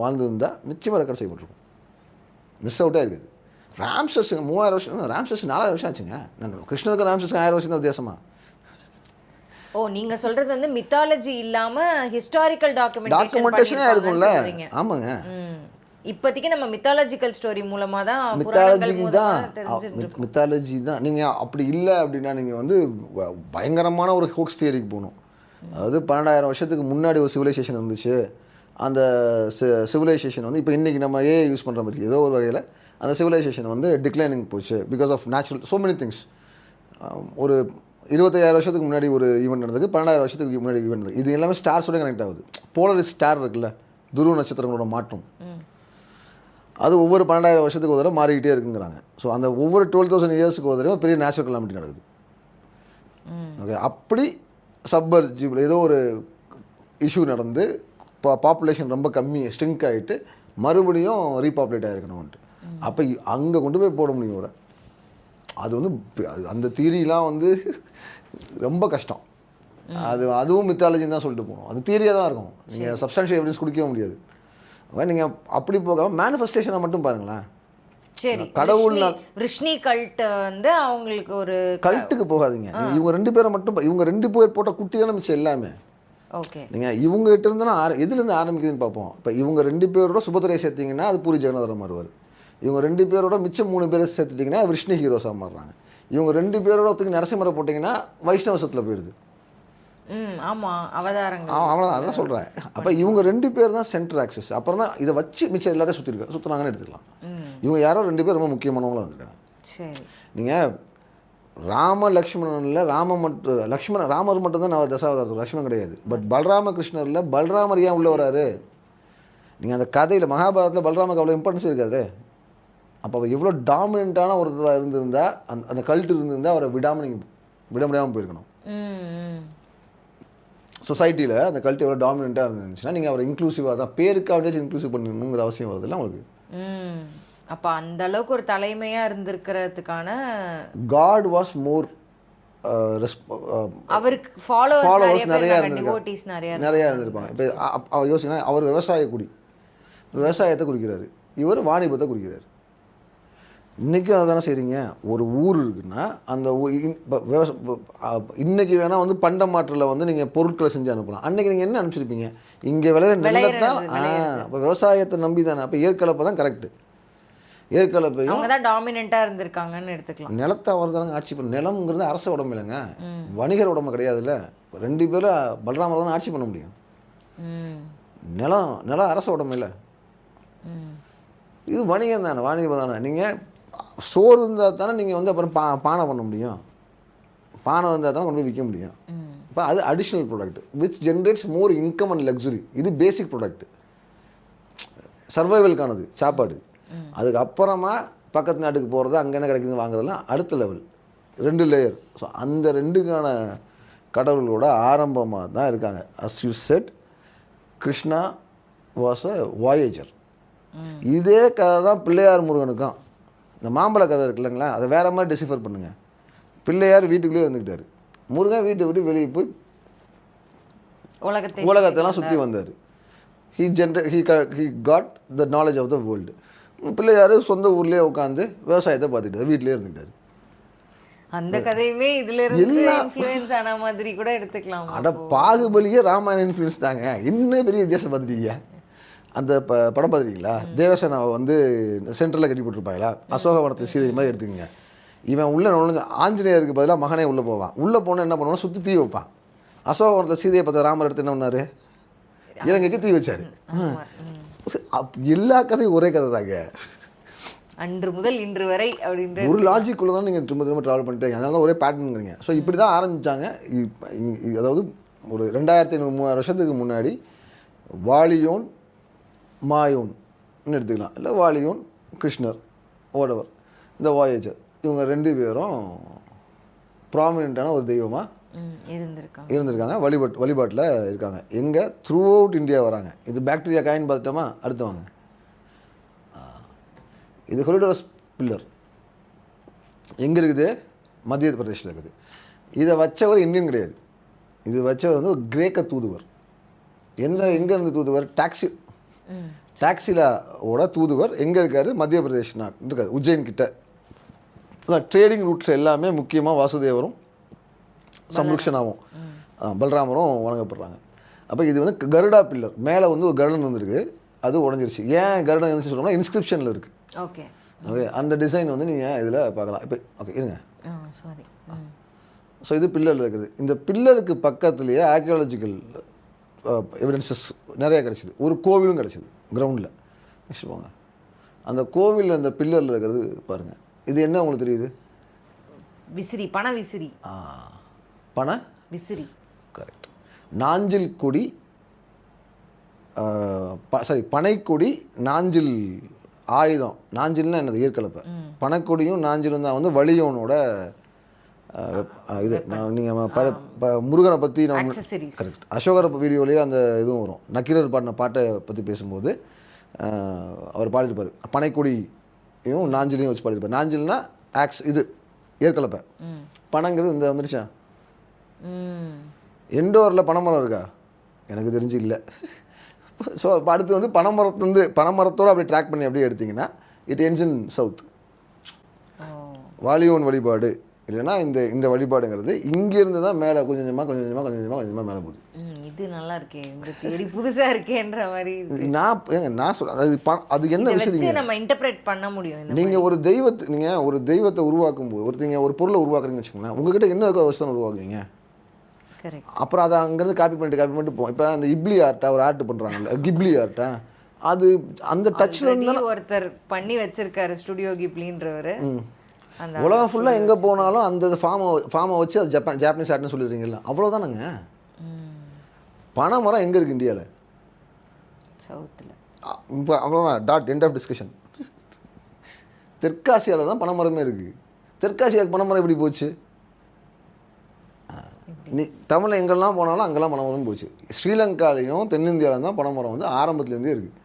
வாழ்ந்துருந்தால் நிச்சயமாக ரெக்கார்ட் செய்யப்பட்டிருக்கும். மிஸ் அவுட்டாக இருக்குது. ராம்சஸ் 3000 வருஷம், ராம்சஸ் 4000 வருஷம் ஆச்சுங்க. கிருஷ்ணருக்கு ராம்சஸ் 1000 வருஷம் தான் வித்தியாசமா? ஓ, நீங்க சொல்றது வந்து மித்தாலஜி இல்லாம ஹிஸ்டாரிக்கல் டாக்குமெண்டேஷனே இருக்கும்ல. ஆமாங்க, இப்போதைக்கு நம்ம மித்தாலஜிக்கல் ஸ்டோரி மூலமா தான் மித்தாலஜி தான். நீங்கள் அப்படி இல்லை அப்படின்னா நீங்கள் வந்து பயங்கரமான ஒரு ஹோக்ஸ் தியரிக்கு போகணும். அதாவது 12000 வருஷத்துக்கு முன்னாடி ஒரு சிவிலைசேஷன் இருந்துச்சு. அந்த சிவிலைசேஷன் வந்து இப்போ இன்றைக்கி நம்ம யூஸ் பண்ணுற மாதிரி ஏதோ ஒரு வகையில் அந்த சிவிலைசேஷன் வந்து டிக்ளைனிங் போச்சு because of natural so many things. ஒரு 25000 வருஷத்துக்கு முன்னாடி ஒரு ஈவெண்ட் நடந்தது, 12000 வருஷத்துக்கு முன்னாடி ஈவெண்ட் நடந்தது. இது எல்லாமே ஸ்டார்ஸோட கனெக்ட் ஆகுது. போலர் ஸ்டார் இருக்குல்ல, துருவ நட்சத்திரங்களோட மாற்றம், அது ஒவ்வொரு 12000 வருஷத்துக்கு ஒரு தடவை மாறிக்கிட்டே இருக்குங்கிறாங்க. ஸோ அந்த ஒவ்வொரு 12,000 இயர்ஸுக்கு ஒரு தடவை பெரிய நேச்சுரல் கலாமிட்டி நடக்குது. ஓகே, அப்படி சப்பர்ஜிபிள் ஏதோ ஒரு இஷ்யூ நடந்து பாப்புலேஷன் ரொம்ப கம்மி ஸ்ட்ரிங்க் ஆகிட்டு மறுபடியும் ரீபாப்புலேட் ஆகிருக்கணும்ன்ட்டு. அப்போ அங்கே கொண்டு போய் போட முடியும் ஒரு அது வந்து அந்த தியரிலாம் வந்து ரொம்ப கஷ்டம். அதுவும் மித்தாலஜின்னு தான் சொல்லிட்டு போகணும். அது தியரியாக தான் இருக்கும். நீங்கள் சப்ஸ்டான்ஷியல் எவிடன்ஸ் கொடுக்கவே முடியாது. நீங்கள் அப்படி போகாமல் மேனிஃபெஸ்டேஷனை மட்டும் பாருங்களேன். சரி, கடவுள்னால் ரிஷ்ணி கல்ட் வந்து அவங்களுக்கு ஒரு கல்ட்டுக்கு போகாதீங்க. இவங்க 2 பேரை மட்டும், இவங்க 2 பேர் போட்ட குட்டி தானே மிச்சம் எல்லாமே. ஓகே, நீங்கள் இவங்ககிட்ட இருந்தால் எதுலேருந்து ஆரம்பிக்குதுன்னு பார்ப்போம். இப்போ இவங்க 2 பேரோட சுபத்திரையை சேர்த்திங்கன்னா அது பூரி ஜெகநாதரம் மாறுவார். இவங்க 2 பேரோட மிச்சம் 3 பேரை சேர்த்துட்டிங்கன்னா விஷ்ணு ஹீரோஸாக மாறுறாங்க. இவங்க 2 பேரோட ஒருத்தருக்கு நரசிம்மரை போட்டிங்கன்னா வைஷ்ணவசத்தில் போயிடுது. ஆமாம், அவதாரங்கள். அவ்வளோதான், அதான் சொல்கிறேன். அப்போ இவங்க 2 பேர் தான் சென்டர் ஆக்சஸ். அப்புறம் தான் இதை வச்சு மிச்சம் எல்லாத்தையும் சுற்றுறாங்கன்னு எடுத்துக்கலாம். இவங்க யாரோ 2 பேர் ரொம்ப முக்கியமானவங்களும் வந்துருக்காங்க. சரி, நீங்கள் ராம லக்ஷ்மணனில் ராமர் மட்டும்தான் நான் தசாவதாரம், லக்ஷ்மணன் கிடையாது. பட் பலராம கிருஷ்ணரில் பலராமர் ஏன் உள்ளே வராரு? நீங்கள் அந்த கதையில் மகாபாரதத்தில் பலராமருக்கு அவ்வளோ இம்பார்ட்டன்ஸ் இருக்காது. அப்போ அவர் எவ்வளோ டாமினண்ட்டான ஒருத்தராக இருந்திருந்தால் அந்த கல்ட்டு இருந்திருந்தால் அவரை விட முடியாமல் போயிருக்கணும். சொசைட்டியில் அந்த கல்ட்டு எவ்வளோ டாமினண்ட்டாக இருந்துச்சுன்னா நீங்கள் அவரை இன்க்ளூசிவாக தான் பேருக்காக இன்க்ளூசிவ் பண்ணணுங்கிற அவசியம் வருதில்ல உங்களுக்கு. அப்ப அந்த அளவுக்கு ஒரு தலைமையா இருந்திருக்கிறதுக்கான காட் வாஸ் மோர் அவருக்கு ஃபாலோவர்ஸ் ஃபாலோவர்ஸ் நிறைய நிறையா பேர் இருந்திருக்காங்க, டிவோட்டிஸ் நிறைய நிறையா இருந்திருப்பாங்க. இப்போ யோசிங்கன்னா அவர் விவசாய குடி, விவசாயத்தை குறிக்கிறாரு, இவர் வாணிபத்தை குறிக்கிறார். இன்றைக்கும் அதை தானே செய்கிறீங்க. ஒரு ஊர் இருக்குன்னா அந்த இன்றைக்கி வேணால் வந்து பண்டமாற்றில் வந்து நீங்கள் பொருட்களை செஞ்சு அனுப்பலாம். அன்றைக்கி நீங்கள் என்ன அனுப்பிச்சிருப்பீங்க, இங்கே விளையிற நிலத்தான். அப்போ விவசாயத்தை நம்பி தானே. அப்போ ஏற்கலப்பை தான் கரெக்டு. ஏற்கலப்பையும் அவங்க தான் டாமினண்ட்டாக இருந்திருக்காங்கன்னு எடுத்துக்கலாம். நிலத்தை அவர் தானே ஆட்சி பண்ண. நிலம்ங்கிறது அரச உடம்பு இல்லைங்க, வணிகர் உடம்பு கிடையாதுல்ல. ரெண்டு பேரும் பலராமர் தானே ஆட்சி பண்ண முடியும். நிலம் அரச உடம்பு இல்லை, இது வணிகம் தானே, வாணிபம் தானே. நீங்கள் சோறு இருந்தால் தானே நீங்கள் வந்து அப்புறம் பானை பண்ண முடியும். பானை இருந்தால் தானே கொண்டு போய் விற்க முடியும். இப்போ அது additional product which generates more income and luxury. இது பேசிக் ப்ராடக்ட், சர்வைவலுக்கானது சாப்பாடு. அதுக்கப்புறமா பக்கத்து நாட்டுக்கு போகிறது, அங்கே என்ன கிடைக்குதுன்னு வாங்குறதுலாம் அடுத்த லெவல், 2 லேயர். ஸோ அந்த 2க்கான கடவுளோட ஆரம்பமாக தான் இருக்காங்க. As you said, Krishna was a voyager. இதே கதை தான் பிள்ளையார் முருகனுக்கும். இந்த மாம்பழ கதை இருக்கு இல்லைங்களா, அதை வேறு மாதிரி டிசிஃபர் பண்ணுங்கள். பிள்ளையார் வீட்டுக்குள்ளேயே இருந்துக்கிட்டார், முருகன் வீட்டை விட்டு வெளியே போய் உலகத்தெல்லாம் சுற்றி வந்தார். he got the knowledge of the world. Pillaiyar சொந்த ஊர்லேயே உட்காந்து விவசாயத்தை பார்த்துக்கிட்டார், வீட்டிலே இருந்துக்கிட்டார். அந்த கதையுமே இதுல இருந்து இன்ஃப்ளூயன்ஸ் ஆன மாதிரி கூட எடுத்துக்கலாம். அட பாகுபலியே ராமாயண இன்ஃப்ளூயன்ஸ் தாங்க. இன்னும் பெரிய வித்தியாசம் பார்த்துட்டீங்க. அந்த படம் பார்த்துட்டீங்களா, தேவசேனாவை வந்து சென்ட்ரலில் கட்டி போட்டிருப்பாங்களா, அசோகவனத்தை சீதை மாதிரி எடுத்துக்கங்க. இவன் உள்ளே நுழைஞ்ச ஆஞ்சநேயருக்கு பதிலாக மகனே உள்ளே போவான். உள்ளே போனால் என்ன பண்ணுவான், சுற்றி தீ வைப்பான். அசோகவனத்தை சீதையை பார்த்த ராமர் எடுத்து என்ன பண்ணார், இலங்கைக்கு தீ வச்சார். எல்லா கதையும் ஒரே கதை தாங்க, அன்று முதல் இன்று வரை அப்படின்ற ஒரு லாஜிக்குள்ளே தான் நீங்கள் திரும்ப திரும்ப ட்ராவல் பண்ணிட்டீங்க. அதனால தான் ஒரே பேட்டர்னுங்கிறீங்க. ஸோ இப்படி தான் ஆரம்பித்தாங்க. அதாவது ஒரு 2500-3000 வருஷத்துக்கு முன்னாடி வாலியோன் மாயோன்னு எடுத்துக்கலாம், இல்லை வாலியோன் கிருஷ்ணர் ஓடவர், இந்த வாயேஜர், இவங்க 2 பேரும் ப்ராமினெண்ட்டான ஒரு தெய்வமாக இருந்திருக்காங்க, வழிபாட்டில் இருக்காங்க. எங்கே த்ரூ அவுட் இந்தியா வராங்க. இது பாக்டீரியா காயின் பார்த்துட்டோமா, அடுத்து வாங்க. இது ஹெலிடோரஸ் பில்லர் எங்கே இருக்குது, மத்திய பிரதேசில் இருக்குது. இதை வச்சவர் இந்தியன் கிடையாது, இது வச்சவர் வந்து ஒரு கிரேக்க தூதுவர். எங்கே இருந்து தூதுவர், டாக்ஸிலாவோட தூதுவர். எங்கே இருக்கார், மத்திய பிரதேஷ் நாட்டு இருக்கார், உஜ்ஜைன் கிட்ட. ட்ரேடிங் ரூட்ஸ் எல்லாமே முக்கியமாக வாசுதேவரும் சம்ருக்ஷனாவும் பலராமரும் வழங்கப்படுறாங்க. அப்போ இது வந்து கருடா பில்லர். மேலே வந்து ஒரு கருடன் வந்துருக்கு, அது உடஞ்சிருச்சு. ஏன் கருடன் இருந்துச்சு சொல்கிறோம்னா இன்ஸ்கிரிப்ஷனில் இருக்குது. ஓகே, அந்த டிசைன் வந்து நீங்கள் இதில் பார்க்கலாம். இப்போ ஓகே இருங்க, சாரி. ஸோ இது பில்லரில் இருக்குது. இந்த பில்லருக்கு பக்கத்துலேயே ஆர்கியாலஜிக்கல் எவிடன்சஸ் நிறையா கிடச்சிது. ஒரு கோவிலும் கிடச்சிது கிரவுண்டில். நெக்ஸ்ட் போங்க. அந்த கோவில் அந்த பில்லரில் இருக்கிறது பாருங்கள். இது என்ன உங்களுக்கு தெரியுது, விசிறி, பண விசிறி. பண விசிறி, கரெக்ட். நாஞ்சில் கொடி, பனைக்கொடி, நாஞ்சில் ஆயுதம். நாஞ்சில்னா என்னது, ஏற்கலப்பை. பனைக்கொடியும் நாஞ்சிலும் தான் வந்து வலியோனோட இது. நீங்கள் முருகனை பற்றி நம்ம கரெக்ட் அசோகரை வீடியோலேயே அந்த இதுவும் வரும். நக்கீரர் பாடின பாட்டை பற்றி பேசும்போது அவர் பாடிருப்பார். பனைக்கொடியும் நாஞ்சிலையும் வச்சு பாடிருப்பார். நாஞ்சில்னா ஆக்ஸ், இது ஏற்கலப்பை. பனைங்கிறது இந்த வந்துருச்சா. எண்டோரில் பனைமரம் இருக்கா, எனக்கு தெரிஞ்சு இல்லை. ஸோ அடுத்து வந்து பனைமரத்தோடு அப்படியே ட்ராக் பண்ணி அப்படியே எடுத்திங்கன்னா இட் என்ஸ் இன் சவுத். வாலியோன் வழிபாடு இல்லைன்னா இந்த வழிபாடுங்கிறது இங்கேருந்து தான் மேலே கொஞ்சம் கொஞ்சமாக மேலே போகுது. இது நல்லா இருக்கே, இந்த தியரி புதுசாக இருக்கேன்ற மாதிரி. நான் சொல்கிறேன், அது என்ன விஷயம் நம்ம இன்டர்பிரேட் பண்ண முடியும். நீங்கள் ஒரு தெய்வத்தை உருவாக்கும் போது நீங்கள் ஒரு பொருளை உருவாக்குறீங்கன்னு வச்சுக்கோங்களேன், உங்ககிட்ட என்ன இருக்கோ அவசியம் உருவாக்குவீங்க. அப்புறம் அதை அங்கேருந்து காப்பி பண்ணிட்டு போவோம். இப்போ அந்த இப்ளி ஆர்ட்டா ஒரு ஆர்ட் பண்ணுறாங்கல்ல, கிப்ளி ஆர்ட்டா, அது அந்த டச்சில் இருந்தாலும் ஒருத்தர் பண்ணி வச்சிருக்காரு, ஸ்டுடியோ கிப்ளின்றவர். உலகம் ஃபுல்லாக எங்கே போனாலும் அந்த ஃபார்மை வச்சு அது ஜாப்பனீஸ் ஆர்ட்னு சொல்லிடுறீங்கல்ல, அவ்வளோதானங்க. பனைமரம் எங்கே இருக்குது இந்தியாவில், சவுத்தில். இப்போ அவ்வளோதான், டாட் எண்ட் ஆஃப் டிஸ்கஷன். தெற்காசியாவில் தான் பனைமரமே இருக்குது. தெற்காசியாவுக்கு பனைமரம் எப்படி போச்சு, நீ தமிழ் எங்கெல்லாம் போனாலும் அங்கெல்லாம் பனைமரம் போச்சு. ஸ்ரீலங்காலையும் தென்னிந்தியாவிலும் தான் பனைமரம் வந்து ஆரம்பத்துலேருந்தே இருக்குது.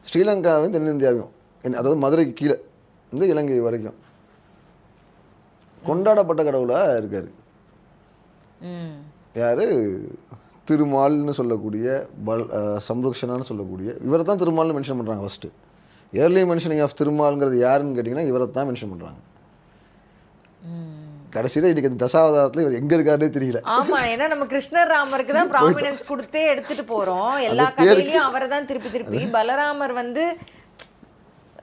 ஸ்ரீலங்காவும் தென்னிந்தியாவையும் அதாவது மதுரைக்கு கீழே இந்த இலங்கை வரைக்கும் கொண்டாடப்பட்ட கடவுளாக இருக்கார். யார்? திருமால்னு சொல்லக்கூடிய சம்ரக்ஷனான்னு சொல்லக்கூடிய இவரை தான் திருமால்னு மென்ஷன் பண்ணுறாங்க. ஃபஸ்ட்டு ஏர்லி மென்ஷனிங் ஆஃப் திருமால்ங்கிறது யாருன்னு கேட்டிங்கன்னா இவரை தான் மென்ஷன் பண்ணுறாங்க. கடைசியில் இன்னைக்கு அந்த தசாவதாரத்தில் இவர் எங்கே இருக்காருன்னே தெரியல. ஆமா, ஏன்னா நம்ம கிருஷ்ணர் ராமருக்கு தான் ப்ராமினன்ஸ் கொடுத்தே எடுத்துட்டு போறோம். எல்லா கதையிலயும் அவரை தான் திருப்பி பலராமர் வந்து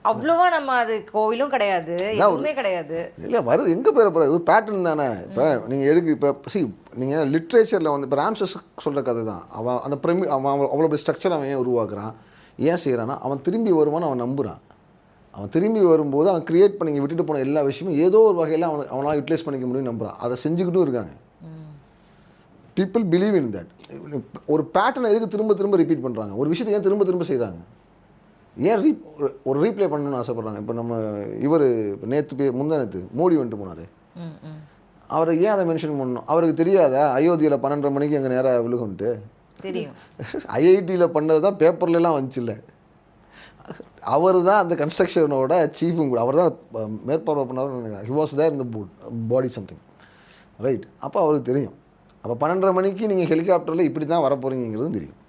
அவ்வளோவா நம்ம அது கோவிலும் கிடையாது, எதுவுமே கிடையாது. இல்லை வரும் எங்கே போயிட போகிற ஒரு பேட்டர்ன் தானே. இப்போ நீங்கள் எடுக்கு இப்போ நீங்கள் லிட்ரேச்சரில் வந்து இப்போ ராம்சஸ் சொல்கிற கதை தான். அவன் அந்த அவன் அவ்வளோ ஸ்ட்ரக்சர் அவன் ஏன் உருவாக்குறான், ஏன் செய்கிறான்னா அவன் திரும்பி வருவான்னு அவன் நம்புகிறான். அவன் திரும்பி வரும்போது அவன் கிரியேட் பண்ணி விட்டுட்டு போன எல்லா விஷயமும் ஏதோ ஒரு வகையில் அவனால் யூட்டிலைஸ் பண்ணிக்க முடியும்னு நம்புகிறான். அதை செஞ்சுக்கிட்டும் இருக்காங்க. People believe in that. ஒரு பேட்டர்னை எதுக்கு திரும்ப திரும்ப ரிப்பீட் பண்ணுறாங்க, ஒரு விஷயத்தை ஏன் திரும்ப திரும்ப செய்கிறாங்க, ஏன் ஒரு ரீப்ளே பண்ணணும்னு ஆசைப்பட்றாங்க. இப்போ நம்ம இவர் இப்போ முந்தானத்து மோடி வந்துட்டு போனார், அவரை ஏன் அதை மென்ஷன் பண்ணணும்? அவருக்கு தெரியாதா அயோத்தியில் 12:30 மணிக்கு எங்கள் நேராக விழுகுன்ட்டு? தெரியும். ஐஐடியில் பண்ணது தான் பேப்பர்லாம் வந்துச்சு. இல்லை, அவர் தான் அந்த கன்ஸ்ட்ரக்ஷனோட சீஃபும் கூட, அவர் தான் மேற்பார்வை பண்ணார். ஹி வாஸ் தேர் இந்த பாடி சம்திங் ரைட். அப்போ அவருக்கு தெரியும். அப்போ 12:30 மணிக்கு நீங்கள் ஹெலிகாப்டரில் இப்படி தான் வரப்போகிறீங்கிறதும் தெரியும்.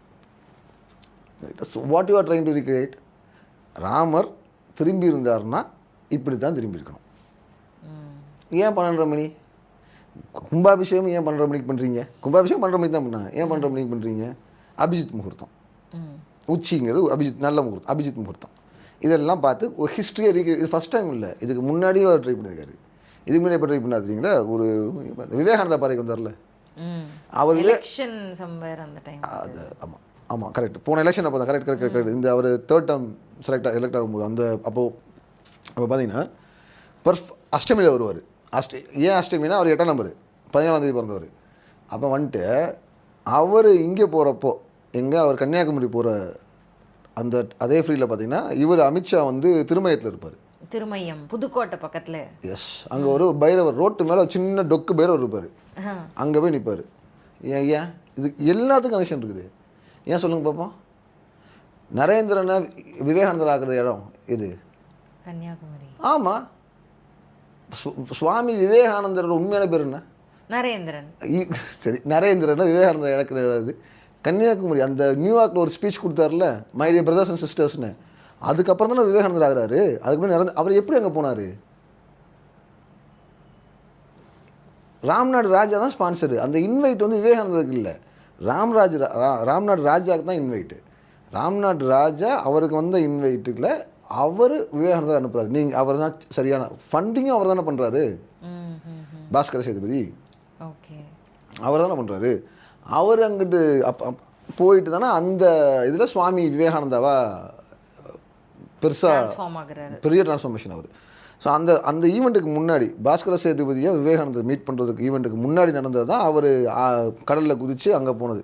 So what you are trying to recreate? Ramar திரும்பி இருந்தார்னா இப்படி தான் திரும்பி இருக்கணும். ஏன் 12:30 மணி? கும்பாபிஷேகம் ஏன் 12:30 மணிக்கு பண்ணுறீங்க? கும்பாபிஷேகம் 12:30 மணிக்கு தான் பண்ணாங்க. ஏன் 12:30 மணிக்கு பண்ணுறீங்க? அபிஜித் முகூர்த்தம், உச்சிங்கிறது அபிஜித் நல்ல முகூர்த்தம், அபிஜித் முகூர்த்தம். இதெல்லாம் பார்த்து ஒரு ஹிஸ்ட்ரியை இது ஃபஸ்ட் டைம் இல்லை, இதுக்கு முன்னாடியே அவர் ட்ரை பண்ணியிருக்காரு. இதுக்கு முன்னாடி எப்போ ட்ரை பண்ணாதீங்களா? ஒரு விவேகானந்தா பாறைக்கு வந்தார்ல, அவர் அது ஆமாம் ஆமாம் கரெக்ட். போன எலெக்ஷன் அப்போ தான் கரெக்ட். இந்த அவர் 3rd term எலெக்ட் ஆகும்போது அந்த அப்போ பார்த்தீங்கன்னா அஷ்டமியில் வருவார். ஏன் அஷ்டமினா அவர் 8ஆம் நம்பர் 17ஆம் தேதி பிறந்தவர். அப்போ வந்துட்டு அவர் இங்கே போகிறப்போ அவர் கன்னியாகுமரி போகிற அந்த அதே ஃப்ரீயில் பார்த்தீங்கன்னா இவர் அமித்ஷா வந்து திருமயத்தில் இருப்பார். திருமயம் புதுக்கோட்டை பக்கத்தில். எஸ், அங்கே ஒரு பைரவர் ரோட்டு மேலே சின்ன டொக்கு பைரவர் இருப்பார். அங்கே போய் நிற்பார். ஏன் இது எல்லாத்துக்கும் கனெக்ஷன் இருக்குது. ஏன் சொல்லுங்க பார்ப்போம். நரேந்திரனை விவேகானந்தர் ஆக்குற இடம் இது கன்னியாகுமரி. ஆமாம், சுவாமி விவேகானந்தரோட உண்மையான பேர் என்ன? நரேந்திரன். சரி, நரேந்திரனை விவேகானந்தர் இழக்கிற இது கன்னியாகுமரி. அந்த நியூயார்க்கில் ஒரு ஸ்பீச் கொடுத்தாருல, மை டியர் பிரதர்ஸ் அண்ட் சிஸ்டர்ஸ்னு. அதுக்கப்புறம் தானே விவேகானந்தர் ஆகிறாரு. அதுக்கு முன்னாடி அவர் எப்படி அங்கே போனார்? ராம்நாடு ராஜா தான் ஸ்பான்சரு. அந்த இன்வைட் வந்து விவேகானந்தருக்கு இல்லை, ராம்நாடு ராஜாவுக்கு தான் இன்வைட்டு. ராம்நாடு ராஜா அவருக்கு வந்த இன்வைட்டுக்குள்ள அவர் விவேகானந்தர் அனுப்புகிறார். நீங்கள் அவர் தான் சரியான ஃபண்டிங்கும் அவர் தானே பண்ணுறாரு. பாஸ்கர சேதுபதி அவர் தானே பண்ணுறாரு. அவர் அங்கிட்டு போயிட்டு தானே அந்த இதில் சுவாமி விவேகானந்தாவா பெருசாக பெரிய டிரான்ஸ்ஃபார்மேஷன் அவர். ஸோ அந்த ஈவெண்ட்டுக்கு முன்னாடி பாஸ்கர சேதுபதியை விவேகானந்தர் மீட் பண்ணுறதுக்கு ஈவெண்ட்டுக்கு முன்னாடி நடந்தது தான் அவர் கடலில் குதித்து அங்கே போனது.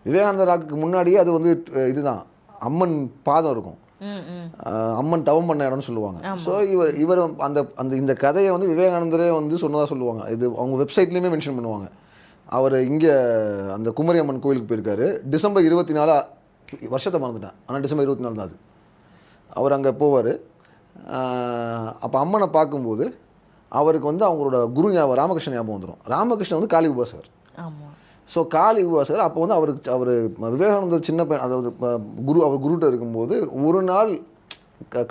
விவேகானந்தர் ராக்குக்கு முன்னாடியே அது வந்து இதுதான் அம்மன் பாதம் இருக்கும், அம்மன் தவம் பண்ண இடம்னு சொல்லுவாங்க. ஸோ இவர் அந்த இந்த கதையை வந்து விவேகானந்தரே வந்து சொன்னதாக சொல்லுவாங்க. இது அவங்க வெப்சைட்லேயுமே மென்ஷன் பண்ணுவாங்க. அவர் இங்கே அந்த குமரி அம்மன் கோயிலுக்கு போயிருக்காரு. டிசம்பர் 24 வருஷத்தை மறந்துட்டேன், ஆனால் டிசம்பர் 24 தான் அது. அவர் அங்கே போவார். அப்போ அம்மனை பார்க்கும்போது அவருக்கு வந்து அவங்களோட குரு ஞாபகம், ராமகிருஷ்ணன் ஞாபகம் வந்துடும். ராமகிருஷ்ணன் வந்து காளி உபாசகர். ஸோ காளி உபாசகர். அப்போ வந்து அவர் விவேகானந்தர் சின்ன பையன், அதாவது அவர் குருட்ட இருக்கும்போது ஒரு நாள்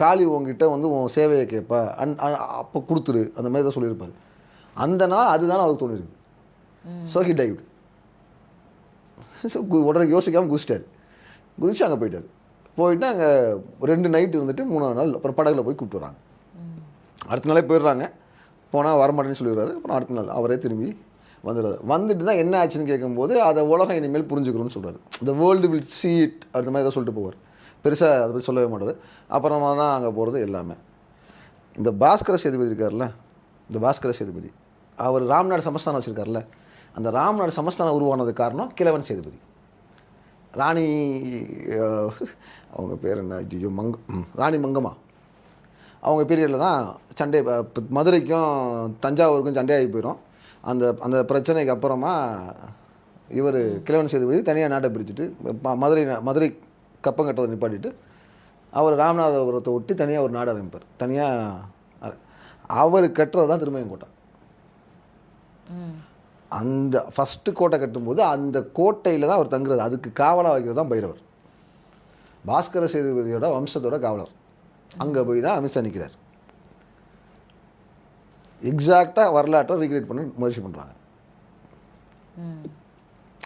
காளி உங்ககிட்ட வந்து உன் சேவையை கேட்பா, அப்போ கொடுத்துரு, அந்த மாதிரி தான் சொல்லியிருப்பார். அந்த நாள் அதுதானே அவருக்கு தோணிருக்கு. So he dived. ஸோ உடனே யோசிக்காமல் குதிச்சு அங்கே போயிட்டு அங்கே 2 நைட்டு இருந்துட்டு 3ஆவது நாள் அப்புறம் படகுல போய் கூப்பிட்டு வராங்க. அடுத்த நாளே போயிடுறாங்க. போனால் வரமாட்டேன்னு சொல்லிடுறாரு. அப்புறம் அடுத்த நாள் அவரே திரும்பி வந்துடுறாரு. வந்துட்டு தான் என்ன ஆச்சுன்னு கேட்கும்போது அதை உலகம் இனிமேல் புரிஞ்சுக்கணும்னு சொல்கிறார். இந்த வேர்ல்டு வில் சீ இட் அந்த மாதிரி தான் சொல்லிட்டு போவார். பெருசாக அதை பற்றி சொல்லவே மாட்டார். அப்புறமா தான் அங்கே போகிறது எல்லாமே. இந்த பாஸ்கர சேதுபதி இருக்கார்ல, இந்த பாஸ்கர சேதுபதி அவர் ராம்நாடு சமஸ்தானம் வச்சுருக்கார்ல, அந்த ராம்நாடு சமஸ்தானம் உருவானதுக்கு காரணம் கிழவன் சேதுபதி. ராணி அவங்க பேர் என்ன, ஐயோ ராணி மங்கம்மா. அவங்க பீரியடில் தான் சண்டை, மதுரைக்கும் தஞ்சாவூருக்கும் சண்டையாகி போயிடும். அந்த பிரச்சனைக்கு அப்புறமா இவர் கிழவன் சேதுபதி தனியாக நாட்டை பிரிச்சுட்டு மதுரை கப்பம் கட்டுறதை நிப்பாட்டிட்டு அவர் ராமநாதபுரத்தை ஒட்டி தனியாக ஒரு நாடு ஆரம்பிப்பார். தனியாக அவர் கட்டுறது தான் திருமயங்கோட்டை. அந்த ஃபஸ்ட்டு கோட்டை கட்டும்போது அந்த கோட்டையில் தான் அவர் தங்குறது. அதுக்கு காவலாக வைக்கிறது தான் பைரவர். பாஸ்கர சேதுபதியோட வம்சத்தோட காவலர். அங்கே போய் தான் அமித்ஷா நிற்கிறார். எக்ஸாக்டாக வரலாற்றை ரீக்ரியேட் பண்ண முயற்சி பண்ணுறாங்க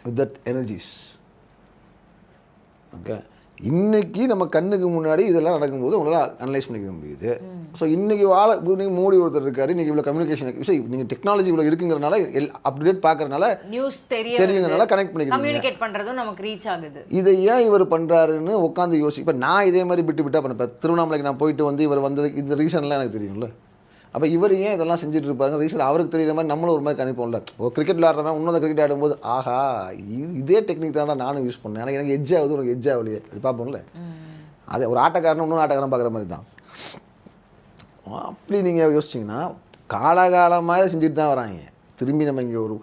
வித் தட் எனர்ஜிஸ். ஓகே, இன்றைக்கி நம்ம கண்ணுக்கு முன்னாடி இதெல்லாம் நடக்கும்போது உங்களால் அனலைஸ் பண்ணிக்க முடியுது. ஸோ இன்றைக்கி நீங்கள் மோடி ஒருத்தர் இருக்கார், இன்றைக்கி இவ்வளோ கம்யூனிகேஷன் நீங்கள் டெக்னாலஜி இவ்வளோ இருக்குங்கிறனால அப்டேட் பார்க்கறனால நியூஸ் தெரியுங்கிறனால கனெக்ட் கம்யூனிகேட் பண்ணுறதும் நமக்கு ரீச் ஆகுது. இதை ஏன் இவர் பண்ணுறாருன்னு உட்காந்து யோசி. இப்போ நான் இதே மாதிரி விட்டு பண்ணேன். திருவண்ணாமலைக்கு நான் போயிட்டு வந்து இவர் வந்தது இந்த ரீசன்லாம் எனக்கு தெரியும்ல. அப்போ இவர் ஏன் இதெல்லாம் செஞ்சுட்டு இருப்பாங்க ரீசன் அவருக்கு தெரியுற மாதிரி நம்மளும் ஒரு மாதிரி கணிப்போம்ல. ஒரு கிரிக்கெட் விளையாடுறவன் இன்னொரு கிரிக்கெட் ஆடும்போது ஆஹா இதே டெக்னிக் தானே நானும் யூஸ் பண்ணேன், எனக்கு எஜ் ஆகுது உனக்கு எஜ் ஆகலையே அப்படி பார்ப்போம்ல. அதே ஒரு ஆட்டக்காரன் இன்னொரு ஆட்டக்காரன் பார்க்குற மாதிரி தான். அப்படி நீங்கள் யோசிச்சிங்கன்னா காலகாலமாக செஞ்சுட்டு தான் வராங்க. திரும்பி நம்ம இங்கே ஒரு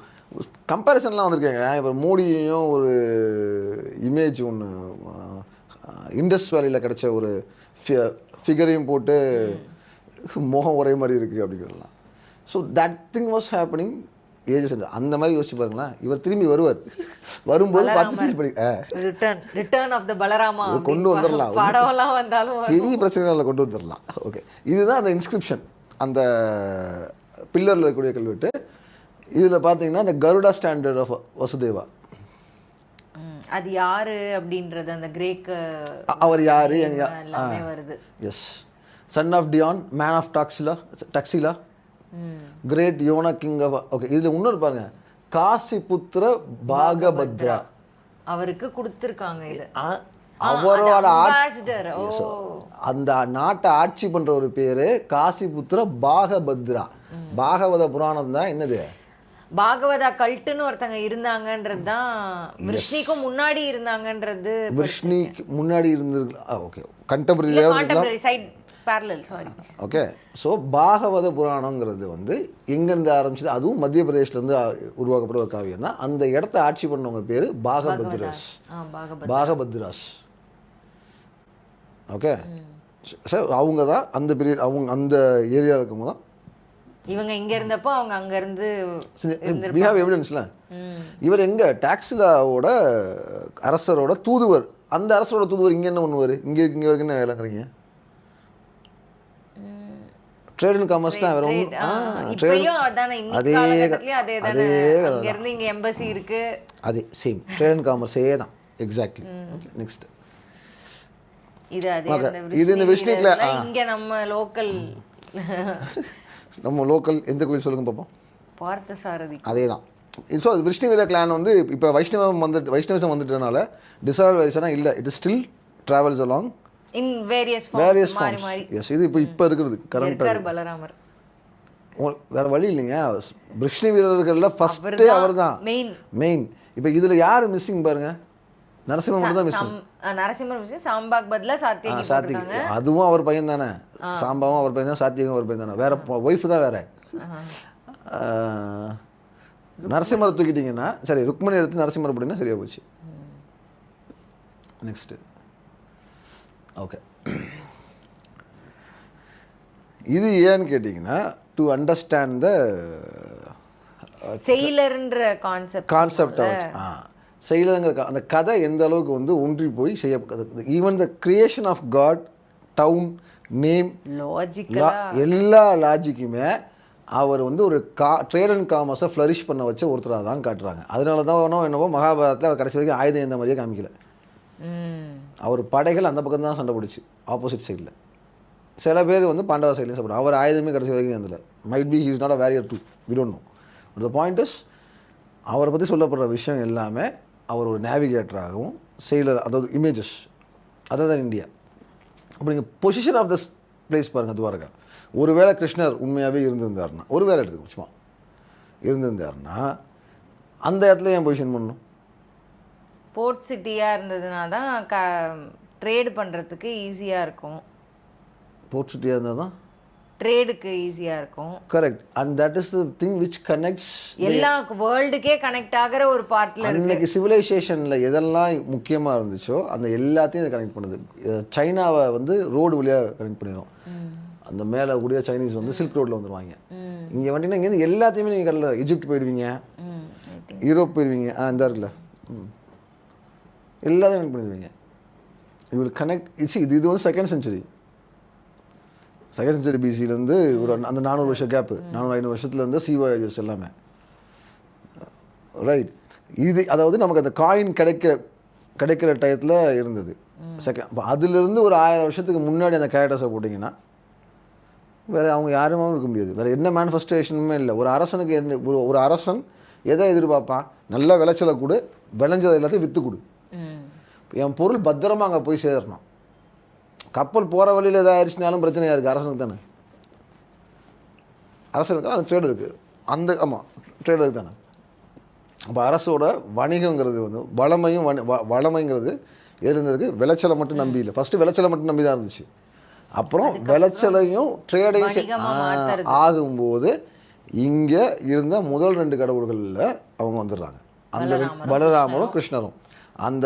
கம்பேரிசன்லாம் வந்திருக்காங்க. இப்போ மோடியையும் ஒரு இமேஜ் ஒன்று இண்டஸ் வேலியில் கிடச்ச ஒரு ஃபிகரையும் போட்டு மோகம் ஒரே மாதிரி இருக்குது அப்படிங்கிறலாம். So that thing was happening ages. அந்த மாதிரி யோசிச்சு பாருங்களேன். இவர் திரும்பி வரும்போது ரிட்டர்ன் ஆஃப் தி பலராமா கொண்டு வந்துடலாம். படம்லாம் வந்தாலும் பெரிய பிரச்சனைகளை கொண்டு வந்துடலாம். ஓகே, இதுதான் அந்த இன்ஸ்கிரிப்ஷன், அந்த பில்லரில் இருக்கக்கூடிய கல்வெட்டு. இதில் பார்த்தீங்கன்னா அந்த கருடா ஸ்டாண்டர்ட் ஆஃப் வசுதேவா, அது யாரு அப்படின்றது அந்த கிரேக்க அவர் யாரு எல்லாமே வருது. Yes, son of Dion, man of Taxila, great Yona king of. Okay, இதில் இன்னொரு பாருங்க, காசிபுத்திர பாகபத்ரா அவருக்கு கொடுத்துருக்காங்க. இது அவரோட அந்த நாட்டை ஆட்சி பண்ற ஒரு பேரு காசிபுத்திர பாகபத்ரா. பாகவத புராணம் தான் என்னது, பாகவதா கல்ட்டுன்னு ஒருத்தங்க இருந்தாங்கன்றது தான். விஷ்ணுக்கும் முன்னாடி இருந்தாங்கன்றது. விஷ்ணுக்கு முன்னாடி இருந்திருக்கு. Okay, contemporary side parallel, sorry. Okay, so Bhagavata புராணங்கிறது வந்து எங்கேருந்து ஆரம்பிச்சது, அதுவும் மத்திய பிரதேஷ்லேருந்து உருவாக்கப்பட்ட ஒரு காவியம் தான். அந்த இடத்த ஆட்சி பண்ணவங்க பேர் பாகபத்ராஸ். பாகபத்ராஸ். ஓகே, சார் அவங்க தான் அந்த பீரியட், அவங்க அந்த ஏரியாவில் இருக்கவங்க தான். இவங்க இங்க இருந்தப்போ அவங்க அங்க இருந்து we have evidence-ல. இவர் எங்க டாக்ஸிலாவோட அரசரோட தூதுவர். அந்த அரசரோட தூதுவர் இங்க என்ன பண்ணுவார், இங்க வரைக்கும் என்ன வேலைங்கிறீங்க? ட்ரேட் அண்ட் காமர்ஸ் தான் வரும். அதே சேம் ட்ரேட் அண்ட் காமர்ஸே தான். எக்ஸாக்ட்லி. நெக்ஸ்ட் இது இந்த விஷ்ணுல இங்க நம்ம லோக்கல் எந்த கோயில் சொல்லுங்க பார்ப்போம். பார்த்தசாரதி. அதே தான். ஸோ விஷ்ணுவீர கிளான் வந்து இப்போ வைஷ்ணவிசம் வந்துட்டனால டிசால்வ் ஆயிடுச்சுன்னா இல்லை, it is still travels along in various forms. Yes, இது இப்போ இருக்கிறது கரண்ட்டாக பலராமர். வேற வழி இல்லைங்க. விஷ்ணு வீரர்கள்ல ஃபர்ஸ்ட் அவர் தான் மெயின். இப்போ இதுல யாரு மிஸ்ஸிங் பாருங்க, நரசிம்மன் மட்டும் தான் மிஸ்ஸிங். நரசிம்மன் மிஸ்ஸிங், சாம்பாக் பதிலா சாத்தியகி. அதுவும் அவர் பையன் தானே, சாம்பாவும் அவர் பையன் தான், சாத்தியகும் அவர் பையன் தானே, வேற ஒய்ஃப் தான் வேற. நரசிம்மரை தூக்கிட்டீங்கன்னா சரி, ருக்மணி எடுத்து நரசிம்மர் அப்படின்னா சரியா போச்சு. நெக்ஸ்ட். ஓகே, இது ஏன்னு கேட்டிங்கன்னா டு அண்டர்ஸ்டாண்ட் த செயலர்ன்ற கான்செப்டை வச்சு செயலருங்கிற அந்த கதை எந்த அளவுக்கு வந்து ஒன்றி போய் செய்ய, even the creation of god, down name, எல்லா லாஜிக்குமே அவர் வந்து ஒரு ட்ரேட் அண்ட் காமர்ஸை ஃப்ளரிஷ் பண்ண வச்ச ஒருத்தராக தான் காட்டுறாங்க. அதனால தான் என்னவோ மகாபாரதத்தில் அவர் கடைசி வரைக்கும் ஆயுதம் இந்த மாதிரியே காமிக்கல. அவர் படைகள் அந்த பக்கம் தான் சண்டை பிடிச்சி ஆப்போசிட் சைடில். சில பேர் வந்து பாண்டவ சைட்லேயும் சாப்பிட்றாங்க. அவர் ஆயுதமே கடைசி வரைக்கும் இருந்ததில்ல. Might be he is not a warrior too, we don't know. The point is, அவரை பற்றி சொல்லப்படுற விஷயம் எல்லாமே அவர் ஒரு நேவிகேட்டராகவும் செயலர், அதாவது இமேஜஸ், அதான் இந்தியா. அப்படி நீங்கள் பொசிஷன் ஆஃப் த பிளேஸ் பாருங்கள். துவாரகா ஒருவேளை கிருஷ்ணர் உண்மையாகவே இருந்திருந்தாருன்னா, ஒரு வேலை எடுத்துக்கோ சும்மா இருந்திருந்தாருன்னா அந்த இடத்துல ஏன் பொசிஷன் பண்ணணும்? போர்ட் சிட்டியாக இருந்ததுனா தான் ட்ரேடு பண்ணுறதுக்கு ஈஸியாக இருக்கும். போர்ட் சிட்டியாக இருந்தால் தான் ட்ரேடுக்கு ஈஸியா இருக்கும். Correct. And that is the thing which connects எல்லா வேர்ல்டுக்கே கனெக்ட் ஆகிற ஒரு பார்ட்ல இருக்கு. அன்னைக்கு சிவிலைசேஷனில் எதெல்லாம் முக்கியமாக இருந்துச்சோ அந்த எல்லாத்தையும் இதை கனெக்ட் பண்ணுது. சைனாவை வந்து ரோடு வழியாக கனெக்ட் பண்ணிடும். அந்த மேலே கூடிய சைனீஸ் வந்து சில்க் ரோட்டில் வந்துடுவாங்க. இங்கே வந்தீங்கன்னா இங்கேருந்து எல்லாத்தையுமே நீங்கள் கடல எஜிப்ட் போயிடுவீங்க, யூரோப் போயிடுவீங்க, இந்த இருக்குல்ல எல்லாத்தையும் கனெக்ட் பண்ணிடுவீங்க. You will connect. இது வந்து செகண்ட் செஞ்சுரி பிசிலேருந்து ஒரு அந்த 400 வருஷம் கேப்பு, 400-500 வருஷத்துலேருந்து சி வாயேஜஸ் எல்லாமே. ரைட். இது அதாவது நமக்கு அந்த காயின் கிடைக்கிற டயத்தில் இருந்தது. செகண்ட் இப்போ அதுலேருந்து ஒரு 1000 வருஷத்துக்கு முன்னாடி அந்த கேரக்டர்ஸை போட்டிங்கன்னா வேறு அவங்க யாருமே இருக்க முடியாது. வேறு என்ன மேனிஃபெஸ்டேஷனுமே இல்லை. ஒரு அரசனுக்கு என்ன ஒரு அரசன் எதை எதிர்பார்ப்பான்? நல்ல விளைச்சலை கொடு, விளைஞ்சதை எல்லாத்தையும் விற்று கொடு, என் பொருள் பத்திரமா அங்கே போய் சேரணும். கப்பல் போகிற வழியில் எதாவது ஆயிடுச்சுனாலும் பிரச்சனையாக இருக்குது அரசனுக்கு தானே. அரசனுக்கு அந்த ட்ரேடு இருக்குது. ஆமாம் ட்ரேடு தானே. அப்போ அரசோட வணிகங்கிறது வந்து வளமைங்கிறது இருந்ததுக்கு விளைச்சலை மட்டும் நம்பி இல்லை. ஃபஸ்ட்டு விளைச்சலை மட்டும் நம்பி தான் இருந்துச்சு. அப்புறம் விளைச்சலையும் ட்ரேடையும் ஆகும்போது இங்கே இருந்த முதல் 2 கடவுள்களில் அவங்க வந்துடுறாங்க. அந்த பலராமரும் கிருஷ்ணரும். அந்த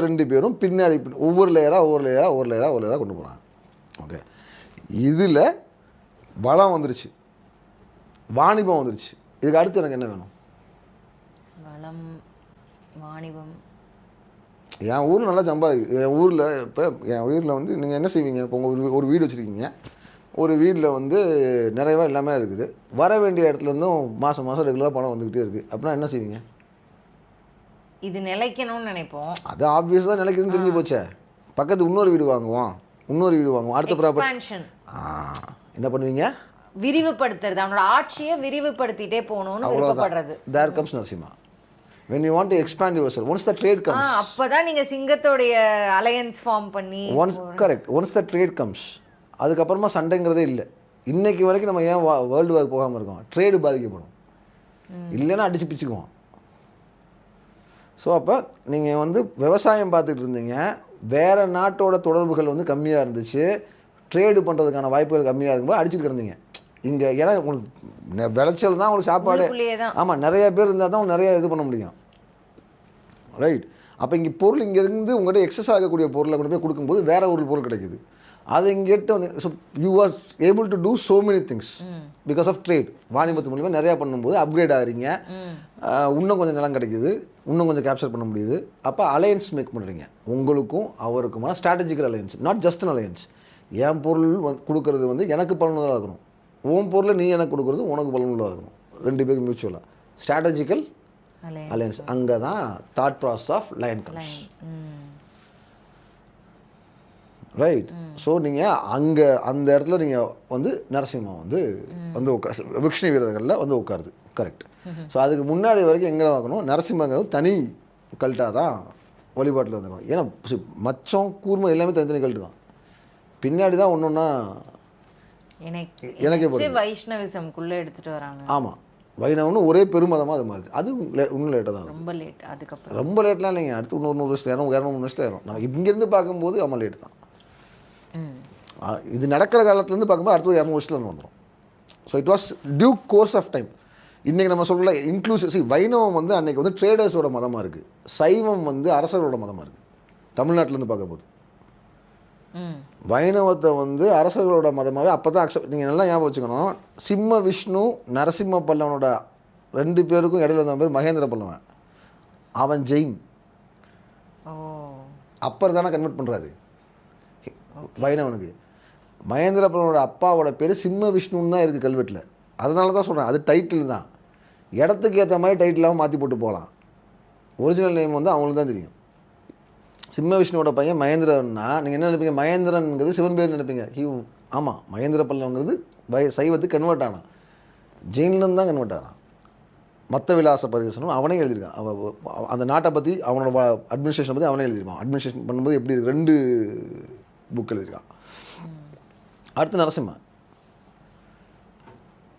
2 பேரும் பின்னாடி ஒவ்வொரு லேயராக கொண்டு போகிறாங்க. ஓகே. இதில் வளம் வந்துருச்சு, வாணிபம் வந்துருச்சு. இதுக்கு அடுத்து எனக்கு என்ன வேணும்? வளம், வாணிபம். என் ஊரில் நல்லா என் ஊரில் வந்து நீங்கள் என்ன செய்வீங்க? இப்போ உங்கள் ஒரு வீடு வச்சுருக்கீங்க. ஒரு வீட்டில் வந்து நிறையவா எல்லாமே இருக்குது. வர வேண்டிய இடத்துலேருந்தும் மாதம் ரெகுலராக பணம் வந்துக்கிட்டே இருக்குது. அப்படின்னா என்ன செய்வீங்க? இது நிலைக்கணும்னு நினைப்போம். அது ஆப்வியஸ் தான் நிலைக்குதுன்னு தெரிஞ்சு போச்சே. பக்கத்து இன்னொரு வீடு வாங்குவோம், அடுத்த ப்ராப்பர்ட்டி. என்ன பண்ணுவீங்க? விரிவுபடுத்துறது, அவனோட ஆட்சியை விரிவுபடுத்திட்டே போகணும்னு விருப்பப்படுறது. There comes Narasimha. when you want to expand yourself, once the trade comes, அப்பதான் நீங்க சிங்கத்தோட அலையன்ஸ் ஃபார்ம் பண்ணி once the trade comes, அதுக்கப்புறமா சண்டைங்கிறதே இல்லை. இன்னைக்கு வரைக்கும் நம்ம ஏன் வேர்ல்டு வார் போகாமல் இருக்கோம்? ட்ரேடு பாதிக்கப்படும், இல்லைன்னா அடிச்சு பிச்சுக்குவோம். ஸோ அப்போ நீங்கள் வந்து விவசாயம் பார்த்துட்டு இருந்தீங்க, வேறு நாட்டோட தொடர்புகள் வந்து கம்மியாக இருந்துச்சு, ட்ரேடு பண்ணுறதுக்கான வாய்ப்புகள் கம்மியாக இருக்கும்போது அடிச்சுட்டு கிடந்தீங்க இங்கே. ஏன்னா உங்களுக்கு விளைச்சல் தான் உங்களுக்கு சாப்பாடு. ஆமாம், நிறைய பேர் இருந்தால் தான் நிறைய இது பண்ண முடியும். ரைட். அப்போ இங்கே பொருள் இங்கேருந்து உங்கள்கிட்ட எக்ஸஸ் ஆகக்கூடிய பொருளை கொண்டு போய் கொடுக்கும்போது வேறு ஒரு பொருள் கிடைக்குது. அது இங்கிட்ட வந்து so you are able to do so many things because of trade. வாணிபத்து மூலிமா நிறையா பண்ணும்போது அப்கிரேட் ஆகிறீங்க, இன்னும் கொஞ்சம் நிலம் கிடைக்குது, இன்னும் கொஞ்சம் கேப்சர் பண்ண முடியுது. அப்போ அலையன்ஸ் மேக் பண்ணுறீங்க. உங்களுக்கும் அவருக்குமான strategical alliance, not just an alliance. என் பொருள் கொடுக்கறது வந்து எனக்கு பலனுள்ளதாக இருக்கணும், உன் பொருளை நீ எனக்கு கொடுக்குறது உனக்கு பலனுள்ளதாக இருக்கணும். 2 பேருக்கு மியூச்சுவலாக ஸ்ட்ராட்டஜிக்கல் அலையன்ஸ். அங்கே தான் thought process of line comes. Right. So நீங்கள் அங்கே அந்த இடத்துல நீங்கள் வந்து நரசிம்மா வந்து விஷ்ணு வீரர்களில் வந்து உட்காருது. கரெக்ட். ஸோ அதுக்கு முன்னாடி வரைக்கும் எங்கே பார்க்கணும்? நரசிம்மங்கிறது தனி கல்ட்டாக தான் வழிபாட்டில் வந்துடும். ஏன்னா மச்சம் கூர்மை எல்லாமே தனித்தனி கல்ட்டு தான். பின்னாடி தான் ஒன்று ஒன்றா எனக்கே போய் வைஷ்ணவிசம்குள்ளே எடுத்துகிட்டு வராங்க. ஆமாம், வைணவனும் ஒரே பெருமதமாக அது மாதிரி. அது இன்னும் லேட்டாக தான், ரொம்ப லேட். அதுக்கப்புறம் ரொம்ப லேட்லாம் இல்லைங்க. அடுத்து 100 வருஷத்துல 200 வருஷத்துல ஏறும். நம்ம இங்கேருந்து பார்க்கும்போது ஆமாம் லேட் தான். இது நடக்கிற காலத்துலேருந்து பார்க்கும்போது அடுத்தது 200 வருஷத்தில் வந்துடும். So it was due course of time. இன்றைக்கி நம்ம சொல்லல இன்க்ளூசிவ். வைணவம் வந்து அன்றைக்கி வந்து ட்ரேடர்ஸோட மதமாக இருக்குது, சைவம் வந்து அரசரோட மதமாக இருக்குது. தமிழ்நாட்டிலேருந்து பார்க்கும்போது வைணவத்தை வந்து அரசர்களோட மதமாகவே அப்போ தான் அக்செப்ட். நீங்கள் நல்லா ஞாபகம் வச்சுக்கணும், சிம்ம விஷ்ணு நரசிம்ம பல்லவனோட 2 பேருக்கும் இடையில இருந்த பேர் மகேந்திர பல்லவன். அவன் ஜெயின். அப்பர் தானே கன்வெர்ட் பண்ணுறாரு வைணவனுக்கு. மகேந்திர பல்லவனோட அப்பாவோட பேர் சிம்ம விஷ்ணுன்னு தான் இருக்குது கல்வெட்டில். அதனால தான் சொல்கிறேன், அது டைட்டில் தான். இடத்துக்கு ஏற்ற மாதிரி டைட்டிலாகவும் மாற்றி போட்டு போகலாம். ஒரிஜினல் நேம் வந்து அவங்களுக்கு தான் தெரியும். சிம்ம விஷ்ணுவோட பையன் மகேந்திரன்னா நீங்கள் என்ன நினைப்பீங்க? மகேந்திரன்ங்கிறது சிவன் பேர் நினைப்பீங்க. ஆமாம், மகேந்திர பல்லவங்கிறது சைவத்துக்கு கன்வெர்ட் ஆனான், ஜெயின்லேருந்து தான் கன்வெர்ட் ஆனான். மத்த விலாச பரிசனம் அவனே எழுதியிருக்கான். அந்த நாட்டை பற்றி அவனோட அட்மினிஸ்ட்ரேஷனை பற்றி அவனே எழுதியிருப்பான். அட்மினிஸ்ட்ரேஷன் பண்ணும்போது எப்படி 2 புக் எழுதியிருக்கான். அடுத்து நரசிம்மன்.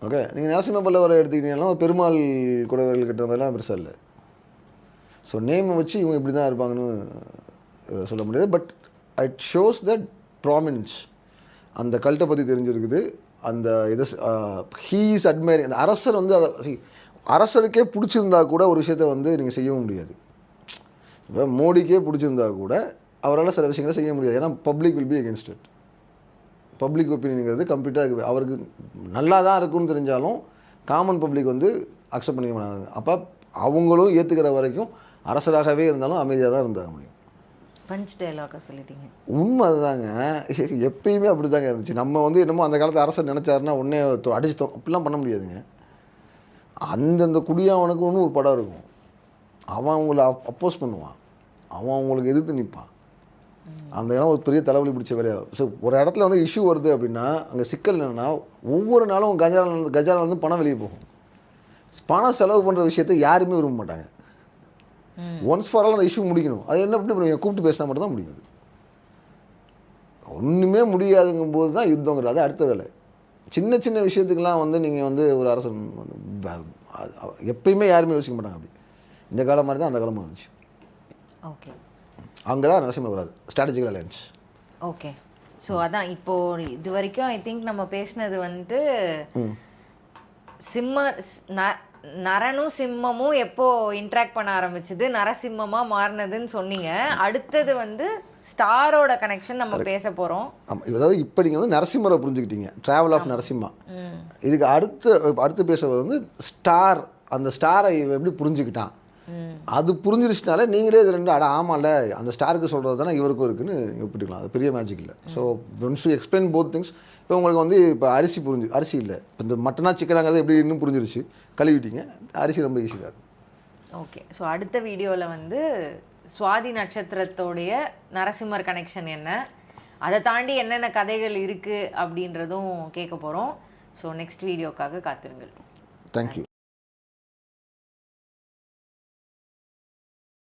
ஓகே, நீங்கள் நரசிம்ம பல்லவரை எடுத்துக்கிட்டீங்கன்னா பெருமாள் குடவர்கள் கிட்ட மாதிரிலாம் பெருசாக இல்லை. ஸோ நேமை வச்சு இவங்க இப்படி தான் இருப்பாங்கன்னு சொல்ல முடியாது. But it shows that prominence. அந்த கல்ட்டை பற்றி தெரிஞ்சிருக்குது, அந்த இதை ஹீ இஸ் அட்மைரிங். அந்த அரசர் வந்து அரசருக்கே பிடிச்சிருந்தா கூட ஒரு விஷயத்தை வந்து நீங்கள் செய்யவும் முடியாது. இப்போ மோடிக்கே பிடிச்சிருந்தா கூட அவரால் சில விஷயங்களை செய்ய முடியாது. ஏன்னா public will be against it. Public ஒப்பீனியனுங்கிறது கம்ப்ளீட்டாக அவருக்கு நல்லா தான் இருக்குன்னு தெரிஞ்சாலும் காமன் பப்ளிக் வந்து அக்செப்ட் பண்ணிக்க மாட்டாங்க. அப்போ அவங்களும் ஏற்றுக்கிற வரைக்கும் அரசராகவே இருந்தாலும் அமைதியாக தான் இருந்தாங்க முடியும். பஞ்ச் டயலாக சொல்லிட்டீங்க. உண்மை அதுதாங்க. எப்பயுமே அப்படி தாங்க இருந்துச்சு. நம்ம வந்து என்னமோ அந்த காலத்து அரசர் நினச்சாருன்னா உடனே அடிச்சுட்டோம் அப்படிலாம் பண்ண முடியாதுங்க. அந்தந்த குடியாவனுக்கு ஒன்று ஒரு படம் இருக்கும். அவன் அவங்கள அப்போஸ் பண்ணுவான், அவன் அவங்களுக்கு எதிர்த்து நிற்பான். அந்த இடம் ஒரு பெரிய தலைவலி பிடிச்ச வேலையாக. ஸோ ஒரு இடத்துல வந்து இஷ்யூ வருது அப்படின்னா அங்கே சிக்கல் என்னென்னா ஒவ்வொரு நாளும் கஜானா வந்து பணம் வெளியே போகும். பணம் செலவு பண்ணுற விஷயத்தை யாருமே விரும்ப மாட்டாங்க. ஒன்ஸ் ஃபார் ஆல் அந்த இஷ்யூ முடிக்கணும். அது என்ன பண்ணி கூப்பிட்டு பேசினா மட்டும் தான் முடியும். ஒன்றுமே முடியாதுங்கும் போது தான் யுத்தங்கிறது அது அடுத்த வேலை. சின்ன சின்ன விஷயத்துக்கெல்லாம் வந்து நீங்கள் வந்து ஒரு அரசன் எப்பயுமே யாருமே யோசிக்க மாட்டாங்க. அப்படி இந்த காலம் மாதிரி தான் அந்த காலமாக இருந்துச்சு. ஓகே, அங்கே தான் நரசிம்மர் வராது, ஸ்ட்ராட்டஜிக்கல் அலையன்ஸ். ஓகே. ஸோ அதான் இப்போது இது வரைக்கும் ஐ திங்க் நம்ம பேசினது வந்து நரனும் சிம்மமும் எப்போ இன்ட்ராக்ட் பண்ண ஆரம்பிச்சது, நரசிம்மமாக மாறினதுன்னு சொன்னீங்க. அடுத்தது வந்து ஸ்டாரோட கனெக்ஷன் நம்ம பேச போகிறோம். ஆமாம், அதாவது இப்போ நீங்கள் வந்து நரசிம்மரை புரிஞ்சுக்கிட்டீங்க, ட்ராவல் ஆஃப் நரசிம்மா. இதுக்கு அடுத்து பேசுறது வந்து ஸ்டார். அந்த ஸ்டாரை எப்படி புரிஞ்சுக்கிட்டான், அது புரிஞ்சிருச்சுனால நீங்களே இது ரெண்டு ஆமாம்ல அந்த ஸ்டாருக்கு சொல்கிறது தானே இவருக்கும் இருக்குன்னு ஒப்பிட்டுக்கலாம். அது பெரிய மேஜிக் இல்லை. So once you explain both things. இப்போ உங்களுக்கு வந்து இப்போ அரிசி இல்லை, இப்போ இந்த மட்டனா சிக்கனாங்கிறது எப்படி இன்னும் புரிஞ்சிருச்சு, கழுவிட்டீங்க. அரிசி ரொம்ப ஈஸி தான். ஓகே, ஸோ அடுத்த வீடியோவில் வந்து சுவாதி நட்சத்திரத்தோடைய நரசிம்மர் கனெக்ஷன் என்ன, அதை தாண்டி என்னென்ன கதைகள் இருக்குது அப்படின்றதும் கேட்க போகிறோம். ஸோ நெக்ஸ்ட் வீடியோக்காக காத்திருங்கள். தேங்க்யூ.